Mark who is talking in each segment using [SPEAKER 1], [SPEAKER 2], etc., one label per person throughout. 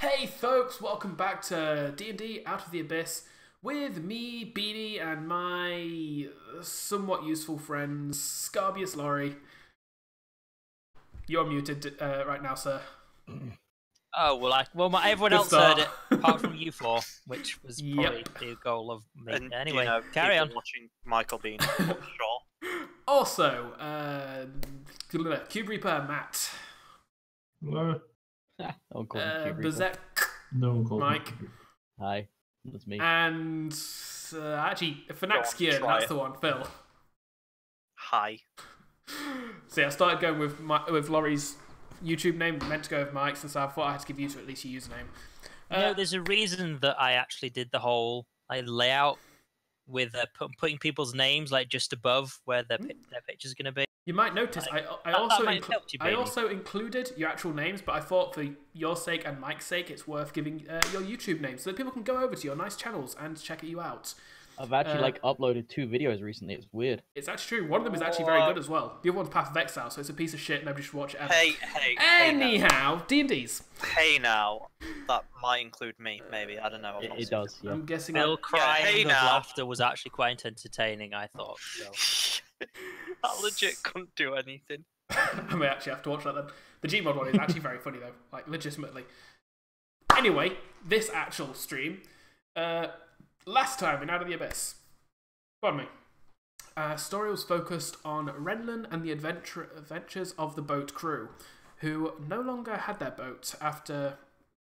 [SPEAKER 1] Hey folks, welcome back to D&D Out of the Abyss with me, Beanie, and my somewhat useful friends, Scarbeus, Laurie. You're muted right now, sir.
[SPEAKER 2] Oh, everyone else heard it, apart from you four, which was probably the goal of me.
[SPEAKER 3] And,
[SPEAKER 2] anyway,
[SPEAKER 3] carry
[SPEAKER 2] on.
[SPEAKER 3] Watching Michael Bean, sure.
[SPEAKER 1] Also, Cube Reaper Matt.
[SPEAKER 4] Hello.
[SPEAKER 5] Don't call me Cube Reaper.
[SPEAKER 1] Bersekrer
[SPEAKER 4] No one calls
[SPEAKER 1] Mike.
[SPEAKER 4] me.
[SPEAKER 5] Hi, that's me.
[SPEAKER 1] And actually, Fanaxian, that's the one, Phil.
[SPEAKER 3] Hi.
[SPEAKER 1] See, I started going with Laurie's YouTube name, meant to go with Mike's, and so I thought I had to give you two at least your username.
[SPEAKER 2] There's a reason that I actually did the whole layout with putting people's names like just above where their picture's going to be.
[SPEAKER 1] You might notice I also included your actual names, but I thought for your sake and Mike's sake, it's worth giving your YouTube names so that people can go over to your nice channels and check you out.
[SPEAKER 5] I've actually uploaded 2 videos recently. It's weird.
[SPEAKER 1] It's actually true. One of them is actually very good as well. The other one's Path of Exile, so it's a piece of shit. Nobody should watch it ever. Anyhow, D&D's.
[SPEAKER 3] Hey now, that might include me. Maybe I don't know.
[SPEAKER 5] It does. Yeah.
[SPEAKER 1] I'm guessing.
[SPEAKER 2] Bill crying of
[SPEAKER 3] now.
[SPEAKER 2] laughter was actually quite entertaining. I thought. So.
[SPEAKER 3] That legit couldn't do anything.
[SPEAKER 1] I may actually have to watch that then. The Gmod one is actually very funny though, like legitimately. Anyway, this actual stream, last time in Out of the Abyss, pardon me, story was focused on Renlan and the adventures of the boat crew, who no longer had their boat after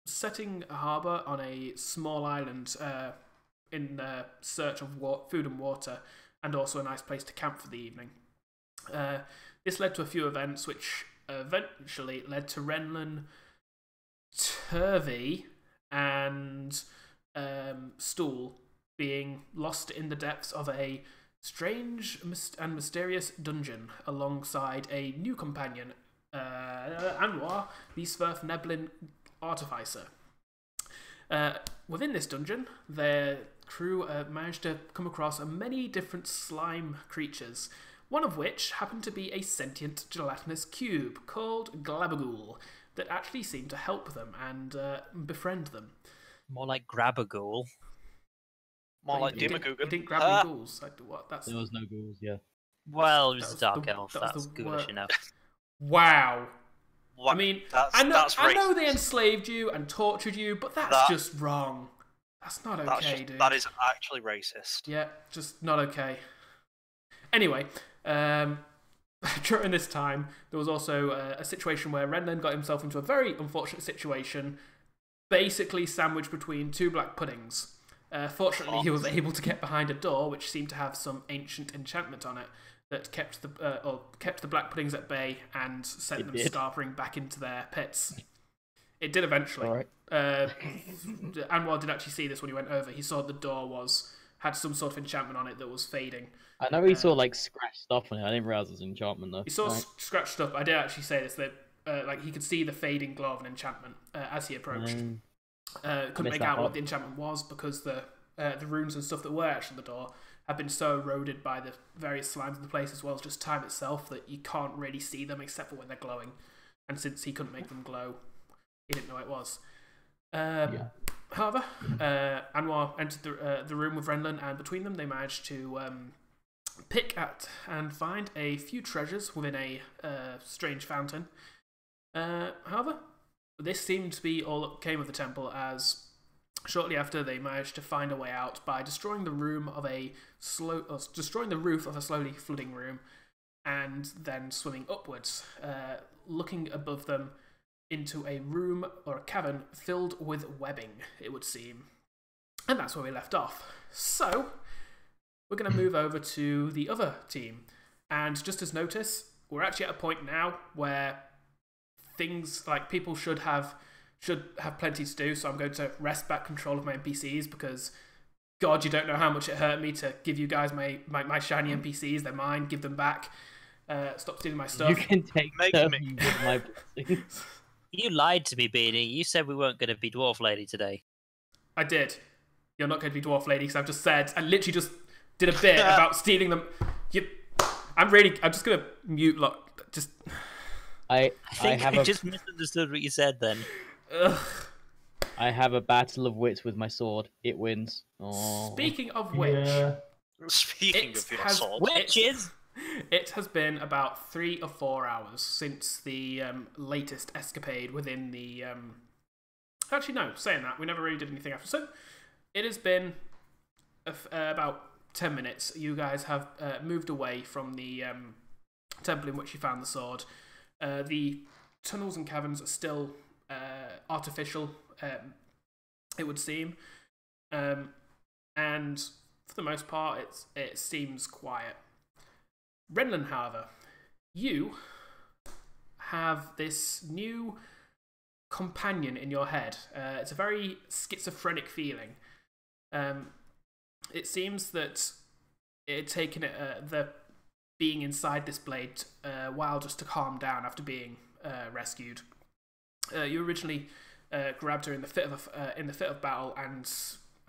[SPEAKER 1] setting a harbour on a small island in search of food and water, and also a nice place to camp for the evening. This led to a few events which eventually led to Renlan, Turvey, and Stool being lost in the depths of a strange and mysterious dungeon alongside a new companion, Anwar, the Swerf Neblin Artificer. Within this dungeon, their crew managed to come across many different slime creatures, one of which happened to be a sentient gelatinous cube called Glabagool that actually seemed to help them and befriend them.
[SPEAKER 2] More like Grabagool.
[SPEAKER 3] More like
[SPEAKER 1] It
[SPEAKER 3] Dimagoogan.
[SPEAKER 1] didn't grab any ghouls.
[SPEAKER 5] There was no ghouls. Yeah.
[SPEAKER 2] Well, it was a dark elf. That's ghoulish enough.
[SPEAKER 1] Wow.
[SPEAKER 3] What?
[SPEAKER 1] I mean,
[SPEAKER 3] that's
[SPEAKER 1] I know
[SPEAKER 3] racist.
[SPEAKER 1] they enslaved you and tortured you, but that's just wrong. That's not okay, dude.
[SPEAKER 3] That is actually racist.
[SPEAKER 1] Yeah, just not okay. Anyway, during this time, there was also a situation where Renlan got himself into a very unfortunate situation, basically sandwiched between 2 black puddings. Fortunately, he was able to get behind a door which seemed to have some ancient enchantment on it that kept the black puddings at bay and sent them scarpering back into their pits. It did eventually.
[SPEAKER 5] All right.
[SPEAKER 1] Anwar did actually see this when he went over. He saw the door had some sort of enchantment on it that was fading.
[SPEAKER 5] I know he saw scratched stuff on it. I didn't realize it was enchantment though.
[SPEAKER 1] He saw scratched stuff. I did actually say this that he could see the fading glow of an enchantment as he approached. Couldn't make out what the enchantment was because the runes and stuff that were actually on the door have been so eroded by the various slimes in the place, as well as just time itself, that you can't really see them except for when they're glowing. And since he couldn't make them glow, he didn't know what it was. However, Anwar entered the room with Renlan, and between them they managed to pick at and find a few treasures within a strange fountain. However, this seemed to be all that came of the temple, as shortly after they managed to find a way out by destroying the roof of a slowly flooding room, and then swimming upwards, looking above them into a room or a cavern filled with webbing, it would seem. And that's where we left off. So, we're going to move over to the other team. And just as notice, we're actually at a point now where things like people should have plenty to do, so I'm going to wrest back control of my NPCs because, God, you don't know how much it hurt me to give you guys my shiny NPCs. They're mine, give them back. Stop stealing my stuff.
[SPEAKER 5] You can take them with my blessings.
[SPEAKER 2] You lied to me, Beanie. You said we weren't going to be Dwarf Lady today.
[SPEAKER 1] I did. You're not going to be Dwarf Lady because I've just said, I literally just did a bit about stealing them. I'm just going to mute,
[SPEAKER 2] I think I just misunderstood what you said then.
[SPEAKER 1] Ugh.
[SPEAKER 5] I have a battle of wits with my sword. It wins. Oh.
[SPEAKER 1] Speaking of which,
[SPEAKER 4] Yeah.
[SPEAKER 3] Speaking
[SPEAKER 1] It
[SPEAKER 3] of your
[SPEAKER 1] has-
[SPEAKER 3] sword,
[SPEAKER 2] Witches!
[SPEAKER 1] it has been about 3 or 4 hours since the latest escapade within the. Actually, no. Saying that, we never really did anything after. So it has been about 10 minutes. You guys have moved away from the temple in which you found the sword. The tunnels and caverns are still artificial, it would seem, and for the most part, it seems quiet. Renlan, however, you have this new companion in your head. It's a very schizophrenic feeling. It seems that it had taken the being inside this blade a while just to calm down after being rescued. You originally grabbed her in the fit of battle, and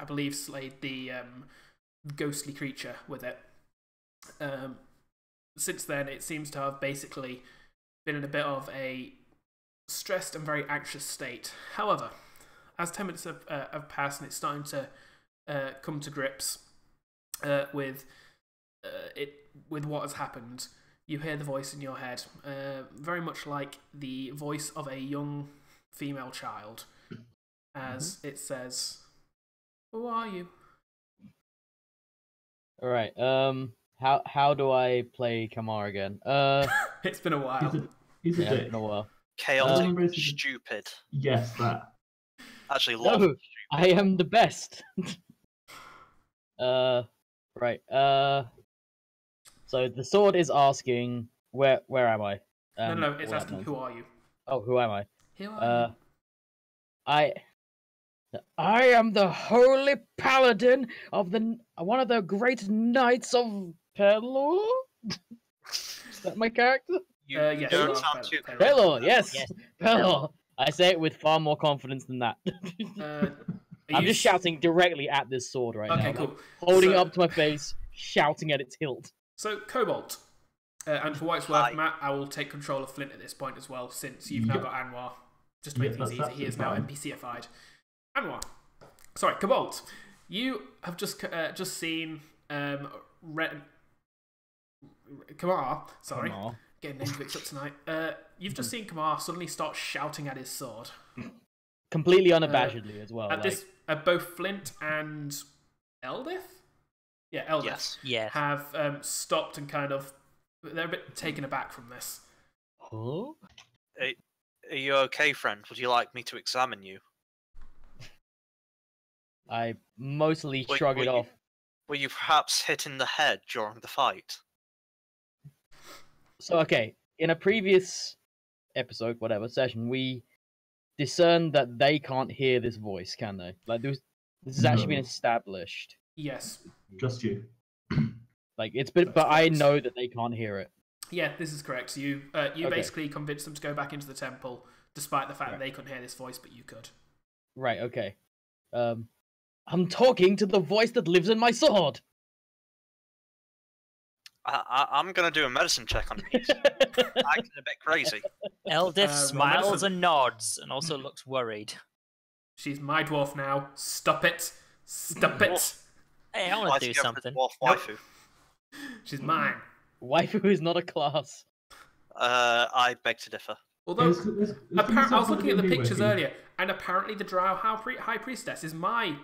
[SPEAKER 1] I believe slayed the ghostly creature with it. Since then, it seems to have basically been in a bit of a stressed and very anxious state. However, as 10 minutes have passed and it's starting to come to grips with what has happened, you hear the voice in your head, very much like the voice of a young female child, as it says, "Who are you?"
[SPEAKER 5] All right. How do I play Kamar again?
[SPEAKER 1] It's been a while.
[SPEAKER 4] He's a
[SPEAKER 5] Yeah,
[SPEAKER 4] dick.
[SPEAKER 5] it's been a while.
[SPEAKER 3] chaotic,
[SPEAKER 4] basically-
[SPEAKER 3] stupid.
[SPEAKER 4] Yes, that.
[SPEAKER 3] Actually, love.
[SPEAKER 5] No, I am the best. Right. So the sword is asking, where am I?
[SPEAKER 1] No, it's
[SPEAKER 5] all that
[SPEAKER 1] asking,
[SPEAKER 5] nonsense.
[SPEAKER 1] "Who are you?"
[SPEAKER 5] Oh, who am I?
[SPEAKER 1] Who are you?
[SPEAKER 5] I am the holy paladin of one of the great knights of Pelor. Is that my character?
[SPEAKER 3] You,
[SPEAKER 1] Yes,
[SPEAKER 3] you
[SPEAKER 1] you
[SPEAKER 3] don't
[SPEAKER 1] are
[SPEAKER 3] sound too
[SPEAKER 1] Pelor.
[SPEAKER 5] Pelor, yes,
[SPEAKER 2] Yes.
[SPEAKER 5] Pelor. I say it with far more confidence than that.
[SPEAKER 1] Are
[SPEAKER 5] I'm
[SPEAKER 1] you
[SPEAKER 5] just shouting directly at this sword right
[SPEAKER 1] Okay,
[SPEAKER 5] now.
[SPEAKER 1] cool.
[SPEAKER 5] Like, holding
[SPEAKER 1] So-
[SPEAKER 5] it up to my face, shouting at its hilt.
[SPEAKER 1] So, Cobalt, and for what it's worth,
[SPEAKER 3] Hi.
[SPEAKER 1] Matt, I will take control of Flynt at this point as well, since you've now
[SPEAKER 4] Yep.
[SPEAKER 1] got Anwar. Just to make
[SPEAKER 4] Yep,
[SPEAKER 1] things
[SPEAKER 4] that's
[SPEAKER 1] easy, he is now
[SPEAKER 4] absolutely
[SPEAKER 1] NPCified. Anwar, sorry, Cobalt, you have just seen Kamar. Sorry,
[SPEAKER 5] Kamar.
[SPEAKER 1] getting names mixed up tonight. You've just seen Kamar suddenly start shouting at his sword.
[SPEAKER 5] Completely unabashedly as well.
[SPEAKER 1] At
[SPEAKER 5] Like,
[SPEAKER 1] this, both Flynt and Eldith, Eldith,
[SPEAKER 3] Yes.
[SPEAKER 2] Yes.
[SPEAKER 1] have stopped and kind of they're a bit taken aback from this.
[SPEAKER 5] huh?
[SPEAKER 3] Are you okay, friend? Would you like me to examine you?
[SPEAKER 5] I mostly
[SPEAKER 3] Wait,
[SPEAKER 5] shrug
[SPEAKER 3] were
[SPEAKER 5] it
[SPEAKER 3] you-
[SPEAKER 5] off.
[SPEAKER 3] Were you perhaps hit in the head during the fight?
[SPEAKER 5] So, okay, in a previous episode, whatever session, we discerned that they can't hear this voice, can they? Like, this has actually been
[SPEAKER 4] No.
[SPEAKER 5] established.
[SPEAKER 1] Yes,
[SPEAKER 4] Just you.
[SPEAKER 5] Like, it's been,
[SPEAKER 1] That's
[SPEAKER 5] but I
[SPEAKER 1] correct.
[SPEAKER 5] know that they can't hear it.
[SPEAKER 1] yeah, this is correct. You
[SPEAKER 5] Okay.
[SPEAKER 1] basically convinced them to go back into the temple, despite the fact that
[SPEAKER 5] Right.
[SPEAKER 1] they couldn't hear this voice, but you could.
[SPEAKER 5] Right, okay. I'm talking to the voice that lives in my sword.
[SPEAKER 3] I'm gonna do a medicine check on you. Acting a bit crazy.
[SPEAKER 2] Eldith
[SPEAKER 1] roll
[SPEAKER 2] smiles
[SPEAKER 1] medicine.
[SPEAKER 2] and nods and also looks worried.
[SPEAKER 1] She's my dwarf now. Stop it! Stop it!
[SPEAKER 2] Hey, I want
[SPEAKER 3] Why
[SPEAKER 2] to do
[SPEAKER 3] do you have the
[SPEAKER 2] something.
[SPEAKER 3] dwarf
[SPEAKER 1] Nope.
[SPEAKER 3] waifu?
[SPEAKER 1] She's mine.
[SPEAKER 5] Waifu is not a class.
[SPEAKER 3] I beg to differ.
[SPEAKER 1] Although
[SPEAKER 4] There's
[SPEAKER 1] I was looking at the
[SPEAKER 4] D&D
[SPEAKER 1] pictures
[SPEAKER 4] wiki.
[SPEAKER 1] earlier, and apparently the Drow High Priestess is my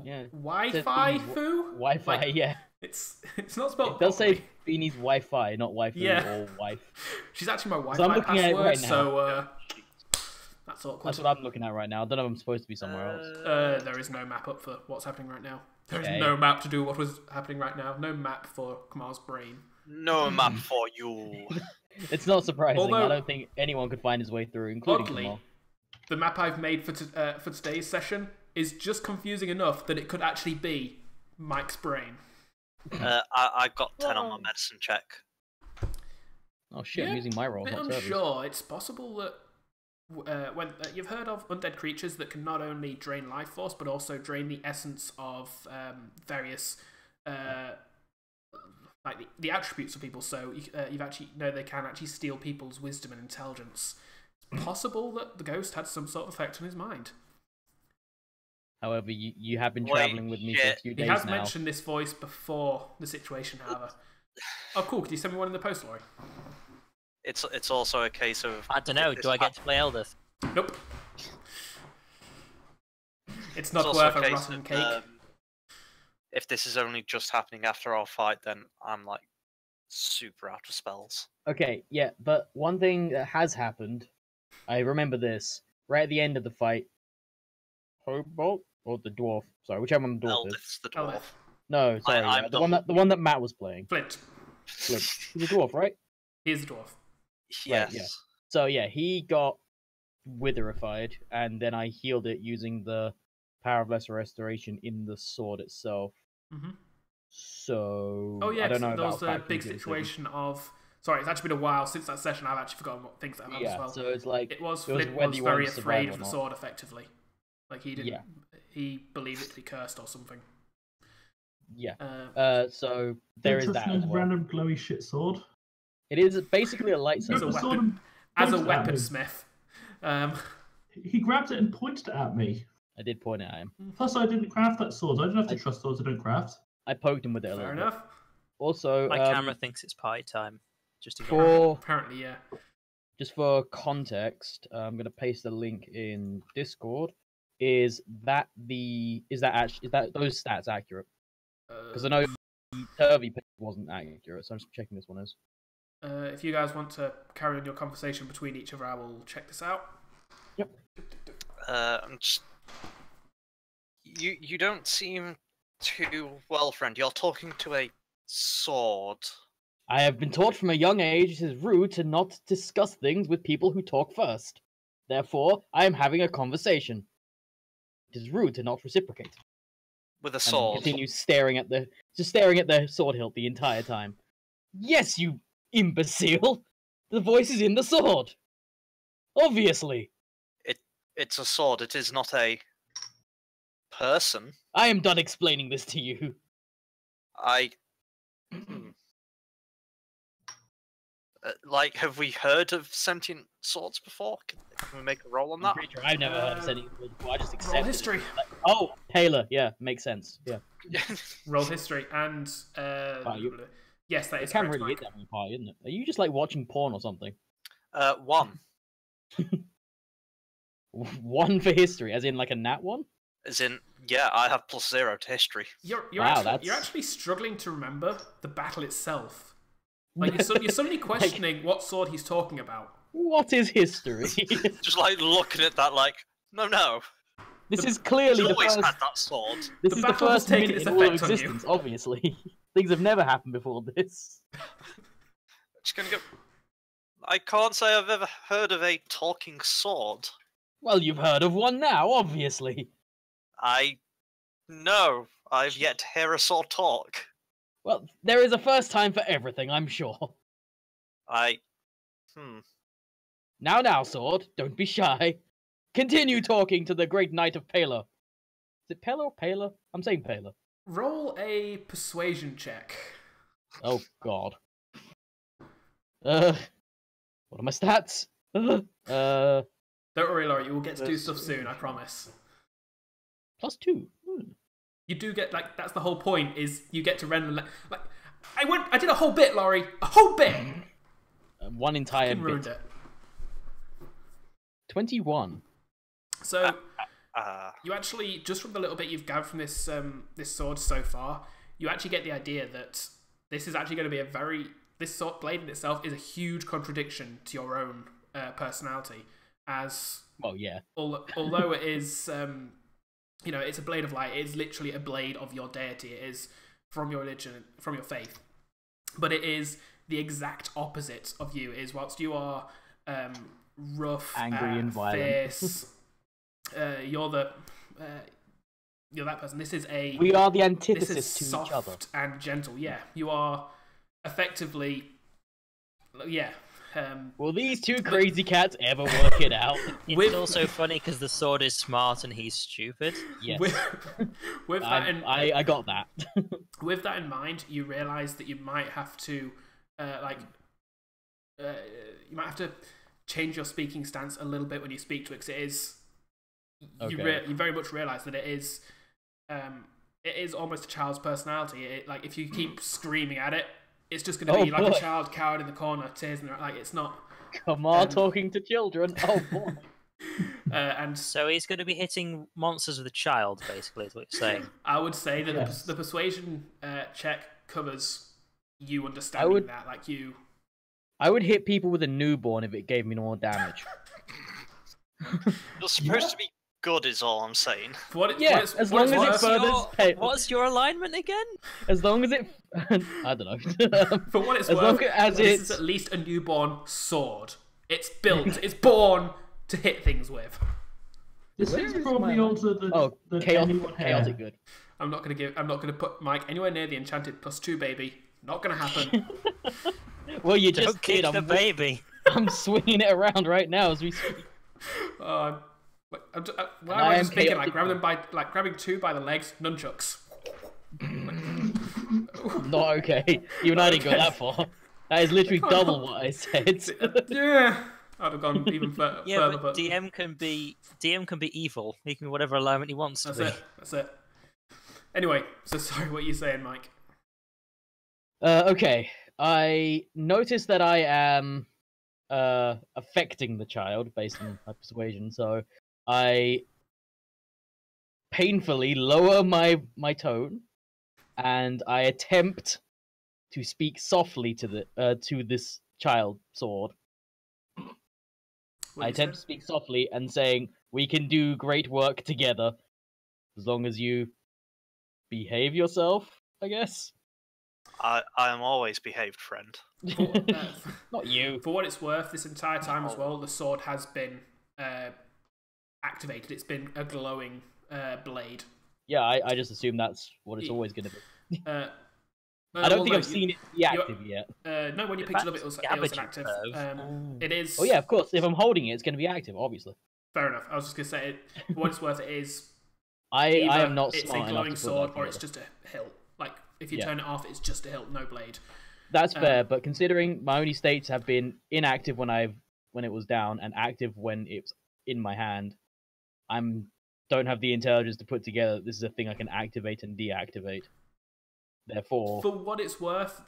[SPEAKER 5] Yeah.
[SPEAKER 1] Wi-Fi foo.
[SPEAKER 5] Wi-Fi,
[SPEAKER 1] Like,
[SPEAKER 5] yeah.
[SPEAKER 1] It's not spelled.
[SPEAKER 5] It does say
[SPEAKER 1] properly.
[SPEAKER 5] Beanie's Wi-Fi, not waifu
[SPEAKER 1] Yeah.
[SPEAKER 5] or wife.
[SPEAKER 1] She's actually my Wi-Fi
[SPEAKER 5] So I'm looking at it
[SPEAKER 1] password.
[SPEAKER 5] right now.
[SPEAKER 1] So that's awkward.
[SPEAKER 5] That's what I'm looking at right now. I don't know if I'm supposed to be somewhere else.
[SPEAKER 1] There is no map up for what's happening right now. There is
[SPEAKER 5] Okay.
[SPEAKER 1] no map to do what was happening right now. No map for Kamar's brain.
[SPEAKER 3] No map for you.
[SPEAKER 5] It's not surprising.
[SPEAKER 1] Although-
[SPEAKER 5] I don't think anyone could find his way through, including
[SPEAKER 1] Oddly,
[SPEAKER 5] Kamar.
[SPEAKER 1] the map I've made for today's session is just confusing enough that it could actually be Mike's brain.
[SPEAKER 3] I got 10 on my medicine check.
[SPEAKER 5] Oh shit,
[SPEAKER 1] Yeah,
[SPEAKER 5] I'm using my roll,
[SPEAKER 1] bit
[SPEAKER 5] not Trevor's.
[SPEAKER 1] unsure. It's possible that when you've heard of undead creatures that can not only drain life force but also drain the essence of various like the attributes of people. So you've actually know they can actually steal people's wisdom and intelligence. It's possible that the ghost had some sort of effect on his mind.
[SPEAKER 5] However, you have been
[SPEAKER 3] Wait,
[SPEAKER 5] traveling with me for a
[SPEAKER 3] shit.
[SPEAKER 5] few
[SPEAKER 1] He
[SPEAKER 5] days
[SPEAKER 1] has
[SPEAKER 5] now.
[SPEAKER 1] mentioned this voice before the situation, however. Oh, cool. Could you send me one in the post, Laurie?
[SPEAKER 3] It's also a case of.
[SPEAKER 2] I don't know.
[SPEAKER 3] if this
[SPEAKER 2] Do I get to play Eldith?
[SPEAKER 1] Nope. It's
[SPEAKER 3] It's
[SPEAKER 1] not
[SPEAKER 3] also
[SPEAKER 1] worth a
[SPEAKER 3] case
[SPEAKER 1] rotten
[SPEAKER 3] of,
[SPEAKER 1] cake.
[SPEAKER 3] if this is only just happening after our fight, then I'm like super out of spells.
[SPEAKER 5] Okay, yeah, but one thing that has happened, I remember this, right at the end of the fight, Cobalt or the dwarf? Sorry, whichever one the dwarf is.
[SPEAKER 3] Eldith's the
[SPEAKER 1] Eldith.
[SPEAKER 3] dwarf.
[SPEAKER 5] No, sorry,
[SPEAKER 3] I'm
[SPEAKER 5] the one that Matt was playing.
[SPEAKER 1] Flint.
[SPEAKER 5] Flint. He's a dwarf, right?
[SPEAKER 1] He is a dwarf.
[SPEAKER 3] Yes.
[SPEAKER 5] yeah. So yeah, he got witherified, and then I healed it using the power of lesser restoration in the sword itself.
[SPEAKER 1] Mm-hmm.
[SPEAKER 5] So
[SPEAKER 1] Oh yeah,
[SPEAKER 5] I don't know.
[SPEAKER 1] there was
[SPEAKER 5] about
[SPEAKER 1] the big
[SPEAKER 5] factoring it.
[SPEAKER 1] situation of. Sorry, it's actually been a while since that session. I've actually forgotten what things that happened as
[SPEAKER 5] Yeah,
[SPEAKER 1] well.
[SPEAKER 5] so it's like
[SPEAKER 1] It was
[SPEAKER 5] it was
[SPEAKER 1] Flint
[SPEAKER 5] whether
[SPEAKER 1] was
[SPEAKER 5] you
[SPEAKER 1] very
[SPEAKER 5] wanted to
[SPEAKER 1] afraid
[SPEAKER 5] survive
[SPEAKER 1] of the
[SPEAKER 5] or not.
[SPEAKER 1] sword, effectively. Like he didn't.
[SPEAKER 5] Yeah.
[SPEAKER 1] He believed it to be cursed or something.
[SPEAKER 5] Yeah.
[SPEAKER 1] Uh,
[SPEAKER 5] So there is
[SPEAKER 4] Don't
[SPEAKER 5] that
[SPEAKER 4] trust
[SPEAKER 5] as
[SPEAKER 4] no
[SPEAKER 5] well.
[SPEAKER 4] random glowy shit sword.
[SPEAKER 5] It is basically a
[SPEAKER 1] as a
[SPEAKER 5] lightsaber.
[SPEAKER 4] the sword
[SPEAKER 1] weapon,
[SPEAKER 4] and
[SPEAKER 1] as a
[SPEAKER 4] pointed at me.
[SPEAKER 1] weaponsmith.
[SPEAKER 4] He grabbed it and pointed it at me.
[SPEAKER 5] I did point it at him.
[SPEAKER 4] Plus, I didn't craft that sword. I don't have to
[SPEAKER 5] I-
[SPEAKER 4] trust swords I don't craft.
[SPEAKER 5] I poked him with it a
[SPEAKER 1] Fair
[SPEAKER 5] little bit.
[SPEAKER 1] enough.
[SPEAKER 5] Also,
[SPEAKER 2] My camera thinks it's party time. Just to
[SPEAKER 5] for
[SPEAKER 1] Apparently, yeah.
[SPEAKER 5] just for context, I'm gonna paste the link in Discord. Is that those stats accurate? Because I know the Turvy pick wasn't accurate, so I'm just checking this one is.
[SPEAKER 1] If you guys want to carry on your conversation between each other, I will check this out.
[SPEAKER 5] Yep.
[SPEAKER 3] I'm just... You don't seem too well, friend. You're talking to a sword.
[SPEAKER 5] I have been taught from a young age it is rude to not discuss things with people who talk first. Therefore, I am having a conversation. It is rude to not reciprocate.
[SPEAKER 3] With a
[SPEAKER 5] And
[SPEAKER 3] sword.
[SPEAKER 5] continue staring at the sword hilt the entire time. Yes, you imbecile! The voice is in the sword. Obviously,
[SPEAKER 3] It's a sword. It is not a person.
[SPEAKER 5] I am done explaining this to you.
[SPEAKER 3] Like, have we heard of sentient swords before? Can we make a roll on
[SPEAKER 5] I'm
[SPEAKER 3] that?
[SPEAKER 5] pretty sure I've never heard of sending before. I just
[SPEAKER 1] Roll
[SPEAKER 5] accepted
[SPEAKER 1] history.
[SPEAKER 5] it. Like, oh, Taylor, yeah, makes sense. Yeah,
[SPEAKER 1] Roll history and yes, that
[SPEAKER 5] it
[SPEAKER 1] is
[SPEAKER 5] can
[SPEAKER 1] correct,
[SPEAKER 5] really
[SPEAKER 1] Mike.
[SPEAKER 5] hit that one part, isn't it? Are you just like watching porn or something?
[SPEAKER 3] 1.
[SPEAKER 5] One for history, as in like a nat one.
[SPEAKER 3] As in, yeah, I have +0 to history.
[SPEAKER 1] You're
[SPEAKER 5] Wow,
[SPEAKER 1] you're actually struggling to remember the battle itself. Like you're suddenly questioning what sword he's talking about.
[SPEAKER 5] What is history?
[SPEAKER 3] Just like looking at that, like, no.
[SPEAKER 5] This is clearly
[SPEAKER 3] He's
[SPEAKER 5] the
[SPEAKER 3] always
[SPEAKER 5] first.
[SPEAKER 3] had that sword.
[SPEAKER 5] This
[SPEAKER 1] The
[SPEAKER 5] is the
[SPEAKER 1] battle has
[SPEAKER 5] first
[SPEAKER 1] taken
[SPEAKER 5] minute
[SPEAKER 1] its
[SPEAKER 5] in all of
[SPEAKER 1] effect on you.
[SPEAKER 5] existence. Obviously, things have never happened before this.
[SPEAKER 3] Just gonna go. I can't say I've ever heard of a talking sword.
[SPEAKER 5] Well, you've heard of one now, obviously.
[SPEAKER 3] No, I've yet to hear a sword talk.
[SPEAKER 5] Well, there is a first time for everything, I'm sure. Now, sword, don't be shy. Continue talking to the great knight of Paler. Is it Paler or Paler? I'm saying Paler.
[SPEAKER 1] Roll a persuasion check.
[SPEAKER 5] Oh God. What are my stats?
[SPEAKER 1] Don't worry, Laurie, you will get to do stuff soon, I promise.
[SPEAKER 5] +2.
[SPEAKER 1] You do get, like, that's the whole point, is you get to Renlan. Like, I did a whole bit, Laurie! A whole bit!
[SPEAKER 5] One entire
[SPEAKER 1] Fucking ruined
[SPEAKER 5] bit.
[SPEAKER 1] it.
[SPEAKER 5] 21.
[SPEAKER 1] So, you actually, just from the little bit you've gathered from this this sword so far, you actually get the idea that this is actually going to be this sword blade in itself is a huge contradiction to your own personality. As
[SPEAKER 5] Well, yeah.
[SPEAKER 1] although it is, it's a blade of light. It is literally a blade of your deity. It is from your religion, from your faith. But it is the exact opposite of you. Is whilst you are rough,
[SPEAKER 5] Angry and violent.
[SPEAKER 1] fierce, you're that person. This is
[SPEAKER 5] We are the
[SPEAKER 1] this
[SPEAKER 5] antithesis
[SPEAKER 1] is
[SPEAKER 5] to
[SPEAKER 1] soft
[SPEAKER 5] each other.
[SPEAKER 1] and gentle. Yeah, you are effectively,
[SPEAKER 5] Will these two crazy cats ever work it out?
[SPEAKER 2] It's
[SPEAKER 1] With-
[SPEAKER 2] also funny because the sword is smart and he's stupid.
[SPEAKER 5] Yes.
[SPEAKER 1] with that in
[SPEAKER 5] I got that.
[SPEAKER 1] with that in mind, you realise that you might have to, you might have to change your speaking stance a little bit when you speak to it, because it is you very much realise that it is almost a child's personality. Like if you keep screaming at it, it's just going to be like a child cowered in the corner, tears in the like. It's not.
[SPEAKER 5] Kamar talking to children. Oh boy.
[SPEAKER 1] And
[SPEAKER 2] so he's going to be hitting monsters with a child, basically, is what you're saying.
[SPEAKER 1] I would say that the persuasion check covers you understanding that, like you.
[SPEAKER 5] I would hit people with a newborn if it gave me more damage.
[SPEAKER 3] You're supposed to be good, is all I'm saying.
[SPEAKER 5] As long as it furthers.
[SPEAKER 2] What's your alignment again?
[SPEAKER 5] As long as it, I don't know.
[SPEAKER 1] For what it's worth, this is at least a newborn sword. It's built. It's born to hit things with.
[SPEAKER 4] This is probably also the
[SPEAKER 5] chaotic good.
[SPEAKER 1] I'm not gonna put Mike anywhere near the enchanted +2 baby. Not gonna happen.
[SPEAKER 5] Well, you
[SPEAKER 2] Don't
[SPEAKER 5] just
[SPEAKER 2] kick
[SPEAKER 5] did.
[SPEAKER 2] the baby.
[SPEAKER 5] I'm swinging it around right now as we speak.
[SPEAKER 1] I was thinking, like grabbing two by the legs, nunchucks.
[SPEAKER 5] Not okay. Even I didn't go that far. That is literally double what I said.
[SPEAKER 1] Yeah, I'd have gone even further.
[SPEAKER 2] Yeah, but DM can be evil. He can be whatever alignment he wants to be.
[SPEAKER 1] That's it. Anyway, so sorry, what are you saying, Mike?
[SPEAKER 5] Okay. I noticed that I am affecting the child based on my persuasion, so I painfully lower my tone, and I attempt to speak softly to this child sword. I attempt to speak softly and saying, "We can do great work together, as long as you behave yourself, I guess."
[SPEAKER 3] I am always behaved, friend.
[SPEAKER 5] Not you.
[SPEAKER 1] For what it's worth, this entire time as well, the sword has been activated. It's been a glowing blade.
[SPEAKER 5] Yeah, I just assume that's what it's always going to be.
[SPEAKER 1] I
[SPEAKER 5] don't think I've seen it be active yet.
[SPEAKER 1] No, when you picked it up, it was inactive. It is.
[SPEAKER 5] Oh yeah, of course. If I'm holding it, it's going to be active, obviously.
[SPEAKER 1] Fair enough. I was just going to say, for what it's worth, it is.
[SPEAKER 5] I am not
[SPEAKER 1] it's
[SPEAKER 5] smart
[SPEAKER 1] a glowing
[SPEAKER 5] enough to
[SPEAKER 1] sword, or it's just a hilt. Like if you turn it off, it's just a hilt, no blade.
[SPEAKER 5] That's fair, but considering my only states have been inactive when it was down and active when it's in my hand, don't have the intelligence to put together that this is a thing I can activate and deactivate. Therefore,
[SPEAKER 1] for what it's worth,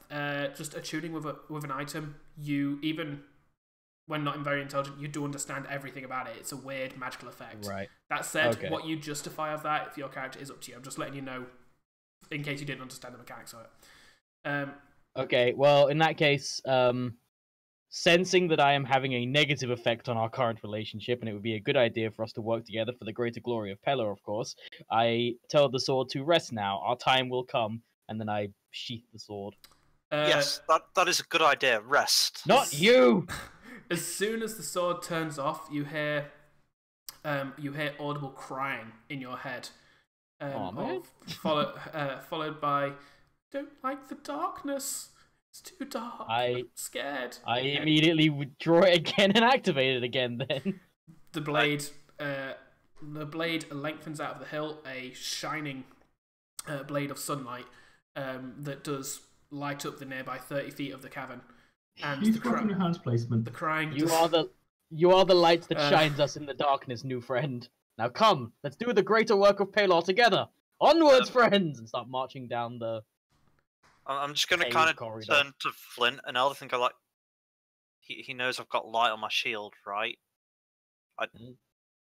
[SPEAKER 1] just attuning with an item, you even when not very intelligent, you do understand everything about it. It's a weird magical effect.
[SPEAKER 5] Right.
[SPEAKER 1] That said, what you justify of that if your character is up to you. I'm just letting you know, in case you didn't understand the mechanics of it.
[SPEAKER 5] Okay, well, in that case, sensing that I am having a negative effect on our current relationship, and it would be a good idea for us to work together for the greater glory of Pella, of course, I tell the sword to rest now. Our time will come, and then I sheath the sword.
[SPEAKER 3] Yes, that is a good idea. Rest.
[SPEAKER 5] Not you!
[SPEAKER 1] As soon as the sword turns off, you hear audible crying in your head. Followed by, "Don't like the darkness. It's too dark. I'm scared."
[SPEAKER 5] I immediately withdraw it again and activate it again. Then
[SPEAKER 1] the blade lengthens out of the hilt, a shining blade of sunlight that does light up the nearby 30 feet of the cavern. And
[SPEAKER 4] Use your hands placement.
[SPEAKER 1] The crying.
[SPEAKER 5] You are the light that shines us in the darkness, new friend. Now come, let's do the greater work of Pelor together. Onwards, friends, and start marching down the.
[SPEAKER 3] I'm just gonna kind of turn to Flynt, and I'll think like, he knows I've got light on my shield, right?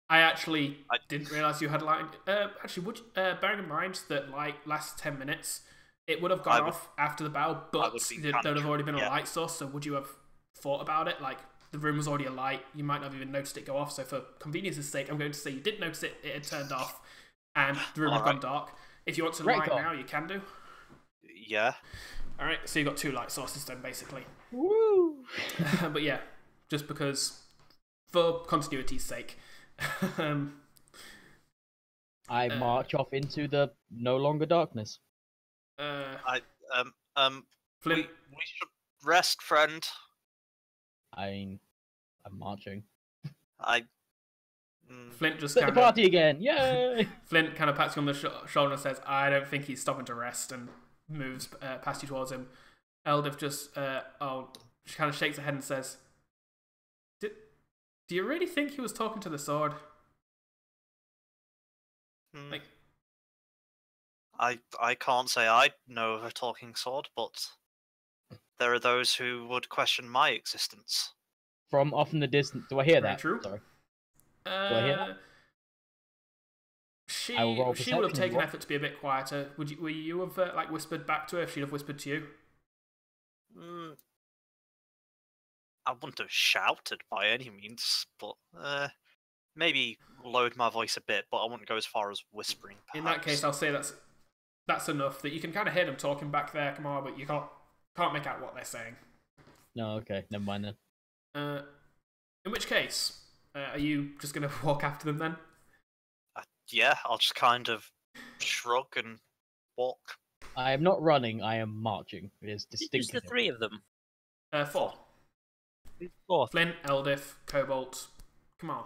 [SPEAKER 1] I actually didn't realize you had light. Actually, would bearing in mind that light lasts 10 minutes. It would have gone off after the battle, but there would have already been a light source, so would you have thought about it? Like, the room was already alight, you might not have even noticed it go off, so for convenience's sake, I'm going to say you did notice it had turned off, and the room had gone dark. If you want to light now, you can do.
[SPEAKER 3] Yeah.
[SPEAKER 1] Alright, so you've got two light sources then, basically.
[SPEAKER 5] Woo!
[SPEAKER 1] But yeah, just because, for continuity's sake.
[SPEAKER 5] I march off into the no longer darkness.
[SPEAKER 1] Flynt.
[SPEAKER 3] We should rest, friend.
[SPEAKER 5] I'm marching.
[SPEAKER 1] Flynt just
[SPEAKER 5] Set the party again, yay!
[SPEAKER 1] Flynt kind of pats you on the shoulder and says, "I don't think he's stopping to rest," and moves past you towards him. Eldiv just, she kind of shakes her head and says, "Do you really think he was talking to the sword?" Like,
[SPEAKER 3] I can't say I know of a talking sword, but there are those who would question my existence.
[SPEAKER 5] From off in the distance. Do I hear
[SPEAKER 1] very
[SPEAKER 5] that?
[SPEAKER 1] true.
[SPEAKER 5] Sorry. Do I hear that? I will roll
[SPEAKER 1] She would have
[SPEAKER 5] perception as
[SPEAKER 1] taken
[SPEAKER 5] well.
[SPEAKER 1] effort to be a bit quieter. Would you have like whispered back to her if she'd have whispered to you?
[SPEAKER 3] I wouldn't have shouted by any means, but maybe lowered my voice a bit, but I wouldn't go as far as whispering. Perhaps.
[SPEAKER 1] In that case, I'll say that's enough. That you can kind of hear them talking back there, Kamar, but you can't make out what they're saying.
[SPEAKER 5] No, okay, never mind then.
[SPEAKER 1] In which case, are you just going to walk after them then?
[SPEAKER 3] Yeah, I'll just kind of shrug and walk.
[SPEAKER 5] I am not running, I am marching. It is
[SPEAKER 2] Just
[SPEAKER 5] distinctly
[SPEAKER 2] the three of them.
[SPEAKER 1] 4.
[SPEAKER 2] Fourth.
[SPEAKER 1] Flynt, Eldif, Cobalt, Kamar.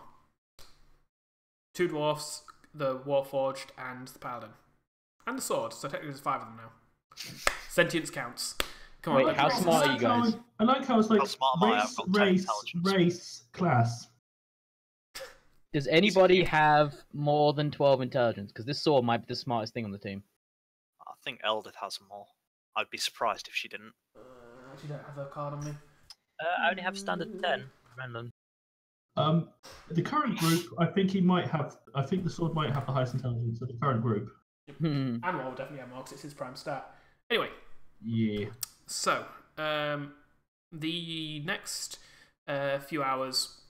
[SPEAKER 1] 2 dwarfs, the warforged, and the paladin. And the sword, so technically there's 5 of them now. Sentience counts. Come on,
[SPEAKER 5] Wait, how smart are you guys?
[SPEAKER 4] I like how it's like
[SPEAKER 3] How smart am I? I've got 10 intelligence.
[SPEAKER 4] race, class.
[SPEAKER 5] Does anybody have more than 12 intelligence? Because this sword might be the smartest thing on the team.
[SPEAKER 3] I think Eldith has more. I'd be surprised if she didn't.
[SPEAKER 1] I actually don't have her card on me.
[SPEAKER 2] I only have standard 10. Renlan.
[SPEAKER 4] The current group, I think the sword might have the highest intelligence of the current group.
[SPEAKER 5] Hmm.
[SPEAKER 1] And Roll definitely have more because it's his prime stat. Anyway,
[SPEAKER 4] Yeah.
[SPEAKER 1] so the next few hours,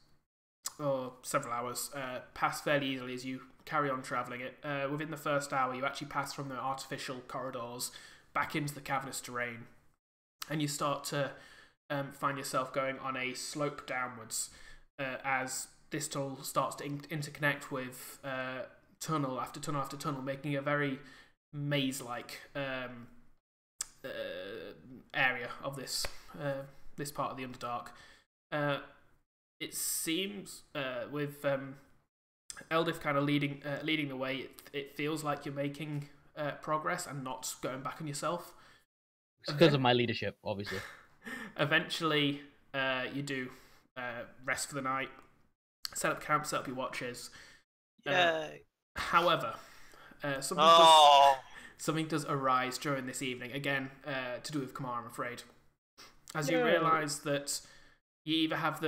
[SPEAKER 1] or several hours, pass fairly easily as you carry on travelling it. Within the first hour, you actually pass from the artificial corridors back into the cavernous terrain, and you start to find yourself going on a slope downwards as this tunnel starts to interconnect with tunnel after tunnel after tunnel, making a very maze-like area of this part of the Underdark. It seems with Eldif kind of leading the way, it feels like you're making progress and not going back on yourself.
[SPEAKER 5] It's because of my leadership, obviously.
[SPEAKER 1] Eventually, you do rest for the night, set up camp, set up your watches. However, something does arise during this evening, again, to do with Kamar, I'm afraid. As you realise that you either have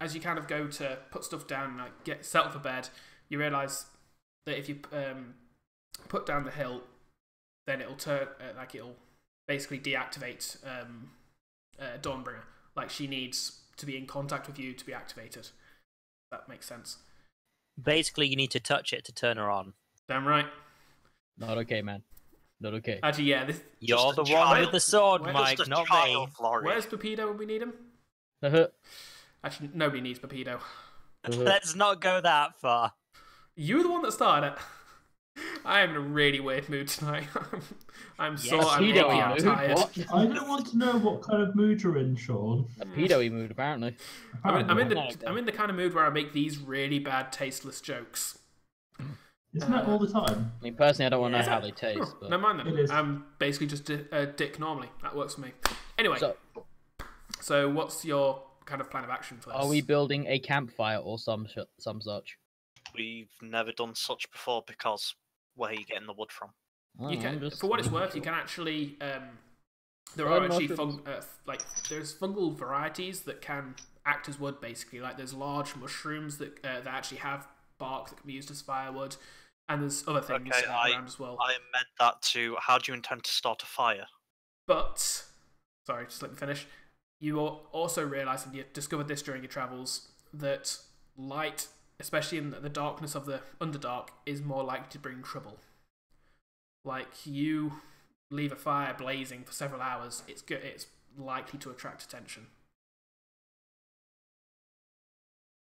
[SPEAKER 1] as you kind of go to put stuff down and get settled for bed, you realise that if you put down the hilt, then it'll turn, it'll basically deactivate Dawnbringer. Like, she needs to be in contact with you to be activated. That makes sense.
[SPEAKER 2] Basically, you need to touch it to turn her on.
[SPEAKER 1] Damn right.
[SPEAKER 5] Not okay, man. Not okay.
[SPEAKER 1] Actually, yeah.
[SPEAKER 2] You're the one with the sword, Mike, not me.
[SPEAKER 1] Where's Papido when we need him? Actually, nobody needs Papido.
[SPEAKER 2] Let's not go that far.
[SPEAKER 1] You're the one that started it. I am in a really weird mood tonight. I'm tired.
[SPEAKER 4] I don't want to know what kind of mood you're in, Sean.
[SPEAKER 5] A pedo-y mood, apparently.
[SPEAKER 1] I'm in the kind of mood where I make these really bad, tasteless jokes.
[SPEAKER 4] Isn't that all the time?
[SPEAKER 5] I mean, personally, I don't want to know how they taste. But...
[SPEAKER 1] Never mind then.
[SPEAKER 4] It is.
[SPEAKER 1] I'm basically just a dick normally. That works for me. Anyway, so what's your kind of plan of action for this?
[SPEAKER 5] Are we building a campfire or some such?
[SPEAKER 3] We've never done such before because where are you getting the wood from?
[SPEAKER 1] You can, for what it's worth, you can actually. There are actually there's fungal varieties that can act as wood. Basically, like there's large mushrooms that actually have bark that can be used as firewood, and there's other things around as well.
[SPEAKER 3] I meant that to how do you intend to start a fire?
[SPEAKER 1] But sorry, just let me finish. You also realise, and you discovered this during your travels, that light, especially in the darkness of the Underdark, is more likely to bring trouble. Like, you leave a fire blazing for several hours, it's likely to attract attention.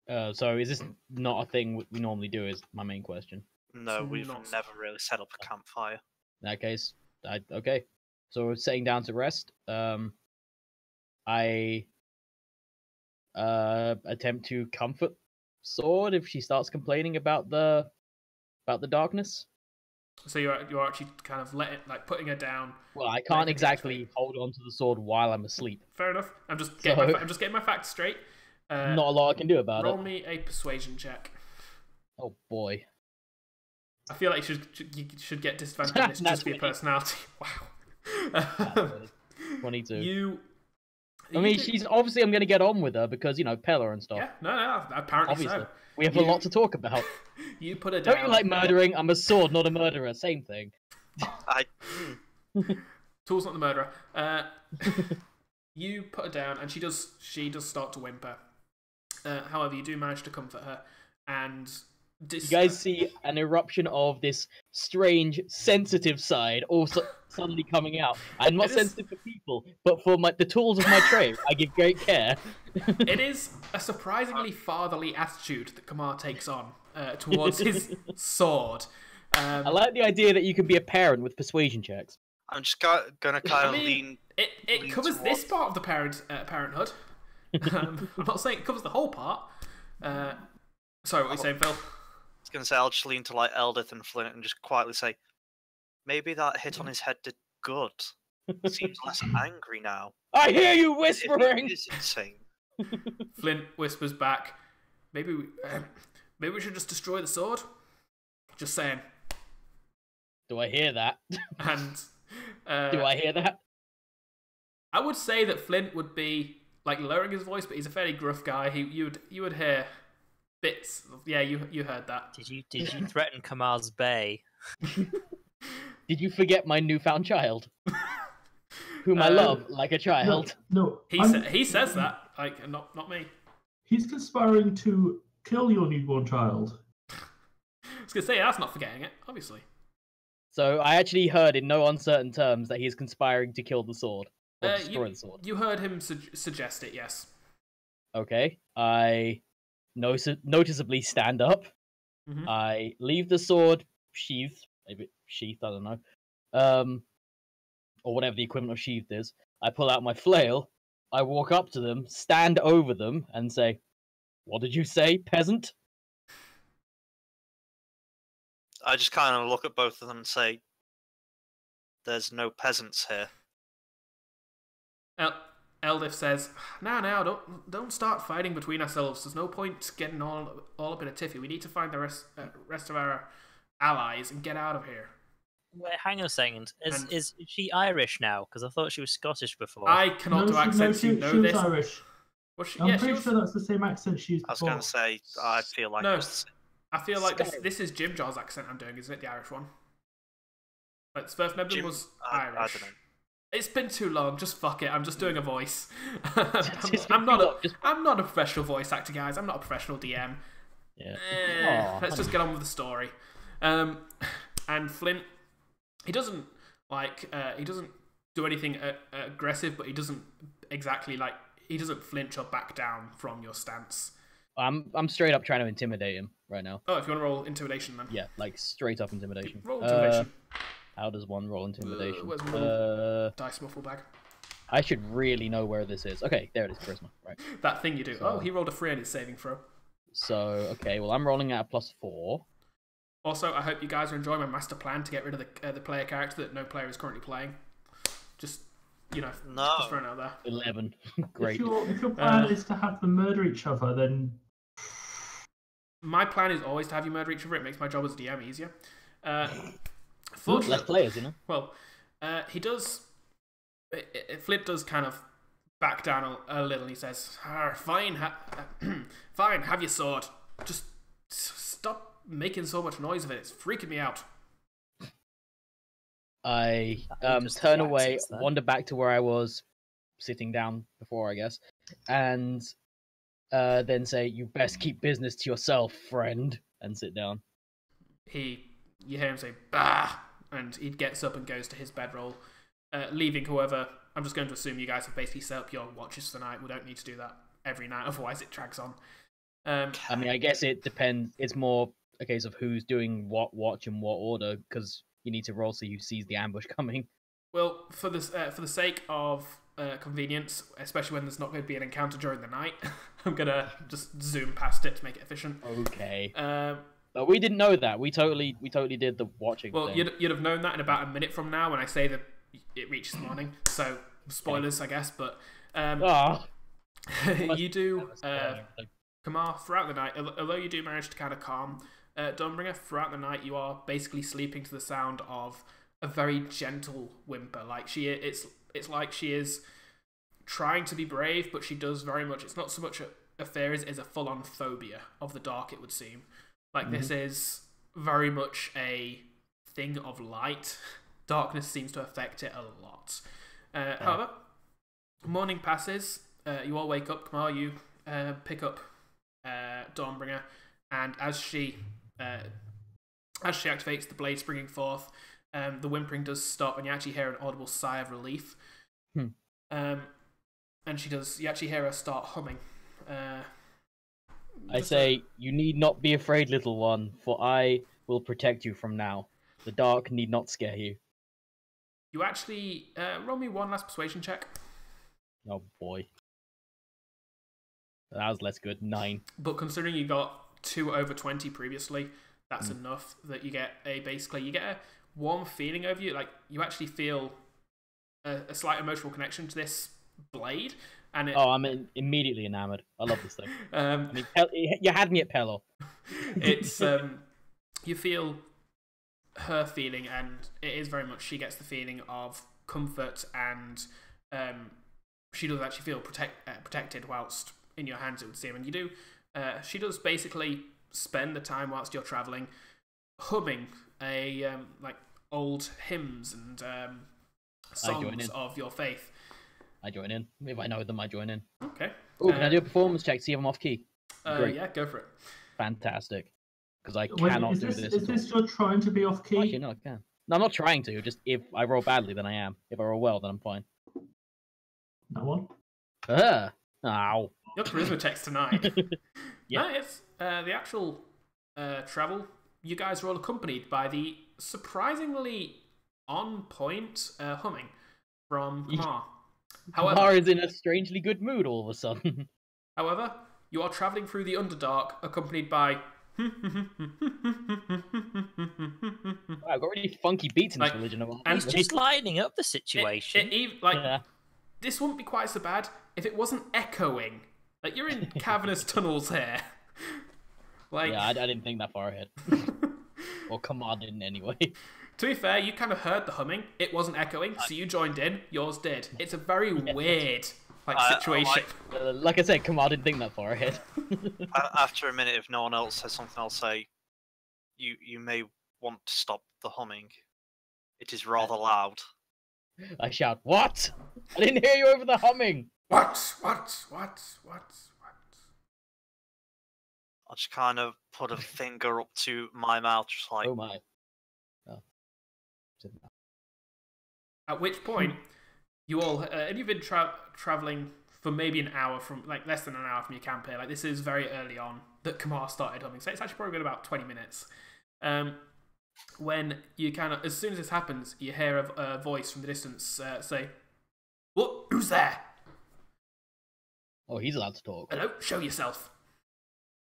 [SPEAKER 5] So is this not a thing we normally do, is my main question.
[SPEAKER 3] No, we've never really set up a campfire.
[SPEAKER 5] In that case, okay. So we're sitting down to rest. I attempt to comfort Sword if she starts complaining about the darkness.
[SPEAKER 1] So you're actually kind of putting her down.
[SPEAKER 5] Well, I can't exactly hold on to the sword while I'm asleep.
[SPEAKER 1] Fair enough. I'm just getting my facts straight.
[SPEAKER 5] Not a lot I can do about it.
[SPEAKER 1] Roll me a persuasion check.
[SPEAKER 5] Oh boy.
[SPEAKER 1] I feel like you should get disadvantage on this just for your personality. Wow.
[SPEAKER 5] 22. I mean, she's obviously I'm going to get on with her because, you know, Pella and stuff.
[SPEAKER 1] Yeah, no, apparently
[SPEAKER 5] Obviously.
[SPEAKER 1] so.
[SPEAKER 5] We have a lot to talk about.
[SPEAKER 1] You put her down.
[SPEAKER 5] Don't you like murdering? I'm a sword, not a murderer. Same thing.
[SPEAKER 1] Tool's not the murderer. You put her down, and she does start to whimper. However, you do manage to comfort her, and
[SPEAKER 5] you guys see an eruption of this strange, sensitive side also suddenly coming out. I'm not sensitive for people, but for the tools of my trade, I give great care.
[SPEAKER 1] It is a surprisingly fatherly attitude that Kamar takes on towards his sword.
[SPEAKER 5] I like the idea that you can be a parent with persuasion checks.
[SPEAKER 3] I'm just gonna kind of lean.
[SPEAKER 1] It covers this part of the parenthood. I'm not saying it covers the whole part. Sorry, what were you saying, Phil?
[SPEAKER 3] I was gonna say I'll just lean to like Eldith and Flynt and just quietly say, maybe that hit on his head did good. Seems less angry now.
[SPEAKER 5] I hear you whispering.
[SPEAKER 3] It is insane.
[SPEAKER 1] Flynt whispers back, maybe we should just destroy the sword. Just saying.
[SPEAKER 5] Do I hear that?
[SPEAKER 1] And
[SPEAKER 5] do I hear that?
[SPEAKER 1] I would say that Flynt would be like lowering his voice, but he's a fairly gruff guy. You would hear bits. Yeah, you heard that.
[SPEAKER 2] Did you threaten Kamar's Bay?
[SPEAKER 5] Did you forget my newfound child, whom I love like a child?
[SPEAKER 4] No.
[SPEAKER 1] He says that, like, not me.
[SPEAKER 4] He's conspiring to kill your newborn child.
[SPEAKER 1] I was gonna say that's not forgetting it, obviously.
[SPEAKER 5] So I actually heard in no uncertain terms that he is conspiring to kill the sword. Or destroy the sword.
[SPEAKER 1] You heard him suggest it, yes.
[SPEAKER 5] Okay. I noticeably stand up.
[SPEAKER 1] Mm-hmm.
[SPEAKER 5] I leave the sword sheathed. Maybe sheathed, I don't know. Or whatever the equivalent of sheathed is. I pull out my flail. I walk up to them, stand over them, and say, "What did you say, peasant?"
[SPEAKER 3] I just kind of look at both of them and say, "There's no peasants here."
[SPEAKER 1] Eldith says, "Now, don't start fighting between ourselves. There's no point getting all up in a tiffy. We need to find the rest of our allies and get out of here."
[SPEAKER 2] Wait, hang on a second. Is she Irish now? Because I thought she was Scottish before.
[SPEAKER 1] I cannot do accents. You know this.
[SPEAKER 4] She was Irish. I'm pretty sure that's the same accent she used before.
[SPEAKER 3] I was going to say, I feel like...
[SPEAKER 1] No, I feel like this is Jim Jar's accent I'm doing, isn't it? The Irish one. Like, the first member was Irish.
[SPEAKER 3] I don't know.
[SPEAKER 1] It's been too long. Just fuck it. I'm just doing a voice. I'm not a professional voice actor, guys. I'm not a professional DM.
[SPEAKER 5] Yeah.
[SPEAKER 1] Let's just get on with the story. And Flynt, he doesn't do anything aggressive, but he doesn't flinch or back down from your stance.
[SPEAKER 5] I'm straight up trying to intimidate him right now.
[SPEAKER 1] Oh, if you want to roll intimidation, then.
[SPEAKER 5] Yeah, like straight up intimidation.
[SPEAKER 1] Roll intimidation.
[SPEAKER 5] How does one roll intimidation?
[SPEAKER 1] Where's my little dice muffle bag?
[SPEAKER 5] I should really know where this is. Okay, there it is, charisma. Right.
[SPEAKER 1] That thing you do. Oh, he rolled a 3 on his saving throw.
[SPEAKER 5] So, okay, well, I'm rolling at a +4.
[SPEAKER 1] Also, I hope you guys are enjoying my master plan to get rid of the player character that no player is currently playing. Just, just throwing it out there.
[SPEAKER 5] 11. Great.
[SPEAKER 4] If your plan is to have them murder each other, then...
[SPEAKER 1] My plan is always to have you murder each other. It makes my job as a DM easier.
[SPEAKER 5] Less players, you know?
[SPEAKER 1] Well, he does... Flynt does kind of back down a little, and he says, fine, fine, have your sword. Just stop making so much noise of it. It's freaking me out.
[SPEAKER 5] I turn away, wander back to where I was sitting down before, I guess, and then say, "You best keep business to yourself, friend," and sit down. You
[SPEAKER 1] hear him say, "Bah!" and he gets up and goes to his bedroll, leaving whoever... I'm just going to assume you guys have basically set up your watches tonight. We don't need to do that every night, otherwise it drags on.
[SPEAKER 5] I mean, I guess it depends. It's more a case of who's doing what watch and what order, because you need to roll so you sees the ambush coming.
[SPEAKER 1] Well, for the sake of convenience, especially when there's not going to be an encounter during the night, I'm going to just zoom past it to make it efficient.
[SPEAKER 5] Okay. But we didn't know that. We totally did the watching
[SPEAKER 1] Well,
[SPEAKER 5] thing.
[SPEAKER 1] you'd have known that in about a minute from now when I say that it reaches morning. So, spoilers, I guess, but... you do... Kamar, throughout the night, although you do manage to kind of calm Dawnbringer, throughout the night you are basically sleeping to the sound of a very gentle whimper. Like it's like she is trying to be brave, but she does very much. It's not so much a fear as a full-on phobia of the dark. It would seem like this is very much a thing of light. Darkness seems to affect it a lot. However, morning passes. You all wake up. Kamar, you pick up Dawnbringer, and as she activates the blade springing forth, the whimpering does stop, and you actually hear an audible sigh of relief. And you actually hear her start humming.
[SPEAKER 5] I say, you need not be afraid, little one, for I will protect you from now. The dark need not scare you.
[SPEAKER 1] You actually roll me one last persuasion check.
[SPEAKER 5] Oh boy. That was less good. 9.
[SPEAKER 1] But considering you got 2 over 20 previously, that's enough that you get a warm feeling over you. Like, you actually feel a slight emotional connection to this blade. And
[SPEAKER 5] I'm immediately enamored. I love this thing. You had me at Pello.
[SPEAKER 1] It's you feel her feeling, and it is very much, she gets the feeling of comfort, and she does actually feel protected whilst in your hands, it would seem. And you do. She does basically spend the time whilst you're traveling humming like old hymns and songs of your faith.
[SPEAKER 5] I join in. If I know them, I join in.
[SPEAKER 1] Okay.
[SPEAKER 5] Oh, can I do a performance check to see if I'm off key? Great.
[SPEAKER 1] Yeah, go for it.
[SPEAKER 5] Fantastic. Because I cannot do this.
[SPEAKER 4] Is this you're trying to be off key?
[SPEAKER 5] Actually, no, I can. No, I'm not trying to. Just if I roll badly, then I am. If I roll well, then I'm fine.
[SPEAKER 4] That one?
[SPEAKER 5] Ow.
[SPEAKER 1] Your charisma checks tonight.
[SPEAKER 5] Yeah.
[SPEAKER 1] No, it's the actual travel. You guys are all accompanied by the surprisingly on point humming from Kamar.
[SPEAKER 5] Kamar is in a strangely good mood all of a sudden.
[SPEAKER 1] However, you are travelling through the Underdark accompanied by...
[SPEAKER 5] Wow, I've got really funky beats in this religion.
[SPEAKER 2] And he's just lining up the situation.
[SPEAKER 1] This wouldn't be quite so bad if it wasn't echoing. Like, you're in cavernous tunnels here. Like,
[SPEAKER 5] yeah, I didn't think that far ahead. Or Kamar didn't anyway.
[SPEAKER 1] To be fair, you kind of heard the humming. It wasn't echoing, so you joined in. Yours did. It's a very weird situation.
[SPEAKER 5] Like I said, Kamar didn't think that far ahead.
[SPEAKER 3] After a minute, if no one else says something, I'll say, you may want to stop the humming. It is rather loud.
[SPEAKER 5] I shout, what? I didn't hear you over the humming.
[SPEAKER 1] What?
[SPEAKER 3] I just kind of put a finger up to my mouth, just like...
[SPEAKER 5] Oh my. Oh.
[SPEAKER 1] At which point, you all... and you've been travelling for maybe an hour from... Like, less than an hour from your camp here. Like, this is very early on that Kamar started humming. So it's actually probably been about 20 minutes. When you kind of... As soon as this happens, you hear a voice from the distance say, "What? Who's there?"
[SPEAKER 5] Oh, he's allowed to talk.
[SPEAKER 1] "Hello? Show yourself."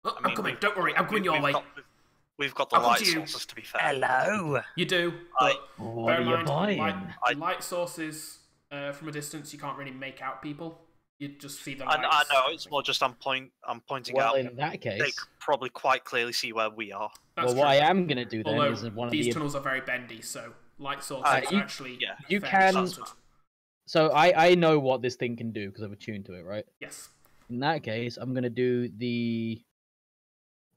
[SPEAKER 1] "Oh, I'm coming. Don't worry. I'm coming your way."
[SPEAKER 3] We've got the light sources, to be fair.
[SPEAKER 2] Hello.
[SPEAKER 1] You do, but
[SPEAKER 5] What are you buying?
[SPEAKER 1] light sources from a distance, you can't really make out people. You just see the
[SPEAKER 3] I
[SPEAKER 1] lights.
[SPEAKER 3] know, it's more just I'm pointing
[SPEAKER 5] Well,
[SPEAKER 3] out.
[SPEAKER 5] in that case...
[SPEAKER 3] They could probably quite clearly see where we are.
[SPEAKER 1] That's
[SPEAKER 5] what
[SPEAKER 1] true.
[SPEAKER 5] I am going to do then
[SPEAKER 1] Although
[SPEAKER 5] is one of
[SPEAKER 1] these tunnels are very bendy, so light sources are actually
[SPEAKER 5] you
[SPEAKER 1] fairly
[SPEAKER 5] can...
[SPEAKER 1] sheltered.
[SPEAKER 5] So I know what this thing can do because I've attuned to it, right?
[SPEAKER 1] Yes.
[SPEAKER 5] In that case, I'm going to do the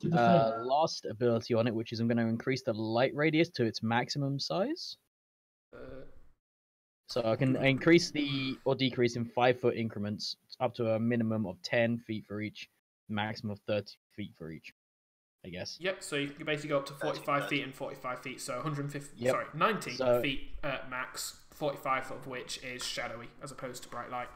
[SPEAKER 5] last ability on it, which is I'm going to increase the light radius to its maximum size. So I can increase or decrease in 5-foot increments up to a minimum of 10 feet for each, maximum of 30 feet for each, I guess.
[SPEAKER 1] Yep, so you can basically go up to 45 feet and 45 feet, so 150,
[SPEAKER 5] Yep.
[SPEAKER 1] 90 feet max, 45 of which is shadowy as opposed to bright light.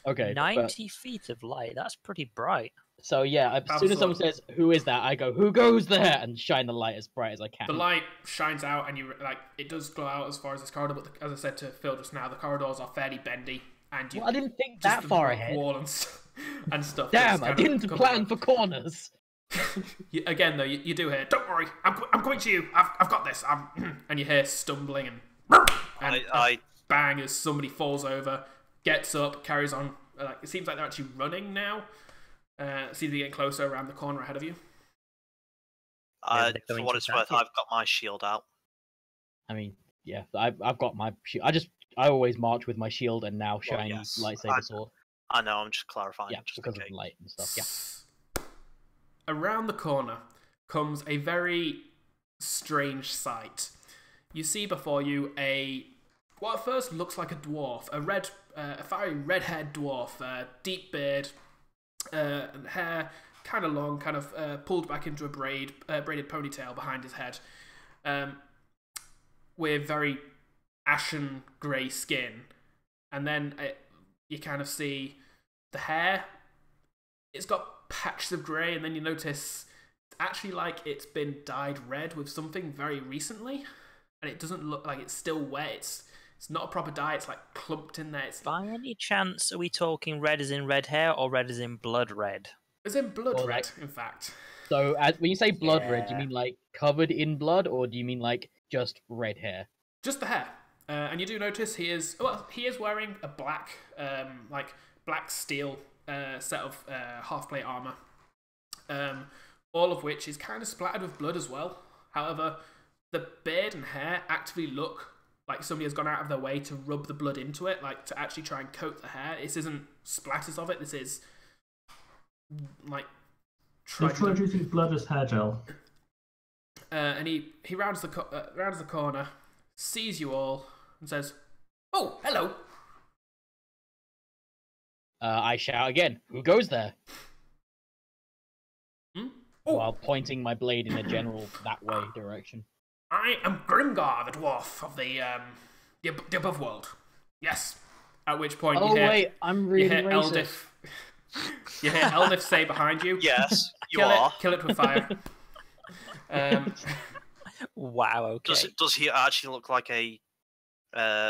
[SPEAKER 5] Okay.
[SPEAKER 2] 90 feet of light, that's pretty bright.
[SPEAKER 5] So yeah, as soon as someone says, "Who is that?" I go, "Who goes there?" and shine the light as bright as I can.
[SPEAKER 1] The light shines out, and it does glow out as far as this corridor. But as I said to Phil just now, the corridors are fairly bendy, and
[SPEAKER 5] I didn't think that far ahead.
[SPEAKER 1] Wall and stuff.
[SPEAKER 5] Damn, I didn't plan for corners.
[SPEAKER 1] Again, though, you do hear, "Don't worry, I'm coming to you. I've got this." And you hear stumbling and bang as somebody falls over, gets up, carries on. It seems like they're actually running now. See, they're getting closer around the corner ahead of you.
[SPEAKER 2] they're
[SPEAKER 3] For
[SPEAKER 2] going
[SPEAKER 3] what
[SPEAKER 2] to
[SPEAKER 3] it's
[SPEAKER 2] attack
[SPEAKER 3] worth,
[SPEAKER 2] you.
[SPEAKER 3] I've got my shield out.
[SPEAKER 5] I mean, yeah, I've got my shield. I always march with my shield and now
[SPEAKER 3] Well,
[SPEAKER 5] shiny
[SPEAKER 3] yes.
[SPEAKER 5] lightsaber sword.
[SPEAKER 3] I know, I'm just clarifying.
[SPEAKER 5] Yeah,
[SPEAKER 3] just
[SPEAKER 5] because
[SPEAKER 3] in
[SPEAKER 5] of
[SPEAKER 3] case.
[SPEAKER 5] the light and stuff. Yeah.
[SPEAKER 1] Around the corner comes a very strange sight. You see before you what at first looks like a dwarf, a very red-haired dwarf, deep beard, and hair kind of long, kind of pulled back into a braided ponytail behind his head, with very ashen grey skin, and then you kind of see the hair. It's got patches of grey, and then you notice it's actually like it's been dyed red with something very recently, and it doesn't look like it's still wet. It's not a proper dye. It's like clumped in there. It's
[SPEAKER 2] By any chance, are we talking red as in red hair or red as in blood red?
[SPEAKER 1] It's in blood
[SPEAKER 5] Or
[SPEAKER 1] red,
[SPEAKER 5] like-
[SPEAKER 1] in fact.
[SPEAKER 5] So when you say blood red, do you
[SPEAKER 2] Yeah.
[SPEAKER 5] mean like covered in blood, or do you mean like just red hair?
[SPEAKER 1] Just the hair. And you do notice he is wearing a black, black steel set of half plate armor. All of which is kind of splattered with blood as well. However, the beard and hair actively look like somebody has gone out of their way to rub the blood into it, like to actually try and coat the hair. This isn't splatters of it. This is like
[SPEAKER 4] Just try using blood as hair gel.
[SPEAKER 1] and he rounds the corner, sees you all, and says, "Oh, hello."
[SPEAKER 5] I shout again. Who goes there?
[SPEAKER 1] Oh,
[SPEAKER 5] While pointing my blade in a general that way direction.
[SPEAKER 1] I am Grimgar, the dwarf of the above world. Yes. At which point
[SPEAKER 5] Oh
[SPEAKER 1] you hear,
[SPEAKER 5] wait, I'm
[SPEAKER 1] you
[SPEAKER 5] really
[SPEAKER 1] hear
[SPEAKER 5] racist.
[SPEAKER 1] Eldif say behind you,
[SPEAKER 3] Yes, you
[SPEAKER 1] kill
[SPEAKER 3] are.
[SPEAKER 1] it, kill it with fire.
[SPEAKER 2] Wow, okay.
[SPEAKER 3] Does he actually look like a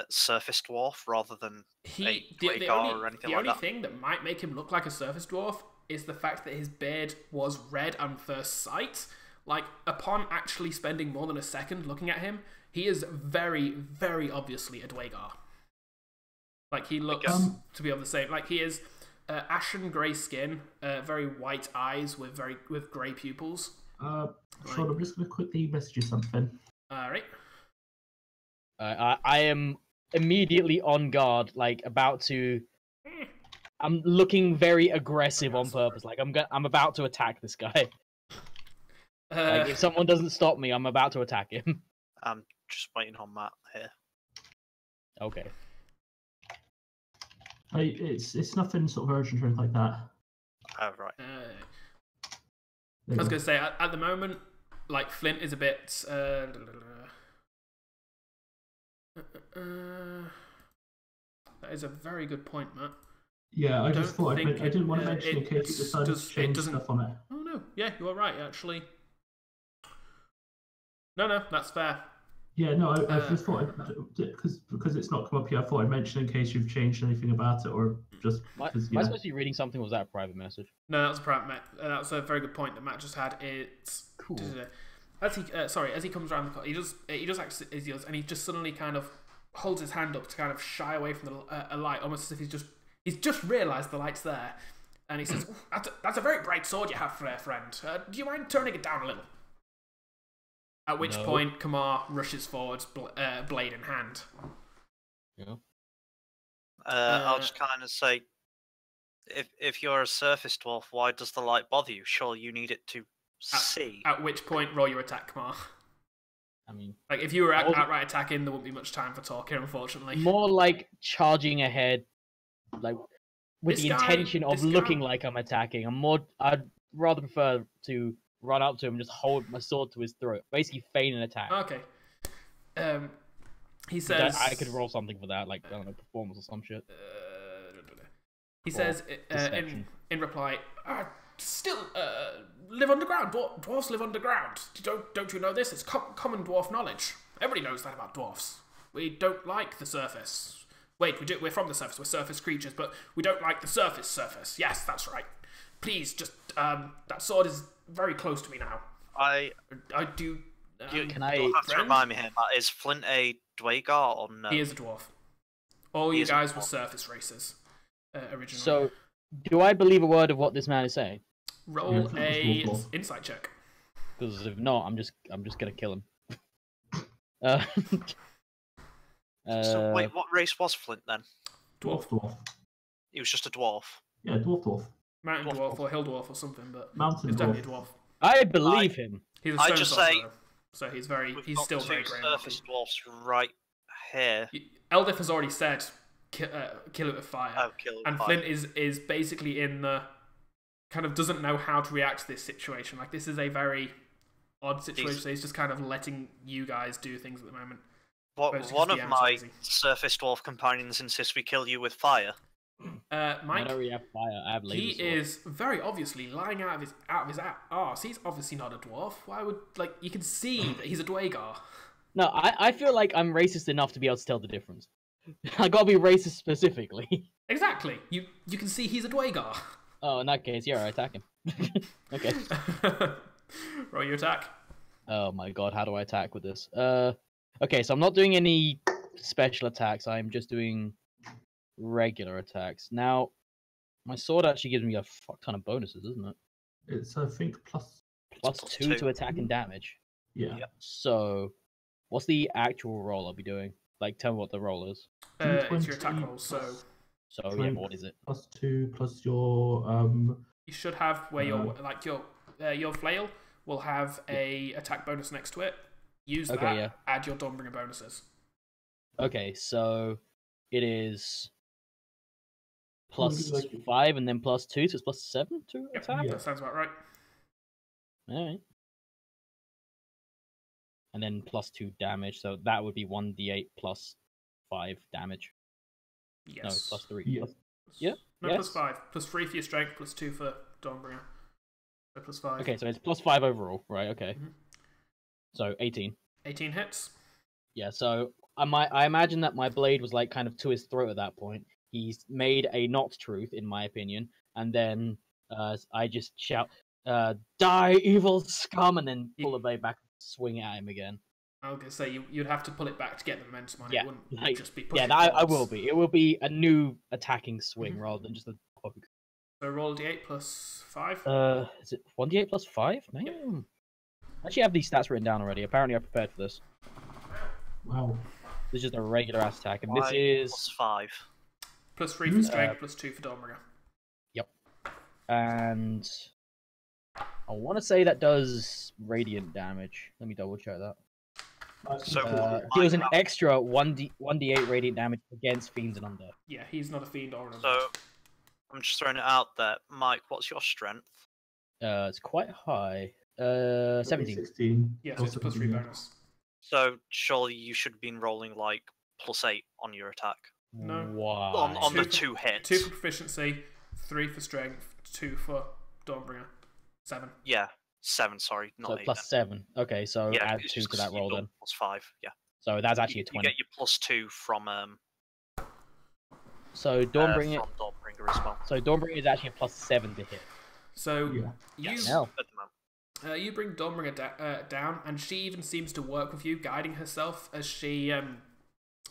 [SPEAKER 3] surface dwarf rather than a Dwagar or anything
[SPEAKER 1] the
[SPEAKER 3] like
[SPEAKER 1] only
[SPEAKER 3] that?
[SPEAKER 1] thing that might make him look like a surface dwarf is the fact that his beard was red on first sight. Like, upon actually spending more than a second looking at him, he is very, very obviously a Dwagar. Like, he looks to be of the same. Like, he is ashen grey skin, very white eyes with grey pupils.
[SPEAKER 4] Sean, I'm just going to quickly message you something.
[SPEAKER 1] Alright.
[SPEAKER 5] I am immediately on guard, like about to. I'm looking very aggressive on purpose. Like I'm about to attack this guy. Like if someone doesn't stop me, I'm about to attack him.
[SPEAKER 3] I'm just waiting on Matt here.
[SPEAKER 5] Okay.
[SPEAKER 4] It's nothing sort of urgent or anything like that.
[SPEAKER 3] Oh, right.
[SPEAKER 1] I was going to say, at the moment, like, Flynt is a bit... that is a very good point, Matt.
[SPEAKER 4] Yeah, I
[SPEAKER 1] don't
[SPEAKER 4] just thought I
[SPEAKER 1] think
[SPEAKER 4] didn't want to
[SPEAKER 1] it-
[SPEAKER 4] mention in case you decided to change stuff on it.
[SPEAKER 1] Oh, no. Yeah, you are right, actually. No, that's fair.
[SPEAKER 4] Yeah, no, I just thought because it's not come up yet. I thought I'd mention in case you've changed anything about it, or just
[SPEAKER 5] Am I
[SPEAKER 4] because.
[SPEAKER 5] supposed to be reading something? Or was that a private message?
[SPEAKER 1] No, that was a private Matt. That was a very good point that Matt just had. It's
[SPEAKER 5] Cool.
[SPEAKER 1] as he comes around the corner, he does act as he does, and he just suddenly kind of holds his hand up to kind of shy away from a light, almost as if he's just realised the light's there, and he says, "That's a very bright sword you have there, friend. Do you mind turning it down a little?" At which
[SPEAKER 5] No.
[SPEAKER 1] point, Kamar rushes forwards, blade in hand.
[SPEAKER 5] Yeah.
[SPEAKER 3] I'll just kind of say, if you're a surface dwarf, why does the light bother you? Sure, you need it to see.
[SPEAKER 1] At which point, roll your attack, Kamar.
[SPEAKER 5] I mean,
[SPEAKER 1] Like, if you were
[SPEAKER 5] Also-
[SPEAKER 1] outright attacking, there wouldn't be much time for talking, unfortunately.
[SPEAKER 5] more like charging ahead, like with
[SPEAKER 1] This
[SPEAKER 5] the
[SPEAKER 1] guy-
[SPEAKER 5] intention of
[SPEAKER 1] this guy-
[SPEAKER 5] looking like I'm attacking. I'd rather prefer to run up to him and just hold my sword to his throat, basically feign an attack.
[SPEAKER 1] Okay. He says...
[SPEAKER 5] I could roll something for that, like I don't know, performance or some shit.
[SPEAKER 1] He
[SPEAKER 5] Or
[SPEAKER 1] says
[SPEAKER 5] deception.
[SPEAKER 1] in reply, still live underground. Dwarves live underground. Don't you know this? It's common dwarf knowledge. Everybody knows that about dwarfs. We don't like the surface. Wait, we do. We're from the surface. We're surface creatures, but we don't like the surface. Yes, that's right. Please, just that sword is very close to me now.
[SPEAKER 3] I
[SPEAKER 1] do.
[SPEAKER 3] you,
[SPEAKER 5] Can I-
[SPEAKER 3] you'll have to
[SPEAKER 1] friend?
[SPEAKER 3] remind me here, Matt. Is Flynt a Dwagar or no?
[SPEAKER 1] He is a dwarf. All
[SPEAKER 3] He
[SPEAKER 1] you
[SPEAKER 3] is a
[SPEAKER 1] guys were
[SPEAKER 3] dwarf.
[SPEAKER 1] surface races originally.
[SPEAKER 5] So, do I believe a word of what this man is saying?
[SPEAKER 1] roll
[SPEAKER 4] Yeah,
[SPEAKER 1] a
[SPEAKER 4] it's awful.
[SPEAKER 1] insight check.
[SPEAKER 5] Because if not, I'm just gonna kill him. Uh,
[SPEAKER 3] So wait, what race was Flynt then?
[SPEAKER 4] Dwarf.
[SPEAKER 3] He was just a dwarf.
[SPEAKER 4] Yeah, dwarf.
[SPEAKER 1] Mountain
[SPEAKER 3] Dwarf.
[SPEAKER 1] dwarf or hill dwarf or something, but
[SPEAKER 4] Mountain
[SPEAKER 1] he's definitely a
[SPEAKER 4] dwarf.
[SPEAKER 1] dwarf.
[SPEAKER 5] I believe him.
[SPEAKER 1] He's a
[SPEAKER 3] I
[SPEAKER 1] stone
[SPEAKER 3] just
[SPEAKER 1] sorcerer,
[SPEAKER 3] say-
[SPEAKER 1] though, so he's
[SPEAKER 3] We've got
[SPEAKER 1] still
[SPEAKER 3] two
[SPEAKER 1] very grey.
[SPEAKER 3] surface dwarfs right here.
[SPEAKER 1] Eldif has already said kill it with fire,
[SPEAKER 3] Oh, kill him.
[SPEAKER 1] and
[SPEAKER 3] Fine.
[SPEAKER 1] Flynt is basically in the kind of doesn't know how to react to this situation. Like, this is a very odd situation. So he's just kind of letting you guys do things at the moment. Whereas
[SPEAKER 3] One of
[SPEAKER 1] DM's
[SPEAKER 3] my
[SPEAKER 1] lazy.
[SPEAKER 3] surface dwarf companions insists we kill you with fire.
[SPEAKER 5] I
[SPEAKER 1] Mike,
[SPEAKER 5] don't really have fire. I have laser
[SPEAKER 1] he
[SPEAKER 5] sword.
[SPEAKER 1] is very obviously lying out of his arse. He's obviously not a dwarf. Why would, like, you can see that he's a Dwagar.
[SPEAKER 5] No, I feel like I'm racist enough to be able to tell the difference. I gotta be racist specifically.
[SPEAKER 1] Exactly. You can see he's a Dwagar.
[SPEAKER 5] Oh, in that case, yeah, I attack him. Okay.
[SPEAKER 1] Roll your attack.
[SPEAKER 5] Oh my god, how do I attack with this? Okay, so I'm not doing any special attacks. I'm just doing regular attacks. Now, my sword actually gives me a fuck ton of bonuses, isn't it?
[SPEAKER 4] It's I think plus.
[SPEAKER 5] Plus
[SPEAKER 3] plus
[SPEAKER 5] 2
[SPEAKER 3] 2.
[SPEAKER 5] to attack and damage.
[SPEAKER 4] Yeah.
[SPEAKER 3] Yep.
[SPEAKER 5] So, what's the actual roll I'll be doing? Like, tell me what the roll is.
[SPEAKER 1] It's your attack
[SPEAKER 4] 20
[SPEAKER 1] roll, so
[SPEAKER 4] plus-
[SPEAKER 5] So, yeah,
[SPEAKER 4] Strength.
[SPEAKER 5] what is it?
[SPEAKER 4] Plus 2 plus your
[SPEAKER 1] you should have where your flail will have a attack bonus next to it. Use
[SPEAKER 5] Okay,
[SPEAKER 1] that.
[SPEAKER 5] yeah.
[SPEAKER 1] Add your Dawnbringer bonuses.
[SPEAKER 5] Okay, so it is plus
[SPEAKER 4] Maybe like-
[SPEAKER 5] 5 and then plus 2, so it's plus 7 to
[SPEAKER 1] Yep,
[SPEAKER 5] attack?
[SPEAKER 4] Yeah.
[SPEAKER 1] that sounds about right.
[SPEAKER 5] Alright. And then plus 2 damage, so that would be 1d8 plus 5 damage.
[SPEAKER 1] Yes.
[SPEAKER 5] No, plus 3.
[SPEAKER 4] Yeah.
[SPEAKER 5] Yeah,
[SPEAKER 1] No,
[SPEAKER 5] yes.
[SPEAKER 1] plus 5. Plus 3 for your strength, plus 2 for Dawnbringer. So plus 5.
[SPEAKER 5] Okay, so it's plus 5 overall, right? Okay.
[SPEAKER 1] Mhm.
[SPEAKER 5] So 18.
[SPEAKER 1] 18 hits.
[SPEAKER 5] Yeah, so I imagine that my blade was like kind of to his throat at that point. He's made a not truth, in my opinion, and then I just shout, "Die, evil scum!" and then pull the blade back, and swing it at him again.
[SPEAKER 1] I was going to say, you'd have to pull it back to get the momentum on it.
[SPEAKER 5] Yeah,
[SPEAKER 1] It wouldn't
[SPEAKER 5] like,
[SPEAKER 1] just be
[SPEAKER 5] Yeah,
[SPEAKER 1] pushing
[SPEAKER 5] that, I will
[SPEAKER 1] forwards.
[SPEAKER 5] be. It will be a new attacking swing
[SPEAKER 1] Mhm.
[SPEAKER 5] rather than just a poke.
[SPEAKER 1] So roll d8 plus 5.
[SPEAKER 5] Is it 1d8 plus 5? Man. I actually have these stats written down already. Apparently I prepared for this.
[SPEAKER 4] wow.
[SPEAKER 5] This is just a regular ass attack, and this
[SPEAKER 3] Why
[SPEAKER 5] is
[SPEAKER 3] plus 5.
[SPEAKER 1] Plus 3 for strength, plus 2 for Dawnbringer.
[SPEAKER 5] and I want to say that does radiant damage. Let me double check that.
[SPEAKER 3] So
[SPEAKER 5] Deals an
[SPEAKER 3] I have-
[SPEAKER 5] extra 1d8 radiant damage against fiends and undead.
[SPEAKER 1] Yeah, he's not a fiend or an undead.
[SPEAKER 3] So I'm just throwing it out there, Mike. What's your strength?
[SPEAKER 5] It's quite high. 17.
[SPEAKER 4] 16.
[SPEAKER 1] Yeah, so it's a plus 3 bonus.
[SPEAKER 3] So surely you should have been rolling like plus 8 on your attack.
[SPEAKER 1] No.
[SPEAKER 5] Why?
[SPEAKER 3] On the
[SPEAKER 1] Two
[SPEAKER 3] 2 hits.
[SPEAKER 1] 2 for proficiency, 3 for strength, 2 for Dawnbringer. 7.
[SPEAKER 3] Yeah, 7. Sorry, not
[SPEAKER 5] So
[SPEAKER 3] 8.
[SPEAKER 5] plus 7. Okay, so
[SPEAKER 3] then. Yeah,
[SPEAKER 5] add
[SPEAKER 3] it's
[SPEAKER 5] 2
[SPEAKER 3] just
[SPEAKER 5] to
[SPEAKER 3] 'cause
[SPEAKER 5] that
[SPEAKER 3] you
[SPEAKER 5] roll
[SPEAKER 3] got
[SPEAKER 5] then.
[SPEAKER 3] Plus 5. Yeah.
[SPEAKER 5] So that's actually a
[SPEAKER 3] You
[SPEAKER 5] 20.
[SPEAKER 3] get your plus 2 from
[SPEAKER 5] So Dawnbringer.
[SPEAKER 3] from Dawnbringer as well.
[SPEAKER 5] So Dawnbringer is actually a plus 7 to hit.
[SPEAKER 1] So
[SPEAKER 4] Yeah.
[SPEAKER 1] you
[SPEAKER 5] No.
[SPEAKER 3] At the moment.
[SPEAKER 1] you bring Dawnbringer down, and she even seems to work with you, guiding herself as she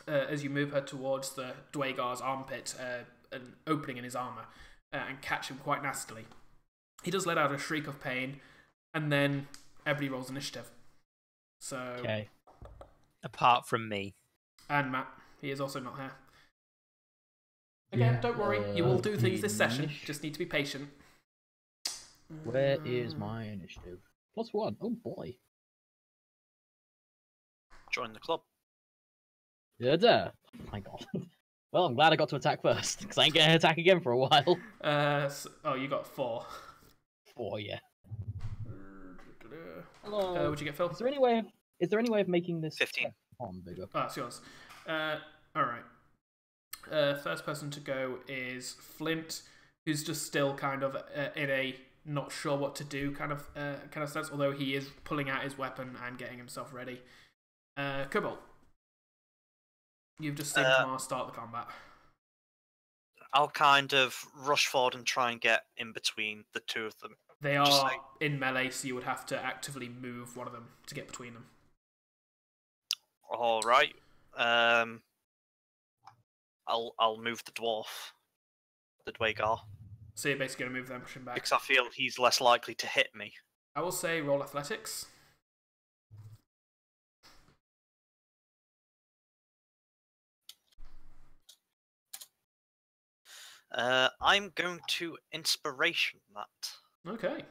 [SPEAKER 1] as you move her towards the Dwagar's armpit, an opening in his armor, and catch him quite nastily. He does let out a shriek of pain, and then everybody rolls initiative. So
[SPEAKER 5] Okay.
[SPEAKER 2] Apart from me.
[SPEAKER 1] and Matt, he is also not here. Again,
[SPEAKER 4] Yeah.
[SPEAKER 1] don't worry, you will do things this session.
[SPEAKER 5] Initiative.
[SPEAKER 1] Just need to be patient.
[SPEAKER 5] Where is my initiative? Plus 1. Oh boy.
[SPEAKER 3] Join the club.
[SPEAKER 5] Yeah, duh. Oh my god. Well, I'm glad I got to attack first, because I ain't gonna attack again for a while.
[SPEAKER 1] Oh, you got 4.
[SPEAKER 5] 4, yeah. Hello.
[SPEAKER 1] Would you get Phil?
[SPEAKER 5] Is there any way of making this
[SPEAKER 3] 15.
[SPEAKER 5] arm bigger?
[SPEAKER 1] Oh, it's yours. Alright. First person to go is Flynt, who's just still kind of in a not sure what to do kind of sense, although he is pulling out his weapon and getting himself ready. Cobalt. You've just seen Kamar start the combat.
[SPEAKER 3] I'll kind of rush forward and try and get in between the two of them.
[SPEAKER 1] They
[SPEAKER 3] Just
[SPEAKER 1] are
[SPEAKER 3] like-
[SPEAKER 1] in melee, so you would have to actively move one of them to get between them.
[SPEAKER 3] All right. I'll move the dwarf, the Dwagar,
[SPEAKER 1] So you're basically going to move them, push him back.
[SPEAKER 3] because I feel he's less likely to hit me.
[SPEAKER 1] I will say roll athletics.
[SPEAKER 3] I'm going to inspiration that.
[SPEAKER 1] Okay.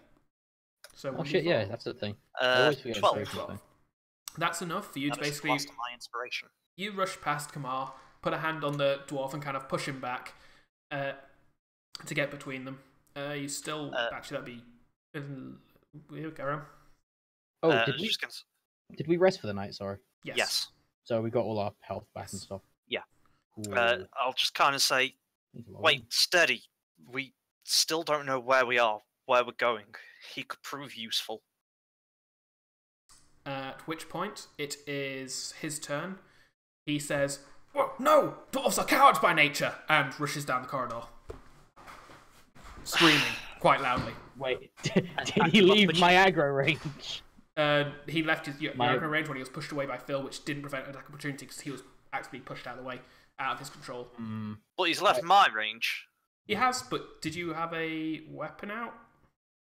[SPEAKER 1] So
[SPEAKER 5] Oh shit,
[SPEAKER 1] 1d4.
[SPEAKER 5] yeah, that's the thing. I always forget
[SPEAKER 3] 12.
[SPEAKER 5] inspiration thing.
[SPEAKER 1] That's enough for you to
[SPEAKER 3] That is
[SPEAKER 1] basically.
[SPEAKER 3] plus my inspiration.
[SPEAKER 1] You rush past Kamar, put a hand on the dwarf, and kind of push him back to get between them. You still actually that'd be. We'll go around.
[SPEAKER 5] Oh,
[SPEAKER 3] Just
[SPEAKER 5] did we rest for the night? Sorry.
[SPEAKER 3] Yes.
[SPEAKER 5] So we got all our health back and stuff.
[SPEAKER 3] Yeah.
[SPEAKER 5] Cool.
[SPEAKER 3] I'll just kind of say,
[SPEAKER 5] That's a lot.
[SPEAKER 3] wait, steady. We still don't know where we are, where we're going. He could prove useful.
[SPEAKER 1] At which point, it is his turn. He says, "Whoa, no! Dwarves are cowards by nature!" and rushes down the corridor. Screaming quite loudly.
[SPEAKER 5] Wait, did he leave my aggro range?
[SPEAKER 1] He left his aggro range when he was pushed away by Phil, which didn't prevent an attack opportunity because he was actually pushed out of the way, out of his control.
[SPEAKER 3] But he's left my range.
[SPEAKER 1] He has, but did you have a weapon out?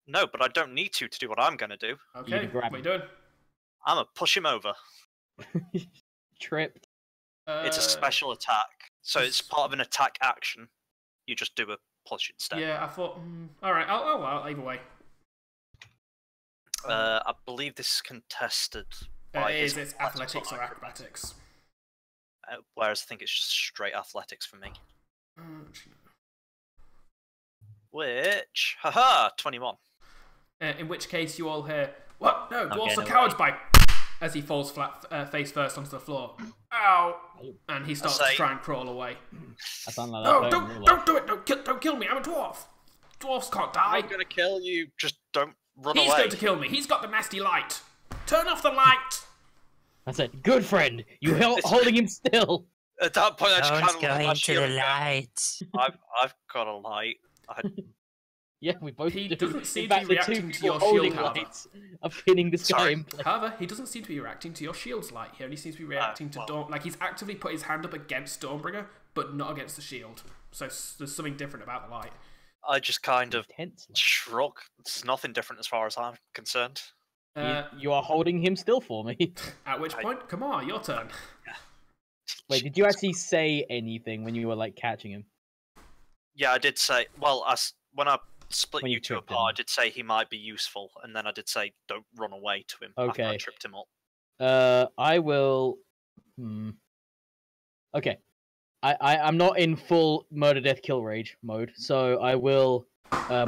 [SPEAKER 3] No, but I don't need to do what I'm going to do.
[SPEAKER 1] Okay,
[SPEAKER 5] can grab
[SPEAKER 1] what are you doing?
[SPEAKER 3] I'm going to push him over.
[SPEAKER 5] Tripped.
[SPEAKER 3] It's a special attack, so it's part of an attack action. You just do a push instead.
[SPEAKER 1] Yeah, I thought. Alright, well, either way.
[SPEAKER 3] I believe this is contested by
[SPEAKER 1] It's athletics or acrobatics.
[SPEAKER 3] Whereas I think it's just straight athletics for me. Which, haha, 21.
[SPEAKER 1] In which case you all hear, "What? No, dwarves
[SPEAKER 2] Okay,
[SPEAKER 1] are
[SPEAKER 2] no
[SPEAKER 1] cowards by," as he falls flat, face first onto the floor. Ow! And he starts to try and crawl away.
[SPEAKER 5] I sound like
[SPEAKER 1] No,
[SPEAKER 5] that.
[SPEAKER 1] don't do it! Don't kill me! I'm a dwarf. Dwarfs can't die.
[SPEAKER 3] I'm gonna kill you. Just don't run
[SPEAKER 1] He's
[SPEAKER 3] away.
[SPEAKER 1] going to kill me. He's got the nasty light. Turn off the light.
[SPEAKER 5] I said, "Good friend, you holding him still."
[SPEAKER 3] At that point, I just
[SPEAKER 2] Don't
[SPEAKER 3] kind of
[SPEAKER 2] go
[SPEAKER 3] look at my
[SPEAKER 2] into
[SPEAKER 3] shield
[SPEAKER 2] the
[SPEAKER 3] and go,
[SPEAKER 2] light.
[SPEAKER 3] I've got a light.
[SPEAKER 5] Yeah, we both
[SPEAKER 1] He
[SPEAKER 5] do.
[SPEAKER 1] doesn't seem
[SPEAKER 5] In
[SPEAKER 1] to
[SPEAKER 5] fact,
[SPEAKER 1] be
[SPEAKER 5] the two
[SPEAKER 1] reacting to
[SPEAKER 5] people
[SPEAKER 1] your
[SPEAKER 5] holding
[SPEAKER 1] shield, however.
[SPEAKER 5] lights are pinning this guy
[SPEAKER 3] Sorry.
[SPEAKER 5] in place.
[SPEAKER 1] However, he doesn't seem to be reacting to your shield's light. He only seems to be reacting to Dawn. Like, he's actively put his hand up against Dawnbringer, but not against the shield. So there's something different about the light.
[SPEAKER 3] I just kind of
[SPEAKER 5] Intensely.
[SPEAKER 3] shrug. There's nothing different as far as I'm concerned.
[SPEAKER 5] You are holding him still for me.
[SPEAKER 1] At which point, Kamar, your turn.
[SPEAKER 5] Wait, did you actually say anything when you were like catching him?
[SPEAKER 3] Yeah, I did say. Well, when I split
[SPEAKER 5] When
[SPEAKER 3] you
[SPEAKER 5] you
[SPEAKER 3] two
[SPEAKER 5] tripped
[SPEAKER 3] apart,
[SPEAKER 5] him.
[SPEAKER 3] I did say he might be useful, and then I did say don't run away to him after I
[SPEAKER 5] Okay.
[SPEAKER 3] tripped him up.
[SPEAKER 5] I will. Okay, I'm not in full murder death kill rage mode, so I will I'll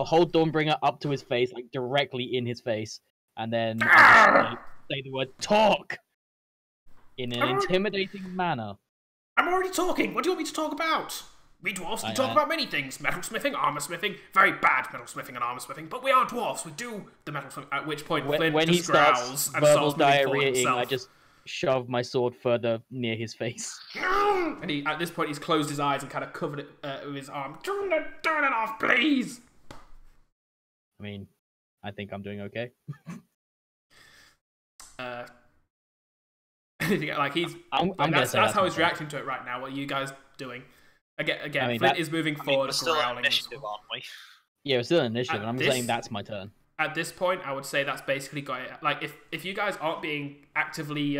[SPEAKER 5] hold Dawnbringer up to his face, like directly in his face, and then I'll just say the word "talk" in an intimidating manner.
[SPEAKER 1] I'm already talking. What do you want me to talk about? We dwarves can talk about many things. Metalsmithing, armorsmithing, very bad metalsmithing and armorsmithing, but we are dwarves. We do the metalsmithing. At which point, Flynt
[SPEAKER 5] When he
[SPEAKER 1] just growls
[SPEAKER 5] starts
[SPEAKER 1] and
[SPEAKER 5] verbal
[SPEAKER 1] starts moving forward
[SPEAKER 5] diarrheaing,
[SPEAKER 1] himself.
[SPEAKER 5] I just shove my sword further near his face.
[SPEAKER 1] And at this point, he's closed his eyes and kind of covered it with his arm. Turn it off, please.
[SPEAKER 5] I mean, I think I'm doing okay.
[SPEAKER 1] Like he's.
[SPEAKER 5] I'm gonna
[SPEAKER 1] That's
[SPEAKER 5] say
[SPEAKER 1] how he's
[SPEAKER 5] okay.
[SPEAKER 1] reacting to it right now. What are you guys doing? Again,
[SPEAKER 5] I mean,
[SPEAKER 1] Flynt is moving forward,
[SPEAKER 3] we're still on
[SPEAKER 1] growling.
[SPEAKER 3] initiative, aren't we?
[SPEAKER 5] Yeah, we're still in initiative,
[SPEAKER 1] At
[SPEAKER 5] and I'm
[SPEAKER 1] this-
[SPEAKER 5] saying that's my turn.
[SPEAKER 1] At this point, I would say that's basically got it. Like, if you guys aren't being actively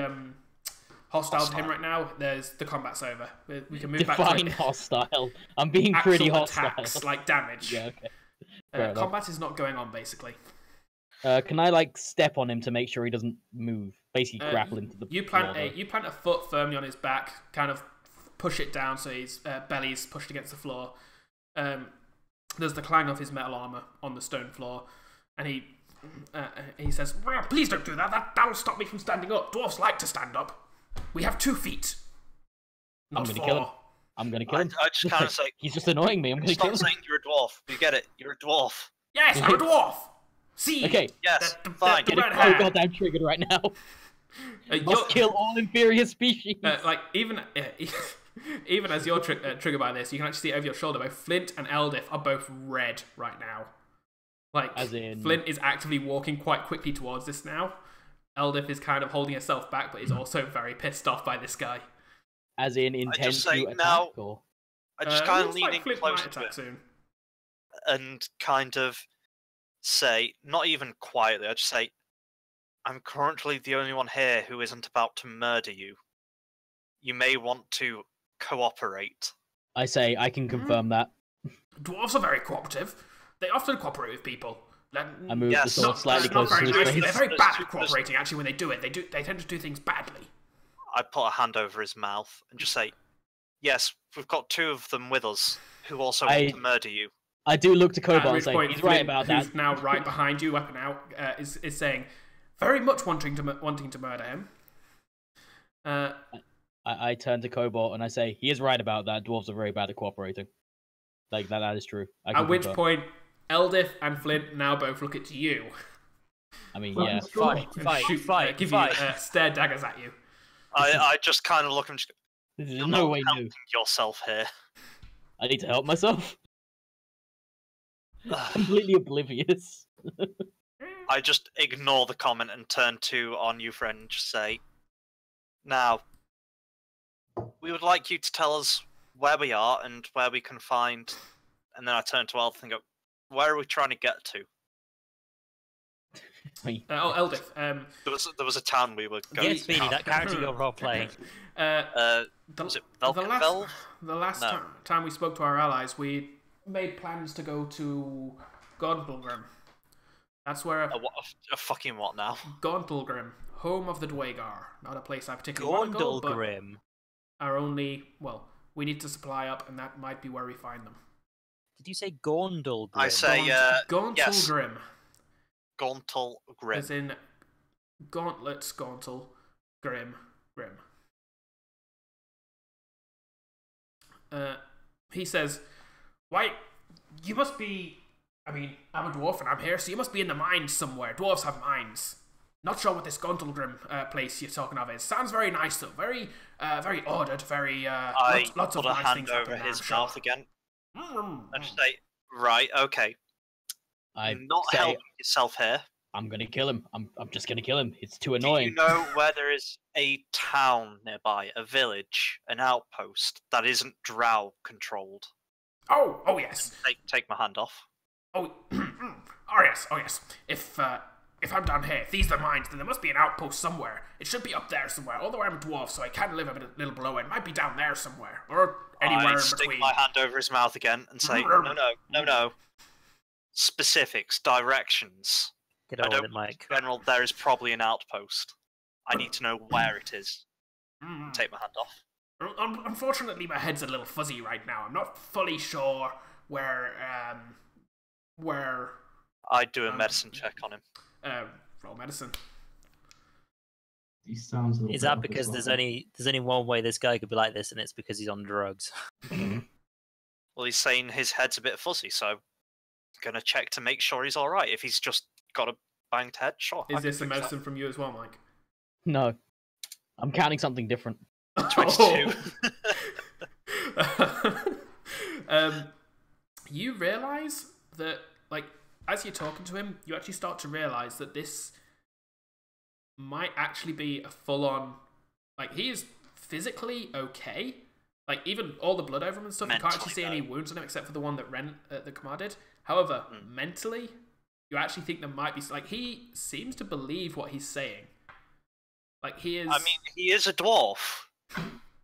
[SPEAKER 1] hostile to him right now, the combat's over. We can move back
[SPEAKER 5] Define
[SPEAKER 1] to
[SPEAKER 5] hostile. I'm being
[SPEAKER 1] actual
[SPEAKER 5] pretty hostile.
[SPEAKER 1] attacks, like damage.
[SPEAKER 5] Yeah, okay. Fair enough.
[SPEAKER 1] Combat is not going on, basically.
[SPEAKER 5] Can I like step on him to make sure he doesn't move? Basically, grapple into the.
[SPEAKER 1] You plant a foot firmly on his back, kind of push it down so his belly's pushed against the floor. There's the clang of his metal armor on the stone floor, and he says, "Please don't do that. That'll stop me from standing up. Dwarves like to stand up. We have 2 feet.
[SPEAKER 5] I'm
[SPEAKER 1] Not
[SPEAKER 5] gonna
[SPEAKER 1] 4.
[SPEAKER 5] kill him. I'm gonna kill him.
[SPEAKER 3] I just kind of say,
[SPEAKER 5] He's just annoying me. I'm gonna kill
[SPEAKER 3] stop
[SPEAKER 5] him.
[SPEAKER 3] saying you're a dwarf. You get it. You're a dwarf.
[SPEAKER 1] Yes, I'm a dwarf. See,
[SPEAKER 5] Okay.
[SPEAKER 3] Yes,
[SPEAKER 1] the
[SPEAKER 3] fine.
[SPEAKER 1] red
[SPEAKER 5] Get it so
[SPEAKER 1] hair.
[SPEAKER 5] goddamn triggered right now.
[SPEAKER 1] You're-
[SPEAKER 5] Must kill all inferior species.
[SPEAKER 1] like even as you're triggered by this, you can actually see over your shoulder. Both Flynt and Eldif are both red right now. Like,
[SPEAKER 5] As in-
[SPEAKER 1] Flynt is actively walking quite quickly towards this now. Eldif is kind of holding herself back, but is also very pissed off by this guy.
[SPEAKER 5] As in intend
[SPEAKER 3] say
[SPEAKER 5] to attack.
[SPEAKER 3] now-
[SPEAKER 5] Or...
[SPEAKER 3] I just kind of
[SPEAKER 1] looks
[SPEAKER 3] lean
[SPEAKER 1] like
[SPEAKER 3] in
[SPEAKER 1] Flynt
[SPEAKER 3] close
[SPEAKER 1] might
[SPEAKER 3] to
[SPEAKER 1] attack
[SPEAKER 3] it
[SPEAKER 1] soon.
[SPEAKER 3] and kind of say, not even quietly, I just say, I'm currently the only one here who isn't about to murder you. You may want to cooperate.
[SPEAKER 5] I say, I can confirm that.
[SPEAKER 1] Dwarves are very cooperative. They often cooperate with people.
[SPEAKER 5] I move the sword slightly
[SPEAKER 1] not
[SPEAKER 5] closer
[SPEAKER 1] very
[SPEAKER 5] to his
[SPEAKER 1] nice.
[SPEAKER 5] face.
[SPEAKER 1] They're very bad at cooperating, actually, when they do it. They tend to do things badly.
[SPEAKER 3] I put a hand over his mouth and just say, yes, we've got 2 of them with us who also want to murder you.
[SPEAKER 5] I do look to Cobalt
[SPEAKER 1] At
[SPEAKER 5] and
[SPEAKER 1] which
[SPEAKER 5] say,
[SPEAKER 1] point,
[SPEAKER 5] he's right
[SPEAKER 1] Flynt,
[SPEAKER 5] about
[SPEAKER 1] who's
[SPEAKER 5] that.
[SPEAKER 1] now right behind you, weapon out, is saying, very much wanting to murder him.
[SPEAKER 5] I turn to Cobalt and I say, he is right about that. Dwarves are very bad at cooperating. Like, that is true.
[SPEAKER 1] At which point, Eldith and Flynt now both look at you.
[SPEAKER 5] I mean,
[SPEAKER 4] Well,
[SPEAKER 5] yeah.
[SPEAKER 4] it's true.
[SPEAKER 2] Fight.
[SPEAKER 1] Give you stare daggers at you.
[SPEAKER 3] I just kind of look and just go,
[SPEAKER 5] There's
[SPEAKER 3] you're
[SPEAKER 5] no
[SPEAKER 3] not
[SPEAKER 5] way
[SPEAKER 3] helping
[SPEAKER 5] no.
[SPEAKER 3] yourself here.
[SPEAKER 5] I need to help myself. Completely oblivious.
[SPEAKER 3] I just ignore the comment and turn to our new friend and just say, now, we would like you to tell us where we are and where we can find... And then I turn to Eldith and go, where are we trying to get to?
[SPEAKER 1] Eldith.
[SPEAKER 3] There was a town we were going
[SPEAKER 2] Yes, Beanie, that character you're role playing.
[SPEAKER 3] was it Velkenvelv?
[SPEAKER 1] The last time we spoke to our allies, we made plans to go to Gauntlegrim. That's where
[SPEAKER 3] A fucking what now?
[SPEAKER 1] Gauntlegrim, home of the Dwagar. Not a place I particularly want to go, but
[SPEAKER 2] Gauntlegrim.
[SPEAKER 1] our only... Well, we need to supply up, and that might be where we find them.
[SPEAKER 2] Did you say Gauntlegrim?
[SPEAKER 3] I say,
[SPEAKER 1] Gauntlegrim.
[SPEAKER 3] yes. Gauntlegrim.
[SPEAKER 1] As in gauntlets, gauntle, grim. He says, why, you must be... I mean, I'm a dwarf and I'm here, so you must be in the mines somewhere. Dwarves have mines. Not sure what this Gauntlegrim place you're talking of is. Sounds very nice though. Very ordered. Very lots of
[SPEAKER 3] put a
[SPEAKER 1] nice
[SPEAKER 3] hand
[SPEAKER 1] things
[SPEAKER 3] over
[SPEAKER 1] happening,
[SPEAKER 3] his
[SPEAKER 1] I'm sure.
[SPEAKER 3] mouth again and say, right, okay.
[SPEAKER 5] I'm
[SPEAKER 3] not helping yourself here.
[SPEAKER 5] I'm gonna kill him. I'm just gonna kill him. It's too
[SPEAKER 3] Do
[SPEAKER 5] annoying.
[SPEAKER 3] you know where there is a town nearby, a village, an outpost that isn't drow controlled?
[SPEAKER 1] Oh yes.
[SPEAKER 3] Take my hand off.
[SPEAKER 1] Oh yes. If I'm down here, if these are mines, then there must be an outpost somewhere. It should be up there somewhere. Although I'm a dwarf, so I can live a little below it. It might be down there somewhere, or anywhere
[SPEAKER 3] I
[SPEAKER 1] in
[SPEAKER 3] stick
[SPEAKER 1] between.
[SPEAKER 3] my hand over his mouth again and say, no. Specifics, directions.
[SPEAKER 2] Get on with it, Mike.
[SPEAKER 3] In general, there is probably an outpost. I need to know where it is. Take my hand off.
[SPEAKER 1] Unfortunately, my head's a little fuzzy right now. I'm not fully sure where.
[SPEAKER 3] I do a medicine check on him.
[SPEAKER 1] Roll medicine.
[SPEAKER 4] He sounds a little
[SPEAKER 2] Is
[SPEAKER 4] bit
[SPEAKER 2] that
[SPEAKER 4] off
[SPEAKER 2] because
[SPEAKER 4] as
[SPEAKER 2] there's
[SPEAKER 4] well.
[SPEAKER 2] only one way this guy could be like this, and it's because he's on drugs?
[SPEAKER 3] Well, he's saying his head's a bit fuzzy, so I'm gonna check to make sure he's all right. If he's just got a banged head, sure.
[SPEAKER 1] Is this a medicine from you as well, Mike?
[SPEAKER 5] No. I'm counting something different.
[SPEAKER 3] 22.
[SPEAKER 1] You realise that, like, as you're talking to him, you actually start to realise that this might actually be a full-on... Like, he is physically okay. Like, even all the blood over him and stuff, you can't actually see any wounds on him except for the one that the Kamar did. However, mentally, you actually think there might be... Like, he seems to believe what he's saying. Like, he is...
[SPEAKER 3] I mean, he is a dwarf.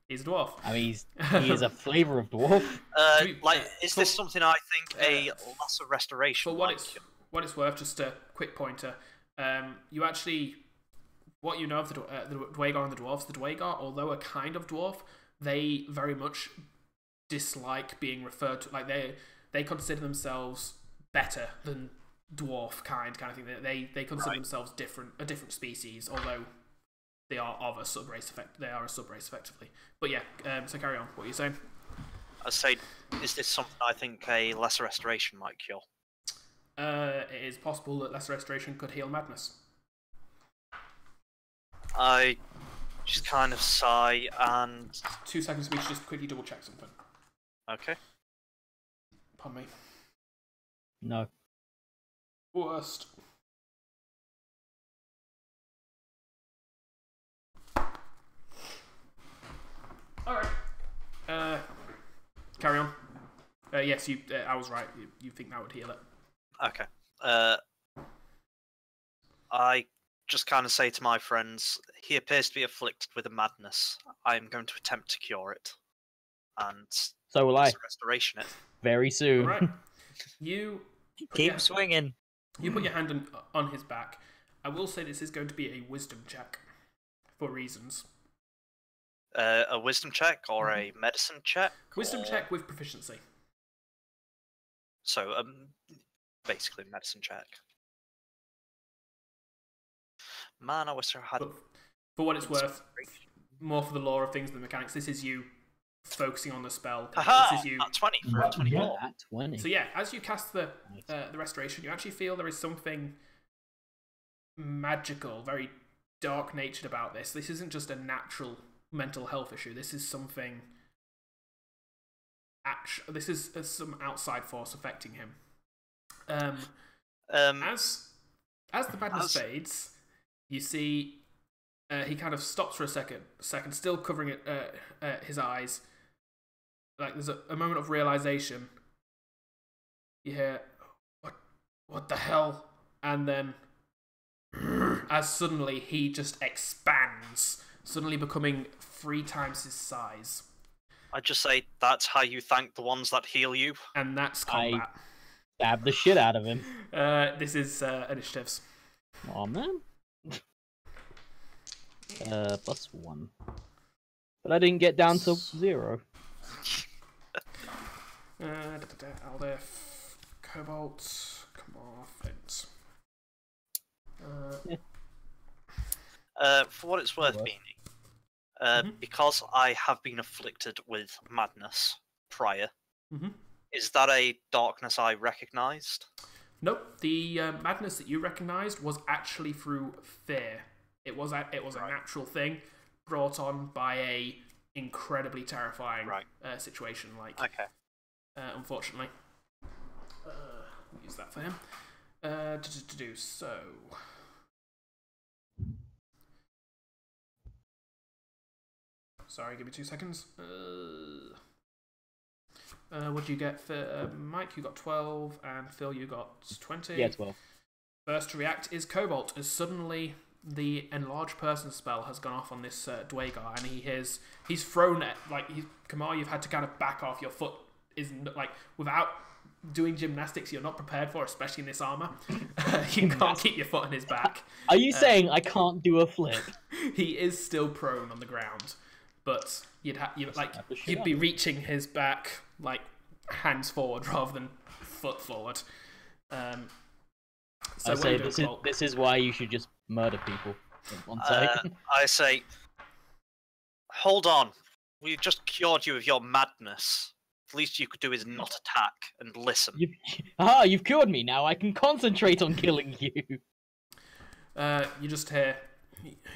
[SPEAKER 1] He's a dwarf.
[SPEAKER 5] I mean, he is a flavour of dwarf.
[SPEAKER 3] Is this something I think a lesser restoration?
[SPEAKER 1] For what it's worth, just a quick pointer. You actually, what you know of the Dwagar and the dwarves, the Dwagar, although a kind of dwarf, they very much dislike being referred to. Like they consider themselves better than dwarf kind of thing. They consider themselves a different species, although they are of a subrace effectively. But yeah, so carry on. What are you saying?
[SPEAKER 3] I say, is this something I think a lesser restoration might cure?
[SPEAKER 1] It is possible that lesser restoration could heal madness.
[SPEAKER 3] I just kind of sigh and...
[SPEAKER 1] 2 seconds, we should just quickly double check something.
[SPEAKER 3] Okay.
[SPEAKER 1] Pardon me.
[SPEAKER 5] No.
[SPEAKER 1] Worst. Alright. Carry on. Yes, I was right. You think that would heal it.
[SPEAKER 3] Okay. I just kind of say to my friends, he appears to be afflicted with a madness. I am going to attempt to cure it. And
[SPEAKER 5] So will I.
[SPEAKER 3] Restoration it.
[SPEAKER 5] Very soon.
[SPEAKER 1] All right. You
[SPEAKER 2] Keep swinging.
[SPEAKER 1] You put your hand on his back. I will say this is going to be a wisdom check for reasons.
[SPEAKER 3] A wisdom check or a medicine check?
[SPEAKER 1] Wisdom check with proficiency.
[SPEAKER 3] So, basically medicine check. Man, I wish I had...
[SPEAKER 1] But for what it's worth, more for the lore of things than the mechanics, this is you focusing on the spell.
[SPEAKER 3] Haha!
[SPEAKER 1] This is you...
[SPEAKER 3] 20 for a 24.
[SPEAKER 5] Yeah, 20.
[SPEAKER 1] So yeah, as you cast the restoration, you actually feel there is something magical, very dark-natured about this. This isn't just a natural mental health issue. This is something... This is some outside force affecting him. As the madness fades, you see he kind of stops for a second, still covering his eyes. Like there's a moment of realization. You hear, what the hell? And then, as suddenly he just expands, suddenly becoming 3 times his size.
[SPEAKER 3] I just say that's how you thank the ones that heal you.
[SPEAKER 1] And that's combat.
[SPEAKER 5] Stab the shit out of him.
[SPEAKER 1] This is initiatives.
[SPEAKER 5] Aw, man. +1. But I didn't get down to 0.
[SPEAKER 1] Aldef, Cobalt, Kamar, Flynt.
[SPEAKER 3] For what it's worth, Beanie, because I have been afflicted with madness prior, is that a darkness I recognised?
[SPEAKER 1] Nope. The madness that you recognised was actually through fear. It was a natural thing brought on by a incredibly terrifying situation. Like, unfortunately, we'll use that for him. To do so. Sorry, give me 2 seconds. What did you get for Mike? You got 12, and Phil, you got 20.
[SPEAKER 5] Yeah, 12.
[SPEAKER 1] First to react is Cobalt, as suddenly the enlarged person spell has gone off on this Dwagar, and he's thrown at, like, Kamar, you've had to kind of back off. Your foot isn't, like, without doing gymnastics you're not prepared for, especially in this armor. You can't keep your foot on his back.
[SPEAKER 5] Are you saying I can't do a flip?
[SPEAKER 1] He is still prone on the ground, but you'd be reaching his back, like, hands forward rather than foot forward. So
[SPEAKER 5] I say this is why you should just murder people.
[SPEAKER 3] I say, hold on. We just cured you of your madness. The least you could do is not attack and listen.
[SPEAKER 5] You've cured me. Now I can concentrate on killing you.
[SPEAKER 1] You just hear,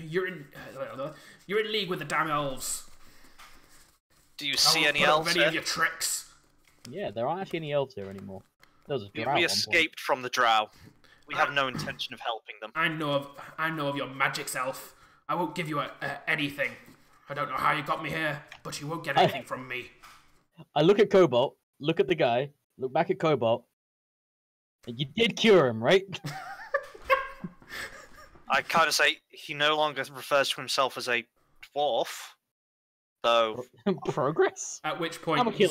[SPEAKER 1] you're in league with the damn elves.
[SPEAKER 3] Do you see any elves?
[SPEAKER 1] Any of your tricks?
[SPEAKER 5] Yeah, there aren't actually any elves here anymore. There was a drow.
[SPEAKER 3] We escaped from the drow. We have no intention of helping them.
[SPEAKER 1] I know of your magic, elf. I won't give you anything. I don't know how you got me here, but you won't get anything from me.
[SPEAKER 5] I look at Cobalt, look at the guy, look back at Cobalt, and you did cure him, right?
[SPEAKER 3] I kind of say he no longer refers to himself as a dwarf, though.
[SPEAKER 5] Progress?
[SPEAKER 1] At which point, he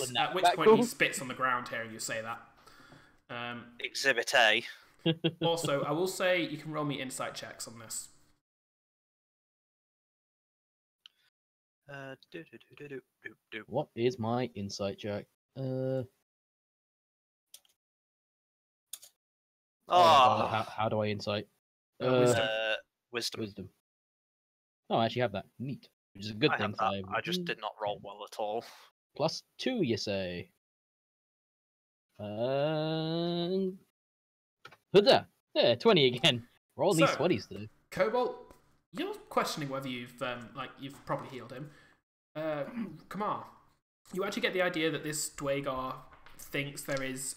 [SPEAKER 1] spits on the ground hearing you say that.
[SPEAKER 3] Exhibit A.
[SPEAKER 1] Also, I will say you can roll me insight checks on this.
[SPEAKER 5] What is my insight check? How do I insight?
[SPEAKER 3] Wisdom.
[SPEAKER 5] Oh, I actually have that. Neat. Which is a good thing.
[SPEAKER 3] I just did not roll well at all.
[SPEAKER 5] +2, you say? Yeah, 20 again. We're all in these 20s today.
[SPEAKER 1] Cobalt, you're questioning whether you've properly healed him. Kamar, you actually get the idea that this Dwagar thinks there is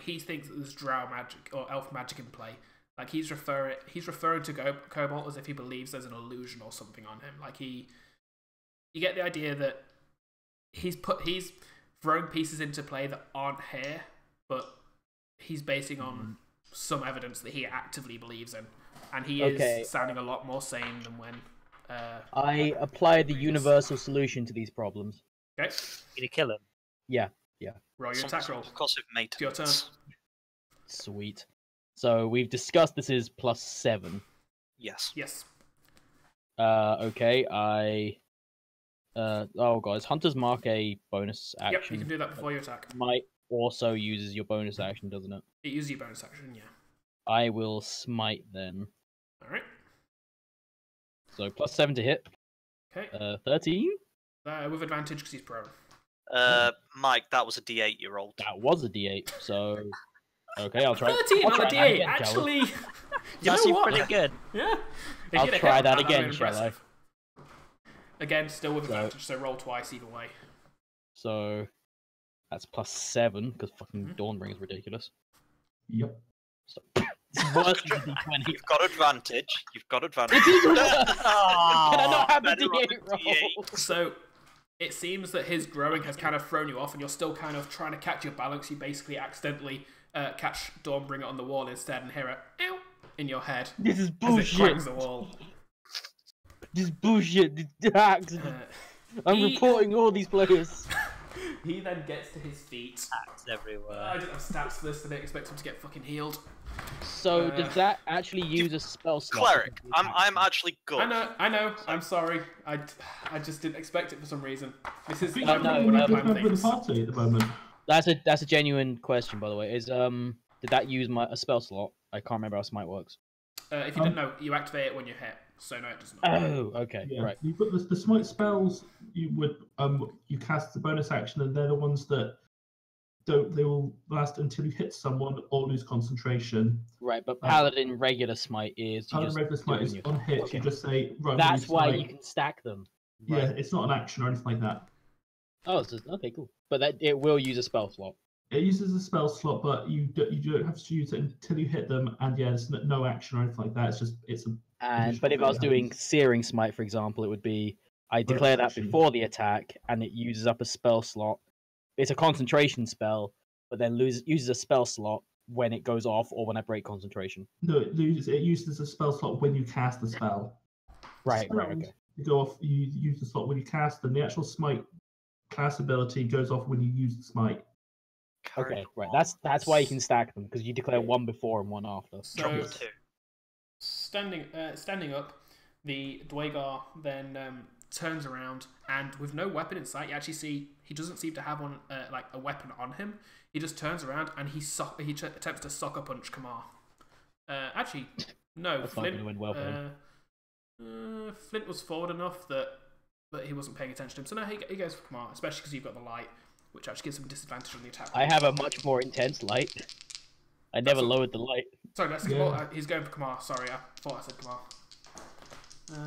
[SPEAKER 1] he thinks that there's drow magic or elf magic in play. Like he's referring to Cobalt as if he believes there's an illusion or something on him. Like you get the idea that he's thrown pieces into play that aren't here, but he's basing on some evidence that he actively believes in, and he is sounding a lot more sane than when.
[SPEAKER 5] I apply the universal solution to these problems.
[SPEAKER 1] Okay.
[SPEAKER 2] You to kill him.
[SPEAKER 5] Yeah.
[SPEAKER 1] Roll your attack roll.
[SPEAKER 3] Of course, we've made
[SPEAKER 1] It's your turn.
[SPEAKER 5] Sweet. So we've discussed this is +7.
[SPEAKER 3] Yes.
[SPEAKER 1] Yes.
[SPEAKER 5] Okay. Oh, guys, Hunter's Mark a bonus action.
[SPEAKER 1] Yep, you can do that before you attack.
[SPEAKER 5] Might also uses your bonus action, doesn't it?
[SPEAKER 1] It uses your bonus action, yeah.
[SPEAKER 5] I will smite then.
[SPEAKER 1] Alright.
[SPEAKER 5] So +7 to hit.
[SPEAKER 1] Okay.
[SPEAKER 5] 13?
[SPEAKER 1] With advantage because he's prone.
[SPEAKER 3] Mike, that was a D8 you rolled.
[SPEAKER 5] That was a D8, so... Okay, I'll try
[SPEAKER 1] 13
[SPEAKER 5] I'll
[SPEAKER 1] on
[SPEAKER 5] try
[SPEAKER 1] a
[SPEAKER 5] that
[SPEAKER 1] D8,
[SPEAKER 5] again,
[SPEAKER 1] actually!
[SPEAKER 5] shall
[SPEAKER 1] You
[SPEAKER 2] That's
[SPEAKER 1] know what?
[SPEAKER 2] pretty good.
[SPEAKER 1] Yeah. If
[SPEAKER 5] I'll
[SPEAKER 1] you'd have
[SPEAKER 5] try
[SPEAKER 1] hit
[SPEAKER 5] that
[SPEAKER 1] would've
[SPEAKER 5] again,
[SPEAKER 1] been
[SPEAKER 5] shall I?
[SPEAKER 1] impressive. Again, still with advantage, so roll twice either way.
[SPEAKER 5] So... That's +7, because fucking Dawnbringer is ridiculous.
[SPEAKER 4] Yep.
[SPEAKER 5] So, it's worse than the D20.
[SPEAKER 3] You've got advantage. You've got advantage.
[SPEAKER 5] It is worse! Can I not have the
[SPEAKER 3] better on
[SPEAKER 5] D8
[SPEAKER 3] the D8.
[SPEAKER 5] roll?
[SPEAKER 1] So, it seems that his growing has kind of thrown you off, and you're still kind of trying to catch your balance. You basically accidentally catch Dawnbringer on the wall instead and hear it "ew" in your head
[SPEAKER 5] This is
[SPEAKER 1] as it
[SPEAKER 5] bullshit.
[SPEAKER 1] clangs the wall.
[SPEAKER 5] This is bullshit. This is accident. I'm reporting all these players.
[SPEAKER 1] He then gets to his feet.
[SPEAKER 2] Hacks everywhere.
[SPEAKER 1] I didn't have stats for this, so I didn't expect him to get fucking healed.
[SPEAKER 5] So does that actually use a spell slot?
[SPEAKER 3] Cleric, I'm actually good.
[SPEAKER 1] I know. I'm sorry. I just didn't expect it for some reason. This is
[SPEAKER 4] I think
[SPEAKER 1] one
[SPEAKER 4] you're
[SPEAKER 1] of
[SPEAKER 4] the
[SPEAKER 1] my
[SPEAKER 4] member of
[SPEAKER 1] things.
[SPEAKER 4] the party at the moment.
[SPEAKER 5] That's a genuine question, by the way. Is did that use a spell slot? I can't remember how smite works.
[SPEAKER 1] If you didn't know, you activate it when you hit. So no, it does not.
[SPEAKER 5] Oh, okay,
[SPEAKER 4] Yeah,
[SPEAKER 5] right.
[SPEAKER 4] you've got the smite spells. You would you cast the bonus action, and they're the ones that they will last until you hit someone or lose concentration.
[SPEAKER 5] Right, but paladin regular smite is.
[SPEAKER 4] Paladin regular smite is on hit.
[SPEAKER 5] Okay.
[SPEAKER 4] You just say right.
[SPEAKER 5] That's why
[SPEAKER 4] smite.
[SPEAKER 5] you can stack them.
[SPEAKER 4] Yeah,
[SPEAKER 5] Right.
[SPEAKER 4] it's not an action or anything like that.
[SPEAKER 5] Oh, so, okay, cool. But it will use a spell slot.
[SPEAKER 4] It uses a spell slot, but you don't have to use it until you hit them. And yeah, there's no action or anything like that. It's a.
[SPEAKER 5] But if I was doing searing smite, for example, it would be I declare that
[SPEAKER 4] action.
[SPEAKER 5] before the attack, and it uses up a spell slot. It's a concentration spell, but then uses a spell slot when it goes off or when I break concentration.
[SPEAKER 4] No, it uses a spell slot when you cast the spell.
[SPEAKER 5] Right,
[SPEAKER 4] Spells,
[SPEAKER 5] okay.
[SPEAKER 4] You go off. You use the slot when you cast them. The actual smite class ability goes off when you use the smite.
[SPEAKER 5] Okay, right. That's why you can stack them, because you declare one before and one after.
[SPEAKER 1] So, standing up, the Dwagar then turns around, and with no weapon in sight, you actually see he doesn't seem to have one like a weapon on him. He just turns around and he attempts to sucker punch Kamar. Actually, no.
[SPEAKER 5] That's not
[SPEAKER 1] Flynt.
[SPEAKER 5] gonna win well for him.
[SPEAKER 1] Flynt was forward enough that he wasn't paying attention to him. So no, he goes for Kamar, especially because you've got the light, which actually gives him disadvantage on the attack.
[SPEAKER 5] I have a much more intense light. I never lowered the light.
[SPEAKER 1] Sorry, that's
[SPEAKER 4] Yeah.
[SPEAKER 1] he's going for Kamar. Sorry, I thought I said Kamar.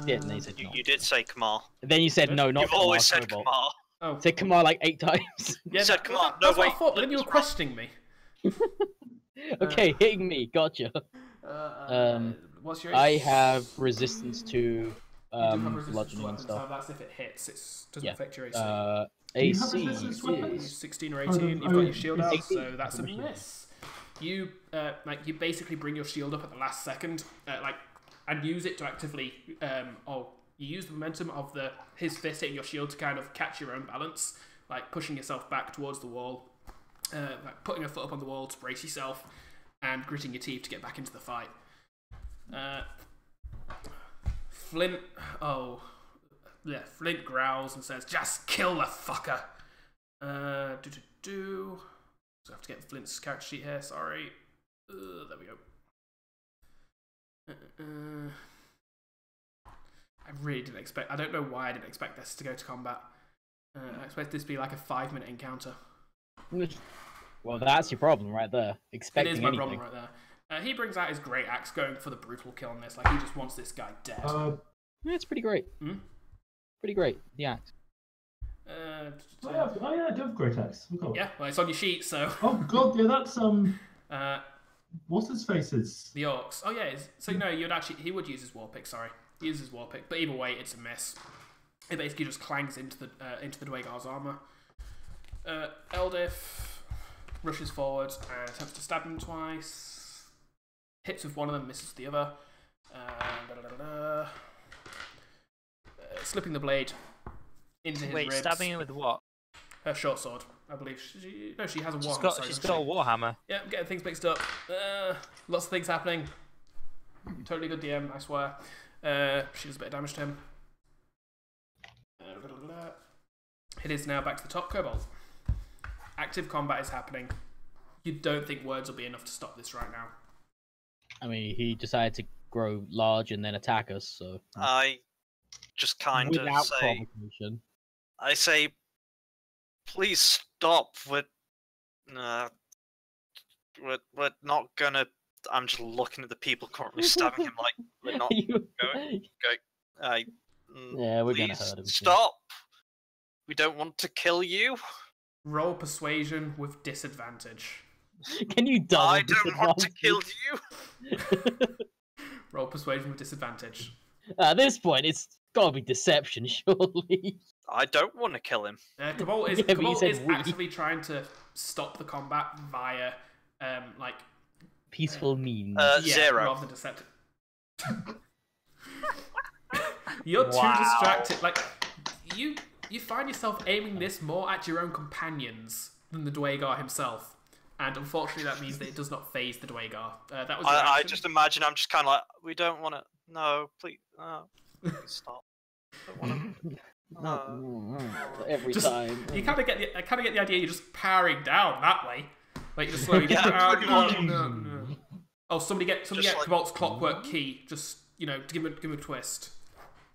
[SPEAKER 5] Yeah, and then you said no.
[SPEAKER 3] You did say Kamar.
[SPEAKER 5] Then you said no, not
[SPEAKER 3] You've
[SPEAKER 5] Kamar,
[SPEAKER 3] always said
[SPEAKER 5] Cobalt.
[SPEAKER 3] Kamar.
[SPEAKER 1] Oh,
[SPEAKER 5] Said Kamar like 8 times.
[SPEAKER 1] yeah,
[SPEAKER 3] said Kamar. No,
[SPEAKER 1] that's what
[SPEAKER 3] wait,
[SPEAKER 1] I thought, but then
[SPEAKER 3] Flynt
[SPEAKER 1] you were
[SPEAKER 3] was wrong.
[SPEAKER 1] questioning me.
[SPEAKER 5] Okay, hitting me, gotcha.
[SPEAKER 1] What's your?
[SPEAKER 5] I have resistance to
[SPEAKER 1] You do have resistance to
[SPEAKER 5] bludgeoning and
[SPEAKER 1] weapons,
[SPEAKER 5] stuff.
[SPEAKER 1] so that's if it hits. It doesn't
[SPEAKER 5] Yeah.
[SPEAKER 1] affect your AC.
[SPEAKER 4] you have
[SPEAKER 5] AC
[SPEAKER 4] resistance to weapons?
[SPEAKER 5] is
[SPEAKER 1] 16 or
[SPEAKER 4] Oh,
[SPEAKER 1] 18. You've got your
[SPEAKER 4] yeah.
[SPEAKER 1] shield out,
[SPEAKER 5] 18.
[SPEAKER 1] so that's a miss. You you basically bring your shield up at the last second, and use it to actively you use the momentum of his fist hitting your shield to kind of catch your own balance, like pushing yourself back towards the wall, like putting a foot up on the wall to brace yourself, and gritting your teeth to get back into the fight. Flynt, Flynt growls and says, "Just kill the fucker." So I have to get Flynt's character sheet here. Sorry. There we go. I really didn't expect. I don't know why I didn't expect this to go to combat. I expect this to be like a 5-minute encounter.
[SPEAKER 5] Well, that's your problem right there.
[SPEAKER 1] It
[SPEAKER 5] Expecting
[SPEAKER 1] is my
[SPEAKER 5] anything.
[SPEAKER 1] problem right there. He brings out his great axe, going for the brutal kill on this. Like he just wants this guy dead.
[SPEAKER 5] Yeah, it's pretty great.
[SPEAKER 1] Hmm?
[SPEAKER 5] Pretty great. The axe.
[SPEAKER 4] I do have great axe.
[SPEAKER 1] Yeah, well, it's on your sheet, so.
[SPEAKER 4] Oh god, yeah, that's what's his faces?
[SPEAKER 1] The orcs. Oh yeah, so he would use his war pick. Sorry, he uses his war pick, but either way, it's a miss. It basically just clangs into the Dwagar's armor. Eldif. rushes forward and attempts to stab him twice. Hits with one of them, misses the other. Slipping the blade into his ribs.
[SPEAKER 2] Stabbing him with what?
[SPEAKER 1] Her short sword, I believe. She has a warhammer.
[SPEAKER 2] She's got a warhammer.
[SPEAKER 1] Yeah, I'm getting things mixed up. Lots of things happening. Totally good DM, I swear. She does a bit of damage to him. It is now back to the top, Cobalt. Active combat is happening. You don't think words will be enough to stop this right now?
[SPEAKER 5] I mean, he decided to grow large and then attack us, so...
[SPEAKER 3] I just kind of
[SPEAKER 5] Without
[SPEAKER 3] say...
[SPEAKER 5] provocation.
[SPEAKER 3] I say, please stop. We're not gonna... I'm just looking at the people currently stabbing him like we're not going.
[SPEAKER 5] Yeah, we're gonna
[SPEAKER 3] Please
[SPEAKER 5] hurt him.
[SPEAKER 3] stop. We don't want to kill you.
[SPEAKER 1] Roll persuasion with disadvantage.
[SPEAKER 5] Can you double
[SPEAKER 3] I don't want to kill you.
[SPEAKER 1] Roll persuasion with disadvantage.
[SPEAKER 5] At this point, it's gotta be deception, surely.
[SPEAKER 3] I don't want to kill him.
[SPEAKER 1] Cobalt is,
[SPEAKER 5] Yeah, but you
[SPEAKER 1] Cobalt
[SPEAKER 5] said
[SPEAKER 1] is
[SPEAKER 5] we.
[SPEAKER 1] actively trying to stop the combat via, like...
[SPEAKER 5] Peaceful means.
[SPEAKER 1] yeah,
[SPEAKER 3] 0.
[SPEAKER 1] rather than deceptive. You're too
[SPEAKER 2] Wow.
[SPEAKER 1] distracted. Like, you find yourself aiming this more at your own companions than the Dwagar himself. And unfortunately, that means that it does not phase the Dwagar. That was your
[SPEAKER 3] I
[SPEAKER 1] action.
[SPEAKER 3] just imagine I'm just kind of like, we don't want to. No, please, please stop. Don't want to.
[SPEAKER 5] Every
[SPEAKER 1] Just-
[SPEAKER 5] time.
[SPEAKER 1] You kind of get the idea. You're just powering down that way. Like you're just slowly.
[SPEAKER 3] Yeah,
[SPEAKER 4] pretty
[SPEAKER 1] no,
[SPEAKER 4] much.
[SPEAKER 1] no. Oh, somebody get
[SPEAKER 3] Just like-
[SPEAKER 1] Cobalt's clockwork key. Just to give him a twist.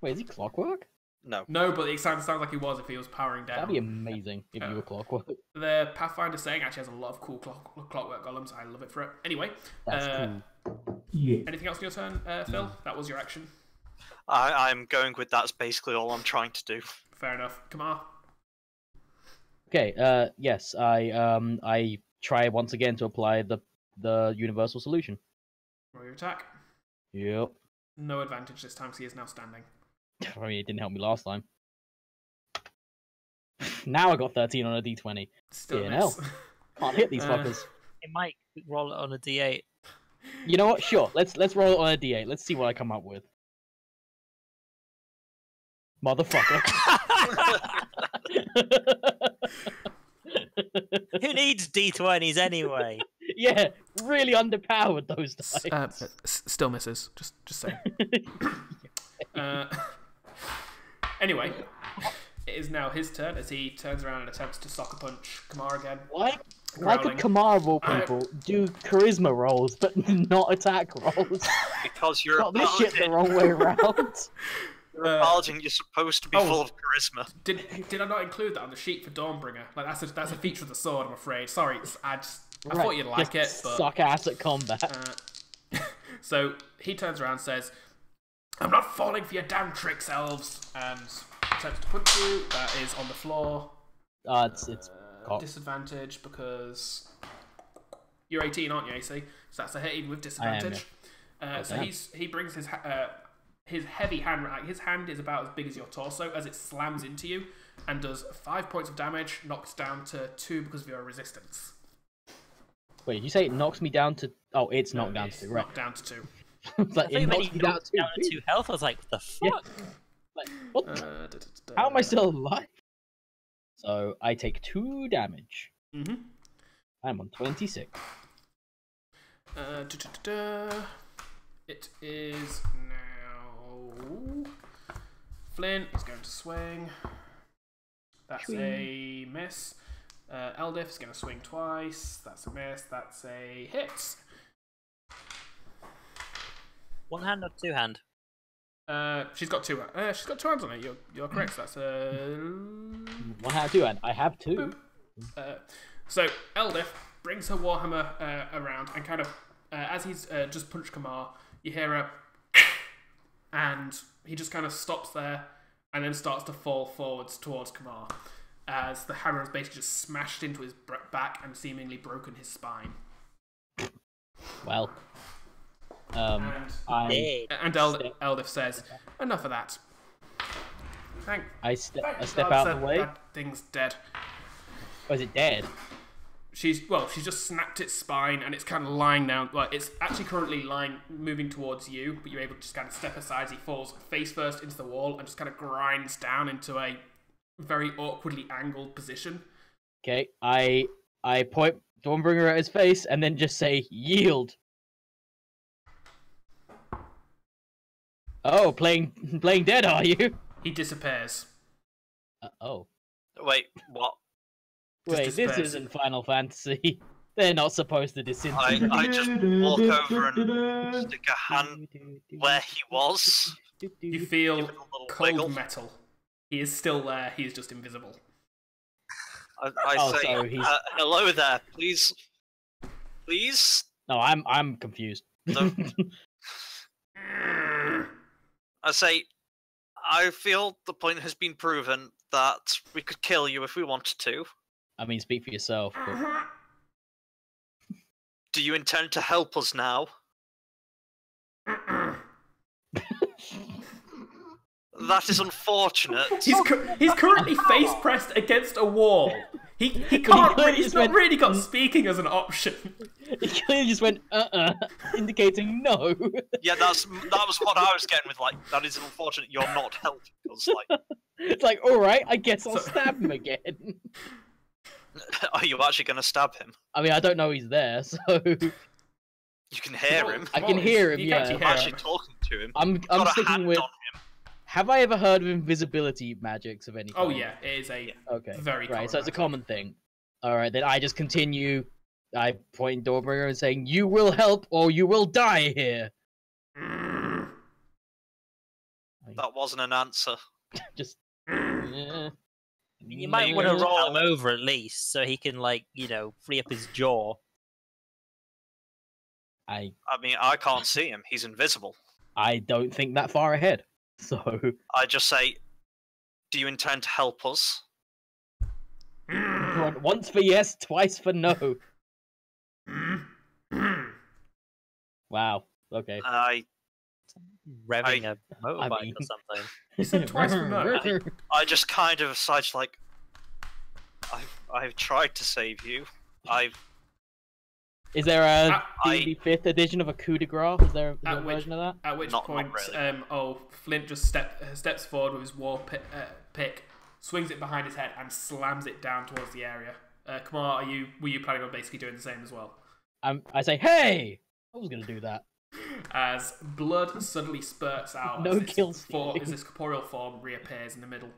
[SPEAKER 5] Wait, is he clockwork?
[SPEAKER 3] No.
[SPEAKER 1] No, but it sounds like he was if he was powering down.
[SPEAKER 5] That'd be amazing if you were clockwork.
[SPEAKER 1] The Pathfinder saying actually has a lot of cool clockwork golems. I love it for it. Anyway,
[SPEAKER 5] That's cool.
[SPEAKER 4] Yeah.
[SPEAKER 1] anything else on your turn, Phil? That was your action.
[SPEAKER 3] I'm going with that's basically all I'm trying to do.
[SPEAKER 1] Fair enough. Kamar.
[SPEAKER 5] Okay, yes, I try once again to apply the universal solution.
[SPEAKER 1] Roll your attack.
[SPEAKER 5] Yep.
[SPEAKER 1] No advantage this time because he is now standing.
[SPEAKER 5] I mean, it didn't help me last time. Now I got 13 on a d20.
[SPEAKER 1] Still a
[SPEAKER 5] Yeah,
[SPEAKER 1] miss.
[SPEAKER 5] Can't hit these fuckers.
[SPEAKER 2] It might roll it on a d8.
[SPEAKER 5] You know what? Sure, let's roll it on a d8. Let's see what I come up with. Motherfucker.
[SPEAKER 2] Who needs d20s anyway?
[SPEAKER 5] Yeah, really underpowered those dice.
[SPEAKER 1] Still misses. Just saying. Anyway, it is now his turn as he turns around and attempts to sucker punch Kamar again.
[SPEAKER 5] Why
[SPEAKER 1] Growling.
[SPEAKER 5] could Kamar of all people do charisma rolls but not attack rolls?
[SPEAKER 3] Because you're a
[SPEAKER 5] Got this shit the
[SPEAKER 3] paladin.
[SPEAKER 5] wrong way around.
[SPEAKER 3] You're a paladin, you're supposed to be
[SPEAKER 1] Oh.
[SPEAKER 3] full of charisma.
[SPEAKER 1] Did I not include that on the sheet for Dawnbringer? Like that's a feature of the sword, I'm afraid. Sorry, I
[SPEAKER 5] Right,
[SPEAKER 1] thought you'd like
[SPEAKER 5] just
[SPEAKER 1] it, but
[SPEAKER 5] suck ass at combat.
[SPEAKER 1] so he turns around and says, "I'm not falling for your damn tricks, elves," and attempts to punch you. That is on the floor.
[SPEAKER 5] It's cocked.
[SPEAKER 1] Disadvantage because you're 18, aren't you, AC? So that's a hit even with disadvantage. So
[SPEAKER 5] damn.
[SPEAKER 1] he brings his heavy hand. Like, his hand is about as big as your torso as it slams into you and does 5 points of damage, knocks down to 2 because of your resistance.
[SPEAKER 5] Wait, you say it knocks me down to? Oh, it's knocked down
[SPEAKER 1] It's
[SPEAKER 5] to, right?
[SPEAKER 1] knocked down to 2.
[SPEAKER 5] It's like,
[SPEAKER 2] I
[SPEAKER 5] it
[SPEAKER 2] think when
[SPEAKER 5] knocks
[SPEAKER 2] he
[SPEAKER 5] me down
[SPEAKER 2] knocked down
[SPEAKER 5] to
[SPEAKER 2] to 2 health, I was like, what the fuck?
[SPEAKER 5] Like, what? How am I still alive? So I take 2 damage.
[SPEAKER 1] Mm-hmm.
[SPEAKER 5] I'm on 26.
[SPEAKER 1] It is now Flynt is going to swing. That's a miss. Eldif is going to swing twice. That's a miss. That's a hit.
[SPEAKER 2] One hand or two hand?
[SPEAKER 1] She's got two. She's got 2 hands on it. You're correct. That's a
[SPEAKER 5] 1 hand, 2 hand. I have 2.
[SPEAKER 1] boop. So Eldif brings her warhammer around and kind of as he's just punched Kamar, you hear a and he just kind of stops there and then starts to fall forwards towards Kamar as the hammer is basically just smashed into his back and seemingly broken his spine.
[SPEAKER 5] Well,
[SPEAKER 1] And Eldif says, "Enough of that."
[SPEAKER 5] I step
[SPEAKER 1] Thank
[SPEAKER 5] out
[SPEAKER 1] God
[SPEAKER 5] of the way.
[SPEAKER 1] that thing's dead.
[SPEAKER 5] Or is it dead?
[SPEAKER 1] she's just snapped its spine and it's kind of lying down. Well, it's actually currently moving towards you, but you're able to just kind of step aside as he falls face first into the wall and just kind of grinds down into a very awkwardly angled position.
[SPEAKER 5] Okay, I point Dawnbringer at his face and then just say, yield. Oh, playing dead, are you?
[SPEAKER 1] He disappears.
[SPEAKER 5] Oh.
[SPEAKER 3] Wait, what?
[SPEAKER 5] Wait, this
[SPEAKER 1] disappears.
[SPEAKER 5] isn't Final Fantasy. They're not supposed to disintegrate.
[SPEAKER 3] I just walk over and stick a hand where he was.
[SPEAKER 1] You feel
[SPEAKER 3] Give it a little
[SPEAKER 1] cold
[SPEAKER 3] wiggle.
[SPEAKER 1] metal. He is still there. He is just invisible.
[SPEAKER 3] I
[SPEAKER 5] Oh,
[SPEAKER 3] say,
[SPEAKER 5] so he's-
[SPEAKER 3] hello there, please. Please?
[SPEAKER 5] No, I'm confused.
[SPEAKER 3] Don't- I say, I feel the point has been proven that we could kill you if we wanted to.
[SPEAKER 5] I mean, speak for yourself. But...
[SPEAKER 3] Do you intend to help us now? That is unfortunate.
[SPEAKER 1] He's currently face pressed against a wall. He can't. He's not really got speaking as an option.
[SPEAKER 5] He clearly just went, indicating no.
[SPEAKER 3] Yeah, that was what I was getting with, like, that is unfortunate you're not helping us, like...
[SPEAKER 5] It's like, alright, I guess I'll stab him again.
[SPEAKER 3] Are you actually going to stab him?
[SPEAKER 5] I mean, I don't know he's there, so...
[SPEAKER 3] You can hear him.
[SPEAKER 5] I can hear him,
[SPEAKER 1] You
[SPEAKER 5] yeah.
[SPEAKER 1] can
[SPEAKER 3] I'm
[SPEAKER 1] hear
[SPEAKER 3] actually
[SPEAKER 1] him.
[SPEAKER 3] talking to him.
[SPEAKER 5] I'm
[SPEAKER 3] Got a
[SPEAKER 5] sticking
[SPEAKER 3] hand
[SPEAKER 5] with...
[SPEAKER 3] on him.
[SPEAKER 5] Have I ever heard of invisibility magics of any kind?
[SPEAKER 1] Oh yeah, it is a
[SPEAKER 5] Okay.
[SPEAKER 1] very
[SPEAKER 5] Right, so it's a
[SPEAKER 1] magic.
[SPEAKER 5] common thing. Alright, then I just continue. I point Dawnbringer and saying, you will help or you will die here.
[SPEAKER 3] That wasn't an answer.
[SPEAKER 5] Just... yeah.
[SPEAKER 2] You might want to roll him over at least, so he can, like, you know, free up his jaw.
[SPEAKER 5] I
[SPEAKER 3] mean, I can't see him. He's invisible.
[SPEAKER 5] I don't think that far ahead. So...
[SPEAKER 3] I just say, do you intend to help us?
[SPEAKER 5] Once for yes, twice for no. Wow. Okay.
[SPEAKER 2] Revving a
[SPEAKER 5] I
[SPEAKER 2] motorbike
[SPEAKER 5] mean-
[SPEAKER 2] or something.
[SPEAKER 1] He said twice for no.
[SPEAKER 3] I just kind of decide, like, I've tried to save you.
[SPEAKER 5] Is there a
[SPEAKER 1] I-
[SPEAKER 5] D&D 5th edition of a coup de grace? Is there a version of that?
[SPEAKER 1] At which
[SPEAKER 3] Not
[SPEAKER 1] point,
[SPEAKER 3] really.
[SPEAKER 1] Flynt just steps forward with his war pick, swings it behind his head, and slams it down towards the area. Kamar, were you planning on basically doing the same as well?
[SPEAKER 5] I say, hey! I was going to do that.
[SPEAKER 1] As blood suddenly spurts out
[SPEAKER 5] No kill stealing.
[SPEAKER 1] as this corporeal form reappears in the middle.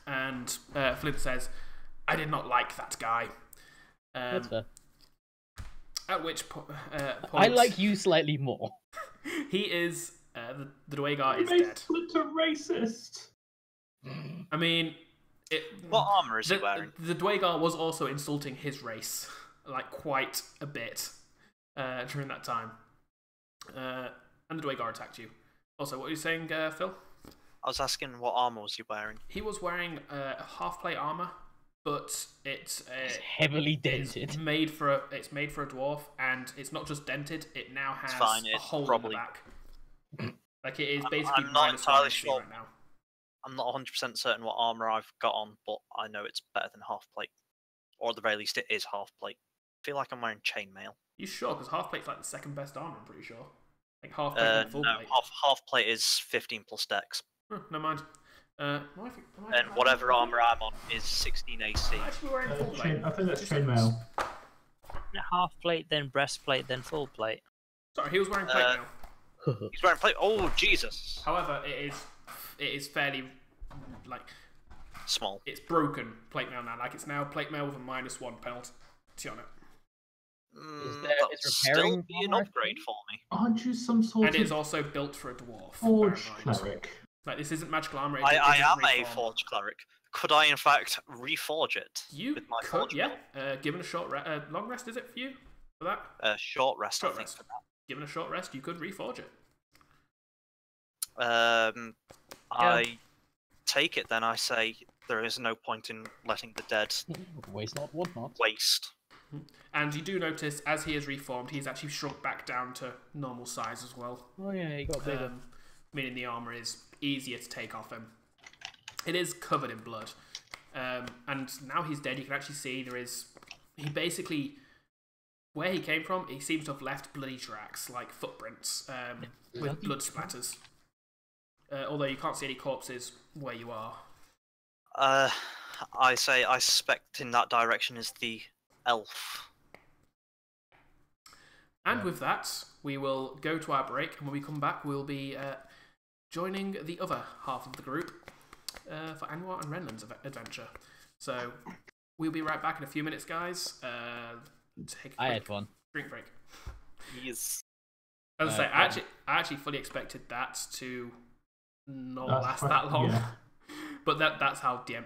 [SPEAKER 1] And Flynt says, I did not like that guy.
[SPEAKER 5] That's fair.
[SPEAKER 1] At which point...
[SPEAKER 5] I like you slightly more.
[SPEAKER 1] He is... the Dwagar
[SPEAKER 4] You
[SPEAKER 1] is
[SPEAKER 4] made
[SPEAKER 1] dead.
[SPEAKER 4] Flynt a racist.
[SPEAKER 1] I mean...
[SPEAKER 3] What armor is he wearing?
[SPEAKER 1] The Dwagar was also insulting his race, like, quite a bit during that time. And the Dwagar attacked you. Also, what were you saying, Phil?
[SPEAKER 3] I was asking what armor was he wearing.
[SPEAKER 1] He was wearing a half-plate armor, but it's
[SPEAKER 5] Heavily dented.
[SPEAKER 1] It's made for a dwarf, and it's not just dented. It now has
[SPEAKER 3] fine,
[SPEAKER 1] a
[SPEAKER 3] it's
[SPEAKER 1] hole
[SPEAKER 3] probably-
[SPEAKER 1] in the back. Like it is basically.
[SPEAKER 3] I'm not
[SPEAKER 1] minus
[SPEAKER 3] entirely
[SPEAKER 1] one AC
[SPEAKER 3] sure.
[SPEAKER 1] right now.
[SPEAKER 3] I'm not 100% certain what armor I've got on, but I know it's better than half plate. Or at the very least, it is half plate. I feel like I'm wearing chainmail.
[SPEAKER 1] You sure? Because half plate's like the second best armor. I'm pretty sure. Like half plate and full
[SPEAKER 3] No,
[SPEAKER 1] plate.
[SPEAKER 3] half plate is 15 plus dex.
[SPEAKER 1] Never mind.
[SPEAKER 3] And whatever armor I'm on is 16 AC.
[SPEAKER 1] I'm actually wearing full plate.
[SPEAKER 4] I think that's
[SPEAKER 1] Just seconds.
[SPEAKER 4] chainmail.
[SPEAKER 2] Half plate, then breastplate, then full plate.
[SPEAKER 1] Sorry, he was wearing plate now.
[SPEAKER 3] He's wearing plate. Oh, Jesus.
[SPEAKER 1] However, it is fairly like
[SPEAKER 3] Small.
[SPEAKER 1] it's broken plate mail now. Like it's now plate mail with a -1 penalty on it,
[SPEAKER 3] That would still
[SPEAKER 5] repairing
[SPEAKER 3] be an
[SPEAKER 5] armor?
[SPEAKER 3] upgrade for me.
[SPEAKER 4] Aren't you some sort
[SPEAKER 1] and it's
[SPEAKER 4] of
[SPEAKER 1] also built for a dwarf.
[SPEAKER 4] forge
[SPEAKER 1] bear in mind.
[SPEAKER 4] cleric?
[SPEAKER 1] Like this isn't magical armor.
[SPEAKER 3] I
[SPEAKER 1] isn't
[SPEAKER 3] am a
[SPEAKER 1] reform.
[SPEAKER 3] forge cleric. Could I, in fact, reforge it
[SPEAKER 1] You
[SPEAKER 3] with my
[SPEAKER 1] could,
[SPEAKER 3] forge
[SPEAKER 1] yeah.
[SPEAKER 3] build?
[SPEAKER 1] Given a short long rest, is it for you for that?
[SPEAKER 3] Short rest,
[SPEAKER 1] Short
[SPEAKER 3] I think.
[SPEAKER 1] rest. Given a short rest, you could reforge it.
[SPEAKER 3] I take it then. I say there is no point in letting the dead
[SPEAKER 5] Waste not, want not.
[SPEAKER 3] waste.
[SPEAKER 1] And you do notice, as he has reformed, he's actually shrunk back down to normal size as well.
[SPEAKER 5] Oh yeah, he got bigger.
[SPEAKER 1] Meaning the armor is easier to take off him. It is covered in blood. And now he's dead, you can actually see there is he basically, where he came from, he seems to have left bloody tracks, like footprints, with blood splatters. Although you can't see any corpses where you are.
[SPEAKER 3] I suspect in that direction is the elf.
[SPEAKER 1] And with that, we will go to our break, and when we come back, we'll be joining the other half of the group for Anwar and Renlan's adventure. So we'll be right back in a few minutes, guys. Take a
[SPEAKER 5] I had fun.
[SPEAKER 1] Drink break.
[SPEAKER 3] Yes.
[SPEAKER 1] As I say, I actually fully expected that to not last that long,
[SPEAKER 4] Yeah.
[SPEAKER 1] but that's how DM.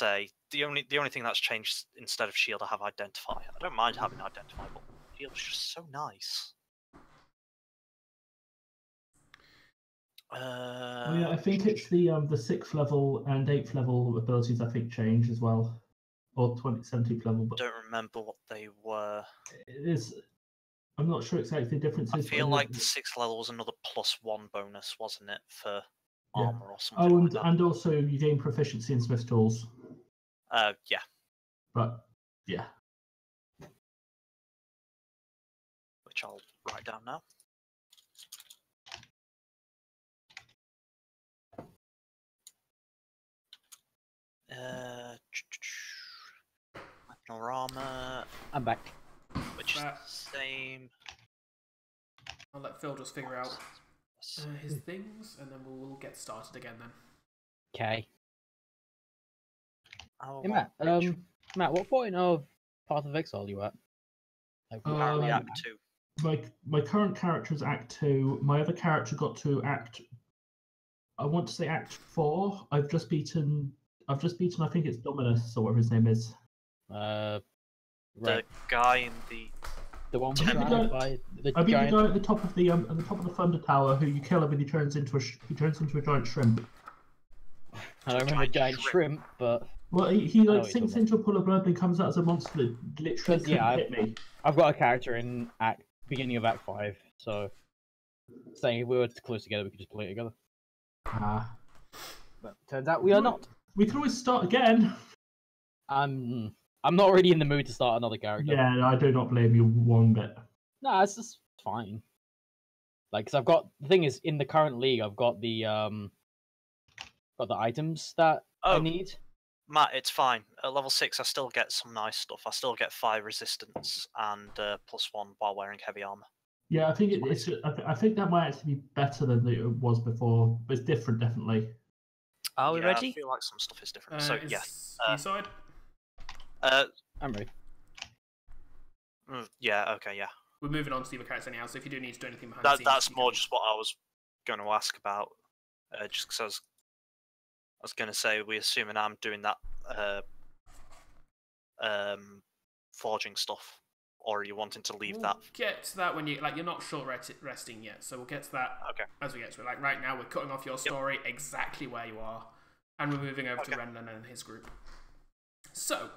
[SPEAKER 3] say the only thing that's changed instead of shield, I have identify. I don't mind having identify, but shield's just so nice.
[SPEAKER 4] Oh yeah, I think it's the 6th level and 8th level abilities. I think change as well, or 17th level. But
[SPEAKER 3] Don't remember what they were.
[SPEAKER 4] it is. I'm not sure exactly the differences.
[SPEAKER 3] I feel like the 6th level was another +1 bonus, wasn't it, for
[SPEAKER 4] Yeah.
[SPEAKER 3] armor or something?
[SPEAKER 4] Oh,
[SPEAKER 3] like that.
[SPEAKER 4] and also you gain proficiency in Smith tools.
[SPEAKER 3] Yeah.
[SPEAKER 4] But yeah.
[SPEAKER 3] Which I'll write down now. Armor,
[SPEAKER 5] I'm back.
[SPEAKER 3] which is the same.
[SPEAKER 1] I'll let Phil just figure out his things, and then we'll get started again then.
[SPEAKER 5] Okay.
[SPEAKER 3] Oh,
[SPEAKER 5] Hey, Matt. Matt, what point of Path of Exile are you at? Like,
[SPEAKER 3] apparently
[SPEAKER 4] Um,
[SPEAKER 3] Act 2.
[SPEAKER 4] My current character is Act 2. My other character got to I want to say Act 4. I've just beaten. I think it's Dominus or whatever his name is.
[SPEAKER 5] right.
[SPEAKER 3] The guy in the
[SPEAKER 5] The one
[SPEAKER 3] I beat the
[SPEAKER 5] surrounded by the
[SPEAKER 4] I beat
[SPEAKER 5] giant.
[SPEAKER 4] the guy at the top of the Thunder Tower who you kill him and he turns into a giant shrimp.
[SPEAKER 5] I don't remember giant shrimp, but
[SPEAKER 4] Well, he
[SPEAKER 5] I know
[SPEAKER 4] like
[SPEAKER 5] what you're
[SPEAKER 4] sinks
[SPEAKER 5] talking
[SPEAKER 4] into a pool of blood and comes out as a monster that literally
[SPEAKER 5] 'Cause, yeah,
[SPEAKER 4] couldn't hit me.
[SPEAKER 5] I've got a character in beginning of Act 5, so saying if we were close together, we could just play it together.
[SPEAKER 4] Ah.
[SPEAKER 5] But turns out we are not.
[SPEAKER 4] We can always start again.
[SPEAKER 5] I'm not really in the mood to start another character.
[SPEAKER 4] Yeah, I do not blame you one bit.
[SPEAKER 5] No, it's just fine. Like, cause I've got the thing is in the current league, I've got the items that I need.
[SPEAKER 3] Matt, it's fine. At level 6, I still get some nice stuff. I still get 5 resistance and +1 while wearing heavy armor.
[SPEAKER 4] Yeah, I think I think that might actually be better than it was before, but it's different, definitely.
[SPEAKER 2] Are we
[SPEAKER 3] Yeah,
[SPEAKER 2] ready?
[SPEAKER 3] I feel like some stuff is different. So yes.
[SPEAKER 1] You side?
[SPEAKER 5] I'm ready.
[SPEAKER 3] Yeah. Okay. Yeah.
[SPEAKER 1] We're moving on to the other characters anyhow, so if you do need to do anything behind the scenes...
[SPEAKER 3] That's
[SPEAKER 1] you
[SPEAKER 3] more
[SPEAKER 1] can-
[SPEAKER 3] just what I was going to ask about. Just because I was going to say, we assuming I'm doing that forging stuff, or are you wanting to leave that?
[SPEAKER 1] We'll get to that when you're not short resting yet, so we'll get to that as we get to it. Like right now, we're cutting off your story exactly where you are, and we're moving over to Renlan and his group. So,